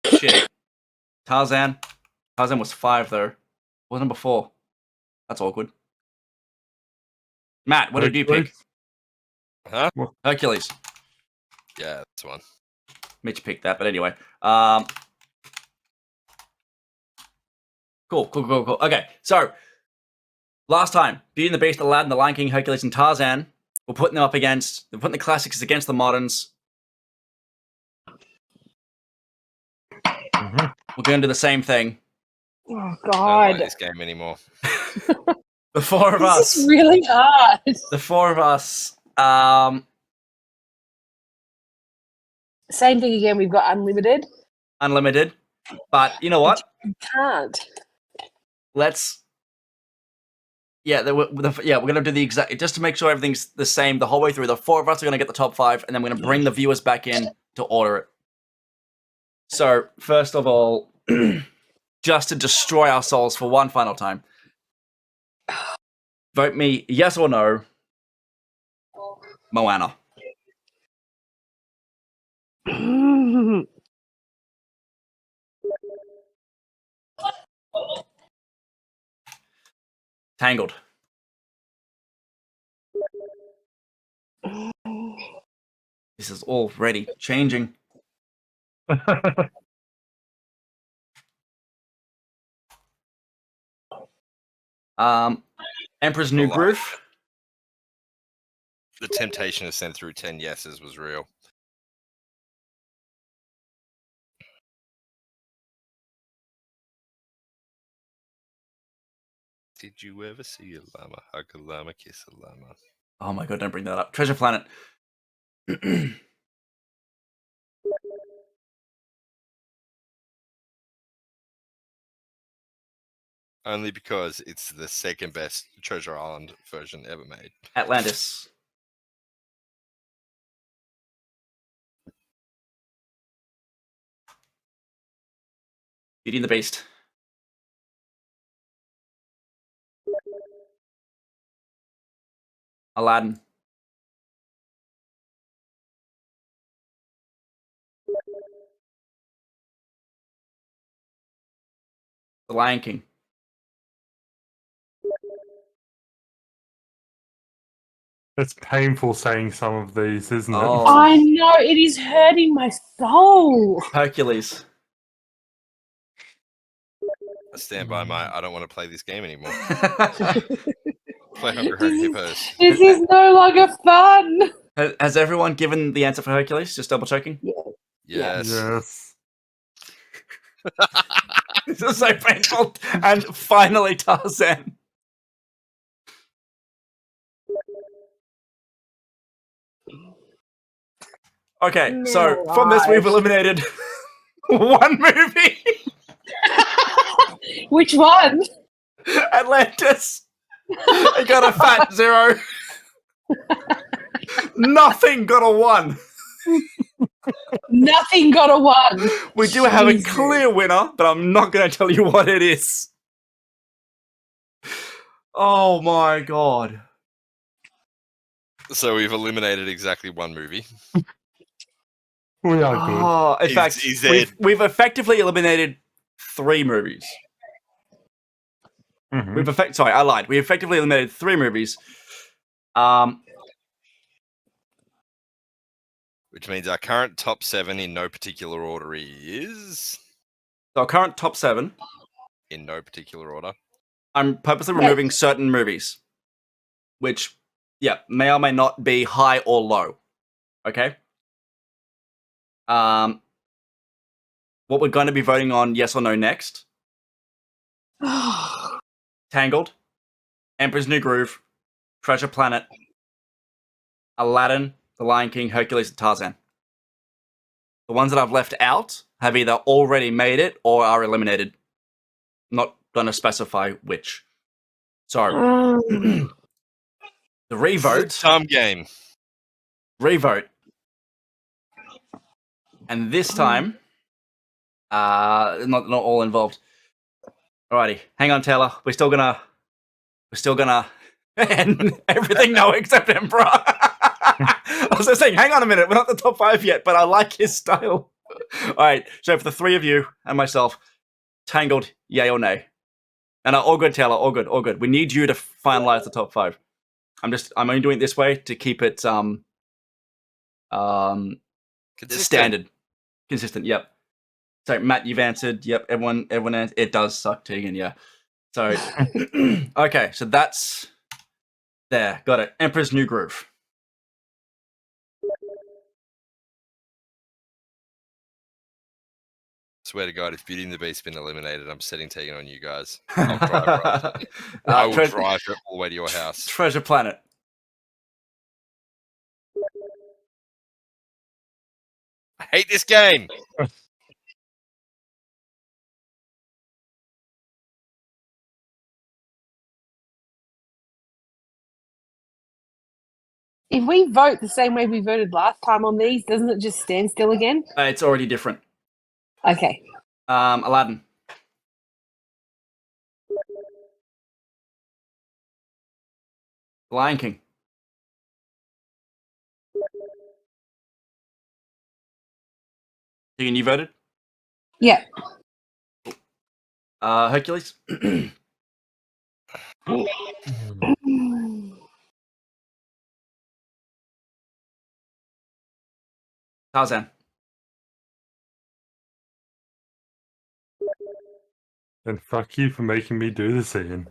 shit, Tarzan. Tarzan was 5 though. What was number 4? That's awkward. Matt, what did you pick? Huh? Hercules. Yeah, that's one. Mitch picked that, but anyway. Cool. Okay, so last time, Beauty and the Beast, Aladdin, The Lion King, Hercules, and Tarzan. We're putting the classics against the moderns. We're going to do the same thing. Oh, I don't God. like this game anymore. The 4 of This us. is really hard. The 4 of us. Same thing again. We've got unlimited. Unlimited. But you know what? You can't. Let's. Yeah, we're going to do the exact. Just to make sure everything's the same the whole way through. The 4 of us are going to get the top 5, and then we're going to bring the viewers back in to order it. So, first of all, just to destroy our souls for one final time, vote me yes or no, Moana. Tangled. This is already changing. Emperor's New Well, Groove. The temptation to send through 10 yeses was real. Did you ever see a llama? Hug a llama, kiss a llama. Oh my god, don't bring that up. Treasure Planet. Only because it's the second best Treasure Island version ever made. Atlantis. Beauty and the Beast. Aladdin. The Lion King. It's painful saying some of these, isn't Oh. it? I know, it is hurting my soul. Hercules. I stand by my, I don't want to play this game anymore. Has Play Hungry Hungry Hippos. This is no longer fun. everyone given the answer for Hercules? Just double checking. Yes. Yes. This is so painful. And finally, Tarzan. Okay, so from this we've eliminated one movie. Which one? Atlantis. I got a fat 0. Nothing got a 1. Nothing got a 1. We do have a Jesus. clear winner, but I'm not going to tell you what it is. Oh my god. So we've eliminated exactly one movie. We are good. Oh, in fact, he's we've effectively eliminated 3 movies. Mhm. Sorry, I lied. We effectively eliminated 3 movies. Which means our current top 7 in no particular order is... So our current top 7. In no particular order. I'm purposely removing certain movies, which, yeah, may or may not be high or low. Okay. What we're going to be voting on, yes or no, next. Tangled, Emperor's New Groove, Treasure Planet, Aladdin, The Lion King, Hercules, and Tarzan. The ones that I've left out have either already made it or are eliminated. I'm not going to specify which. So, the revote. Time game. Revote. And this time, not all involved. Alrighty, hang on, Taylor. We're still gonna, and everything no except Emperor. I was just saying, hang on a minute, we're not the top 5 yet, but I like his style. All right, so for the 3 of you and myself, Tangled, yay or nay? And all good, Taylor, all good, all good. We need you to finalize the top 5. I'm only doing it this way to keep it standard, consistent. Yep. So Matt, you've answered. Yep. Everyone answered. It does suck, Tegan. Yeah. So okay, so that's there. Got it. Emperor's New Groove. Swear to God, if Beauty and the Beast's been eliminated, I'm setting Tegan on you guys. I'll drive I will drive it all the way to your house. Treasure Planet. I hate this game. If we vote the same way we voted last time on these, doesn't it just stand still again? It's already different. Okay. Aladdin. Lion King. Tegan, you voted? Yeah. Hercules. Tarzan. And fuck you for making me do this, Ian.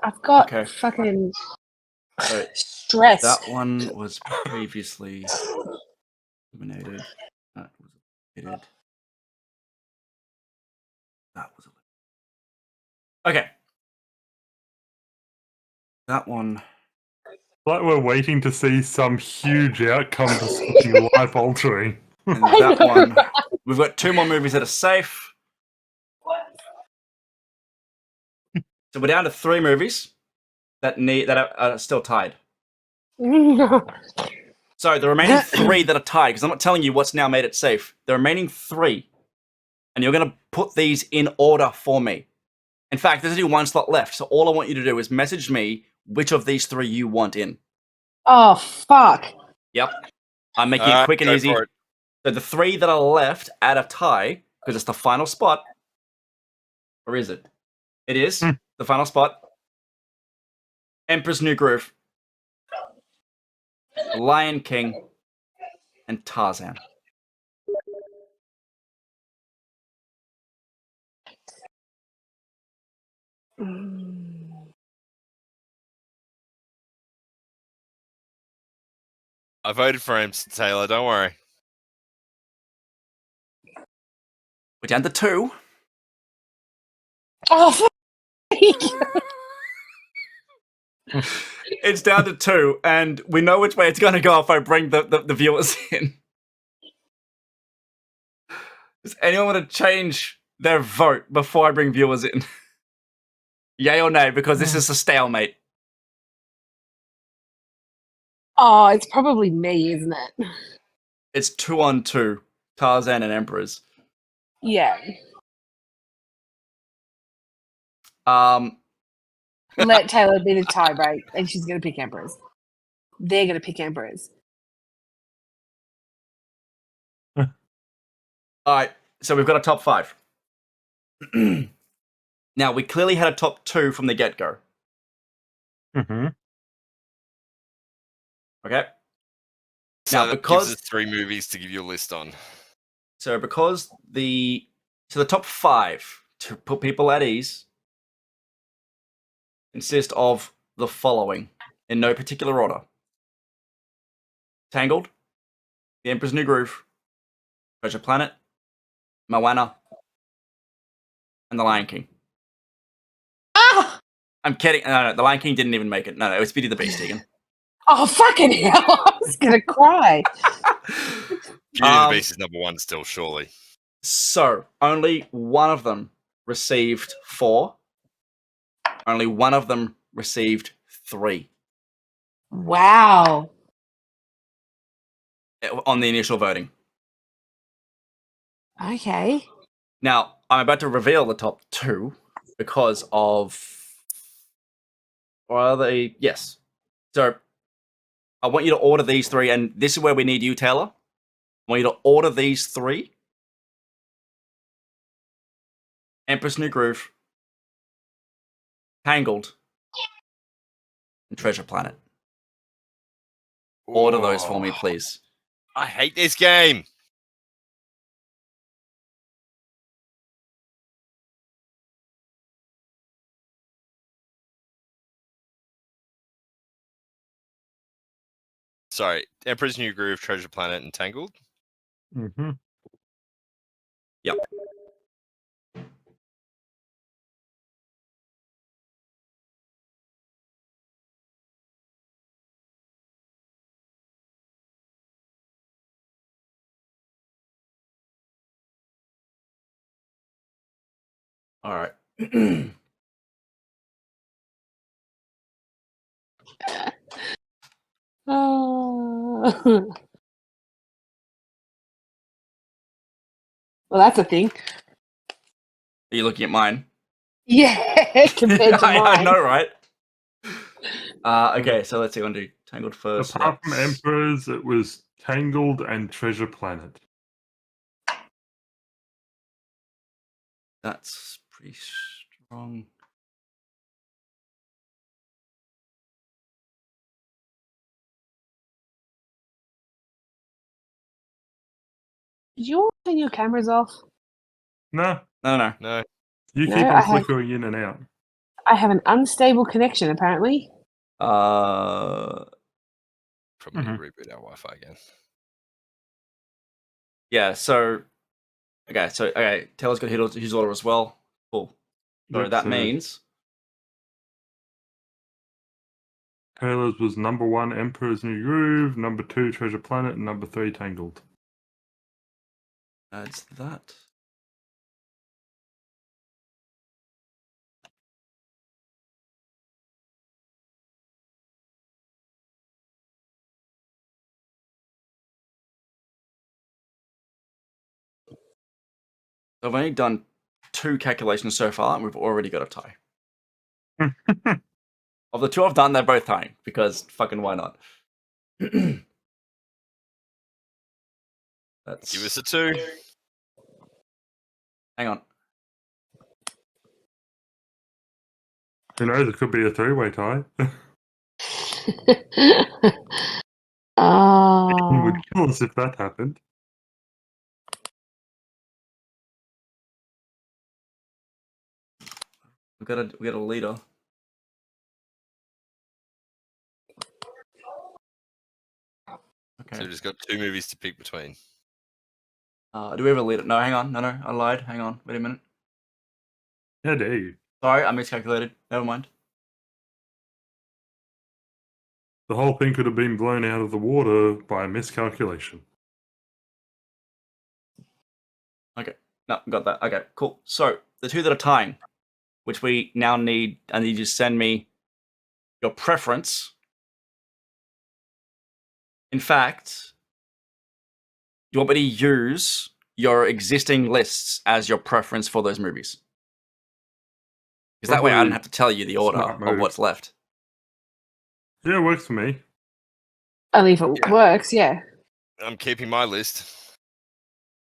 I've got Okay. fucking So stress. that one was previously eliminated. That was eliminated. That was eliminated. Okay. That one. Like we're waiting to see some huge outcome to something life altering. And that one. We've got 2 more movies that are safe. So we're down to 3 movies that are still tied. So the remaining 3 that are tied, because I'm not telling you what's now made it safe. The remaining 3, and you're going to put these in order for me. In fact, there's only 1 slot left, so all I want you to do is message me which of these 3 you want in. Oh, fuck. Yep. I'm making it quick and Go easy. for it. So the 3 that are left at a tie, because it's the final spot. Or is it? It is the final spot. Emperor's New Groove, The Lion King, and Tarzan. I voted for him, Taylor. Don't worry. We're down to 2. Oh, fuck. It's down to 2, and we know which way it's going to go if I bring the viewers in. Does anyone want to change their vote before I bring viewers in? Yay or nay, because this is a stalemate. Oh, it's probably me, isn't it? It's 2 on 2. Tarzan and Emperors. Yeah. Let Taylor be the tie break, and she's going to pick Emperors. They're going to pick Emperors. All right, so we've got a top 5. Now, we clearly had a top 2 from the get-go. Mm-hmm. Okay? So Now, that because... gives us 3 movies to give you a list on. So because the top 5, to put people at ease, consist of the following, in no particular order. Tangled, The Emperor's New Groove, Treasure Planet, Moana, and The Lion King. Ah! I'm kidding. No, The Lion King didn't even make it. No, it was Beauty and the Beast, Egan. Oh, fucking hell. I was going to cry. Beauty and the Beast is number 1 still, surely. So, only one of them received 4. Only one of them received 3. Wow. On the initial voting. Okay. Now, I'm about to reveal the top 2 because of... Or are they... Yes. So, I want you to order these 3, and this is where we need you, Taylor. I want you to order these 3. Empress New Groove, Tangled, and Treasure Planet. Order those for me, please. I hate this game. Sorry, Emperor's New Groove, Treasure Planet, and Tangled. Mm-hmm. Yep. All right. Well, that's a thing. Are you looking at mine? Yeah, compared to mine. I know, right? Okay, so let's see. I want to do Tangled first. Apart from That's- Emperors, it was Tangled and Treasure Planet. That's pretty strong. Did you all turn your cameras off? No, No. No. you No, keep I on have- flickering in and out. I have an unstable connection, apparently. Probably Mhm. reboot our Wi-Fi again. Yeah, so Taylor's got his order as well. Cool. So Yep, that so means Taylor's was number 1, Emperor's New Groove, number 2, Treasure Planet, and number 3, Tangled. that's that. So I've only done 2 calculations so far, and we've already got a tie. Of the 2 I've done, they're both tying because fucking why not? That's Give us a 2. hang on. Who knows? It could be a 3-way tie. It would kill us if that happened. We got a leader. Okay. So we've just got 2 movies to pick between. Do we have a leader? No, hang on. No, I lied. Hang on. Wait a minute. How dare you? Sorry, I miscalculated. Never mind. The whole thing could have been blown out of the water by a miscalculation. Okay. No, got that. Okay, cool. So the 2 that are tying, which we now need, I need you to send me your preference. In fact, do you want me to use your existing lists as your preference for those movies? Because that way I don't Probably have to tell you the order smart of move. what's left. Yeah, it works for me. Only if it Yeah. works, yeah. I'm keeping my list.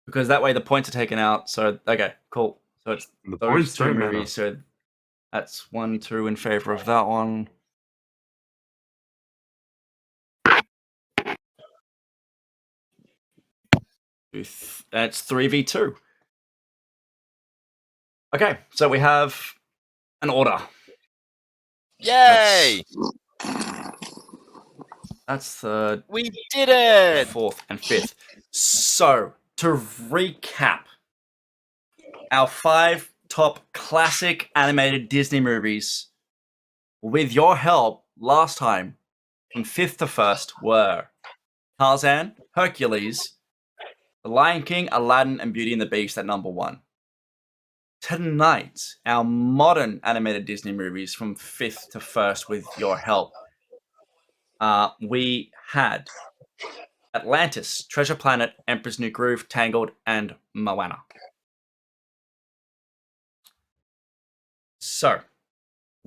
Because that way the points are taken out. So, okay, cool. So it's The those points 2 don't matter. movies. So that's 1, 2 in favor of that one. That's 3v2. Okay, so we have an order. Yay! That's third, We did it! fourth, and fifth. So, to recap, our 5 top classic animated Disney movies, with your help last time, from 5th to 1st, were Tarzan, Hercules, The Lion King, Aladdin, and Beauty and the Beast at number 1. Tonight, our modern animated Disney movies from 5th to 1st, with your help, we had Atlantis, Treasure Planet, Emperor's New Groove, Tangled, and Moana. So,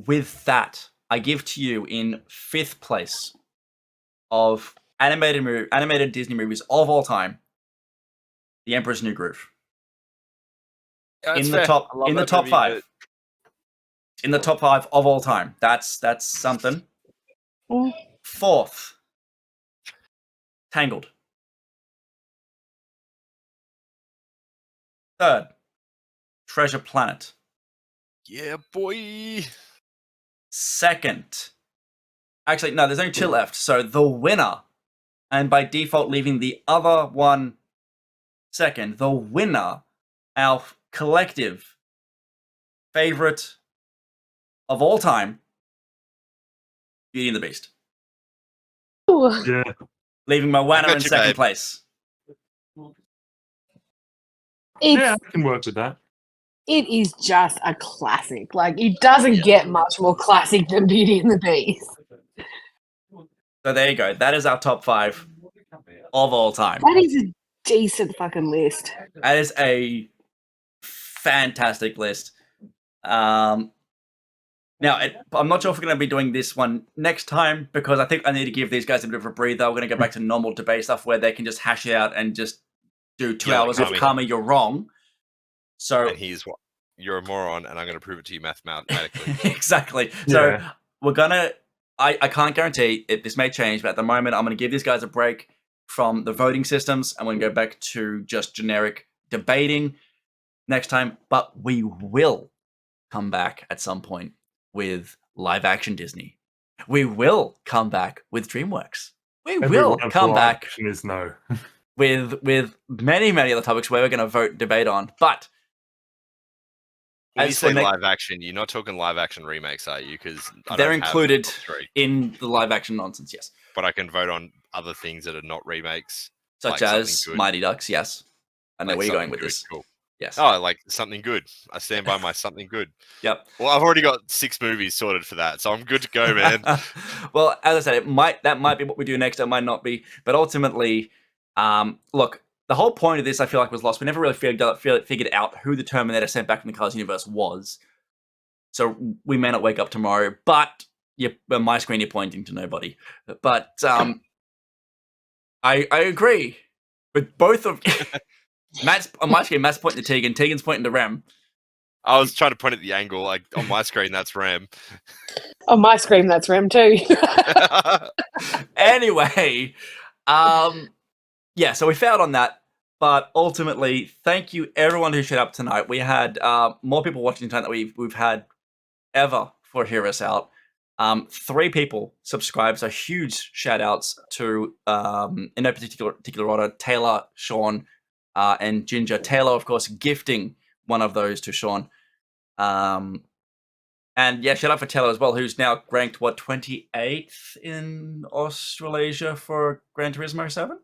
with that, I give to you in 5th place of animated Disney movies of all time, The Emperor's New Groove. Yeah, that's In the fair. top, I love in the that top movie, 5, in the top 5 of all time. That's something. Mm. 4th, Tangled. 3rd, Treasure Planet. Yeah, boy. 2nd, actually, no, there's only 2 left. So the winner, and by default leaving the other one second, the winner, our collective favorite of all time, Beauty and the Beast. Ooh. Yeah. Leaving Moana got in you, 2nd babe. place. It's, Yeah, I can work with that. it is just a classic. Like, it doesn't get much more classic than Beauty and the Beast. So there you go. That is our top 5 of all time. That is a decent fucking list. That is a fantastic list. Now, I'm not sure if we're going to be doing this one next time, because I think I need to give these guys a bit of a breather. We're going to go back to normal debate stuff where they can just hash it out and just do 2 Yeah, hours of Kami. Kami, you're wrong. So And he's what? You're a moron, and I'm going to prove it to you mathematically. exactly. So Yeah. we're gonna. I can't guarantee it. This may change, but at the moment, I'm going to give these guys a break from the voting systems. I'm going to go back to just generic debating next time. But we will come back at some point with live action Disney. We will come back with DreamWorks. We will Everyone's come live back action is no. with many other topics where we're going to vote and debate on. But When you as for say next, live action, you're not talking live action remakes, are you? Because they're included three, in the live action nonsense, yes, but I can vote on other things that are not remakes, such like something as good. Mighty Ducks. Yes, I know Like where you're going something with good, this. Cool. Yes. Oh, like something good. I stand by my something good. Yep. Well, I've already got 6 movies sorted for that, so I'm good to go, man. Well, as I said, that might be what we do next. It might not be, but ultimately, look, the whole point of this, I feel like, was lost. We never really figured out who the Terminator sent back from the Colors universe was. So we may not wake up tomorrow, but on my screen you're pointing to nobody. But I agree with both of Matt's on my screen. Matt's pointing to Tegan. Tegan's pointing to Rem. I was trying to point at the angle, like on my screen, that's Ram. On my screen, that's Rem too. Anyway, yeah, so we failed on that. But ultimately, thank you everyone who showed up tonight. We had more people watching tonight than we've had ever for Hear Us Out. 3 people subscribed, so huge shout outs to in no particular order, Taylor, Sean, and Ginger. Taylor, of course, gifting one of those to Sean. And yeah, shout out for Taylor as well, who's now ranked 28th in Australasia for Gran Turismo 7.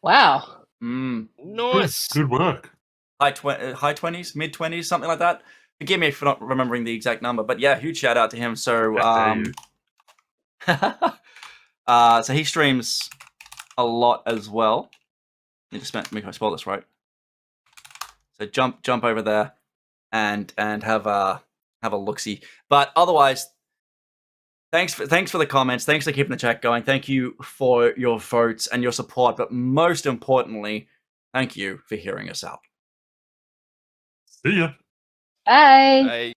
Wow. Nice. Good work. High 20s, mid 20s, something like that. Forgive me for not remembering the exact number, but yeah, huge shout out to him. So, so he streams a lot as well. Let me just make I spell this right. So jump over there and have a look-see. But otherwise, thanks for the comments. Thanks for keeping the chat going. Thank you for your votes and your support. But most importantly, thank you for hearing us out. See ya. Bye. Hey.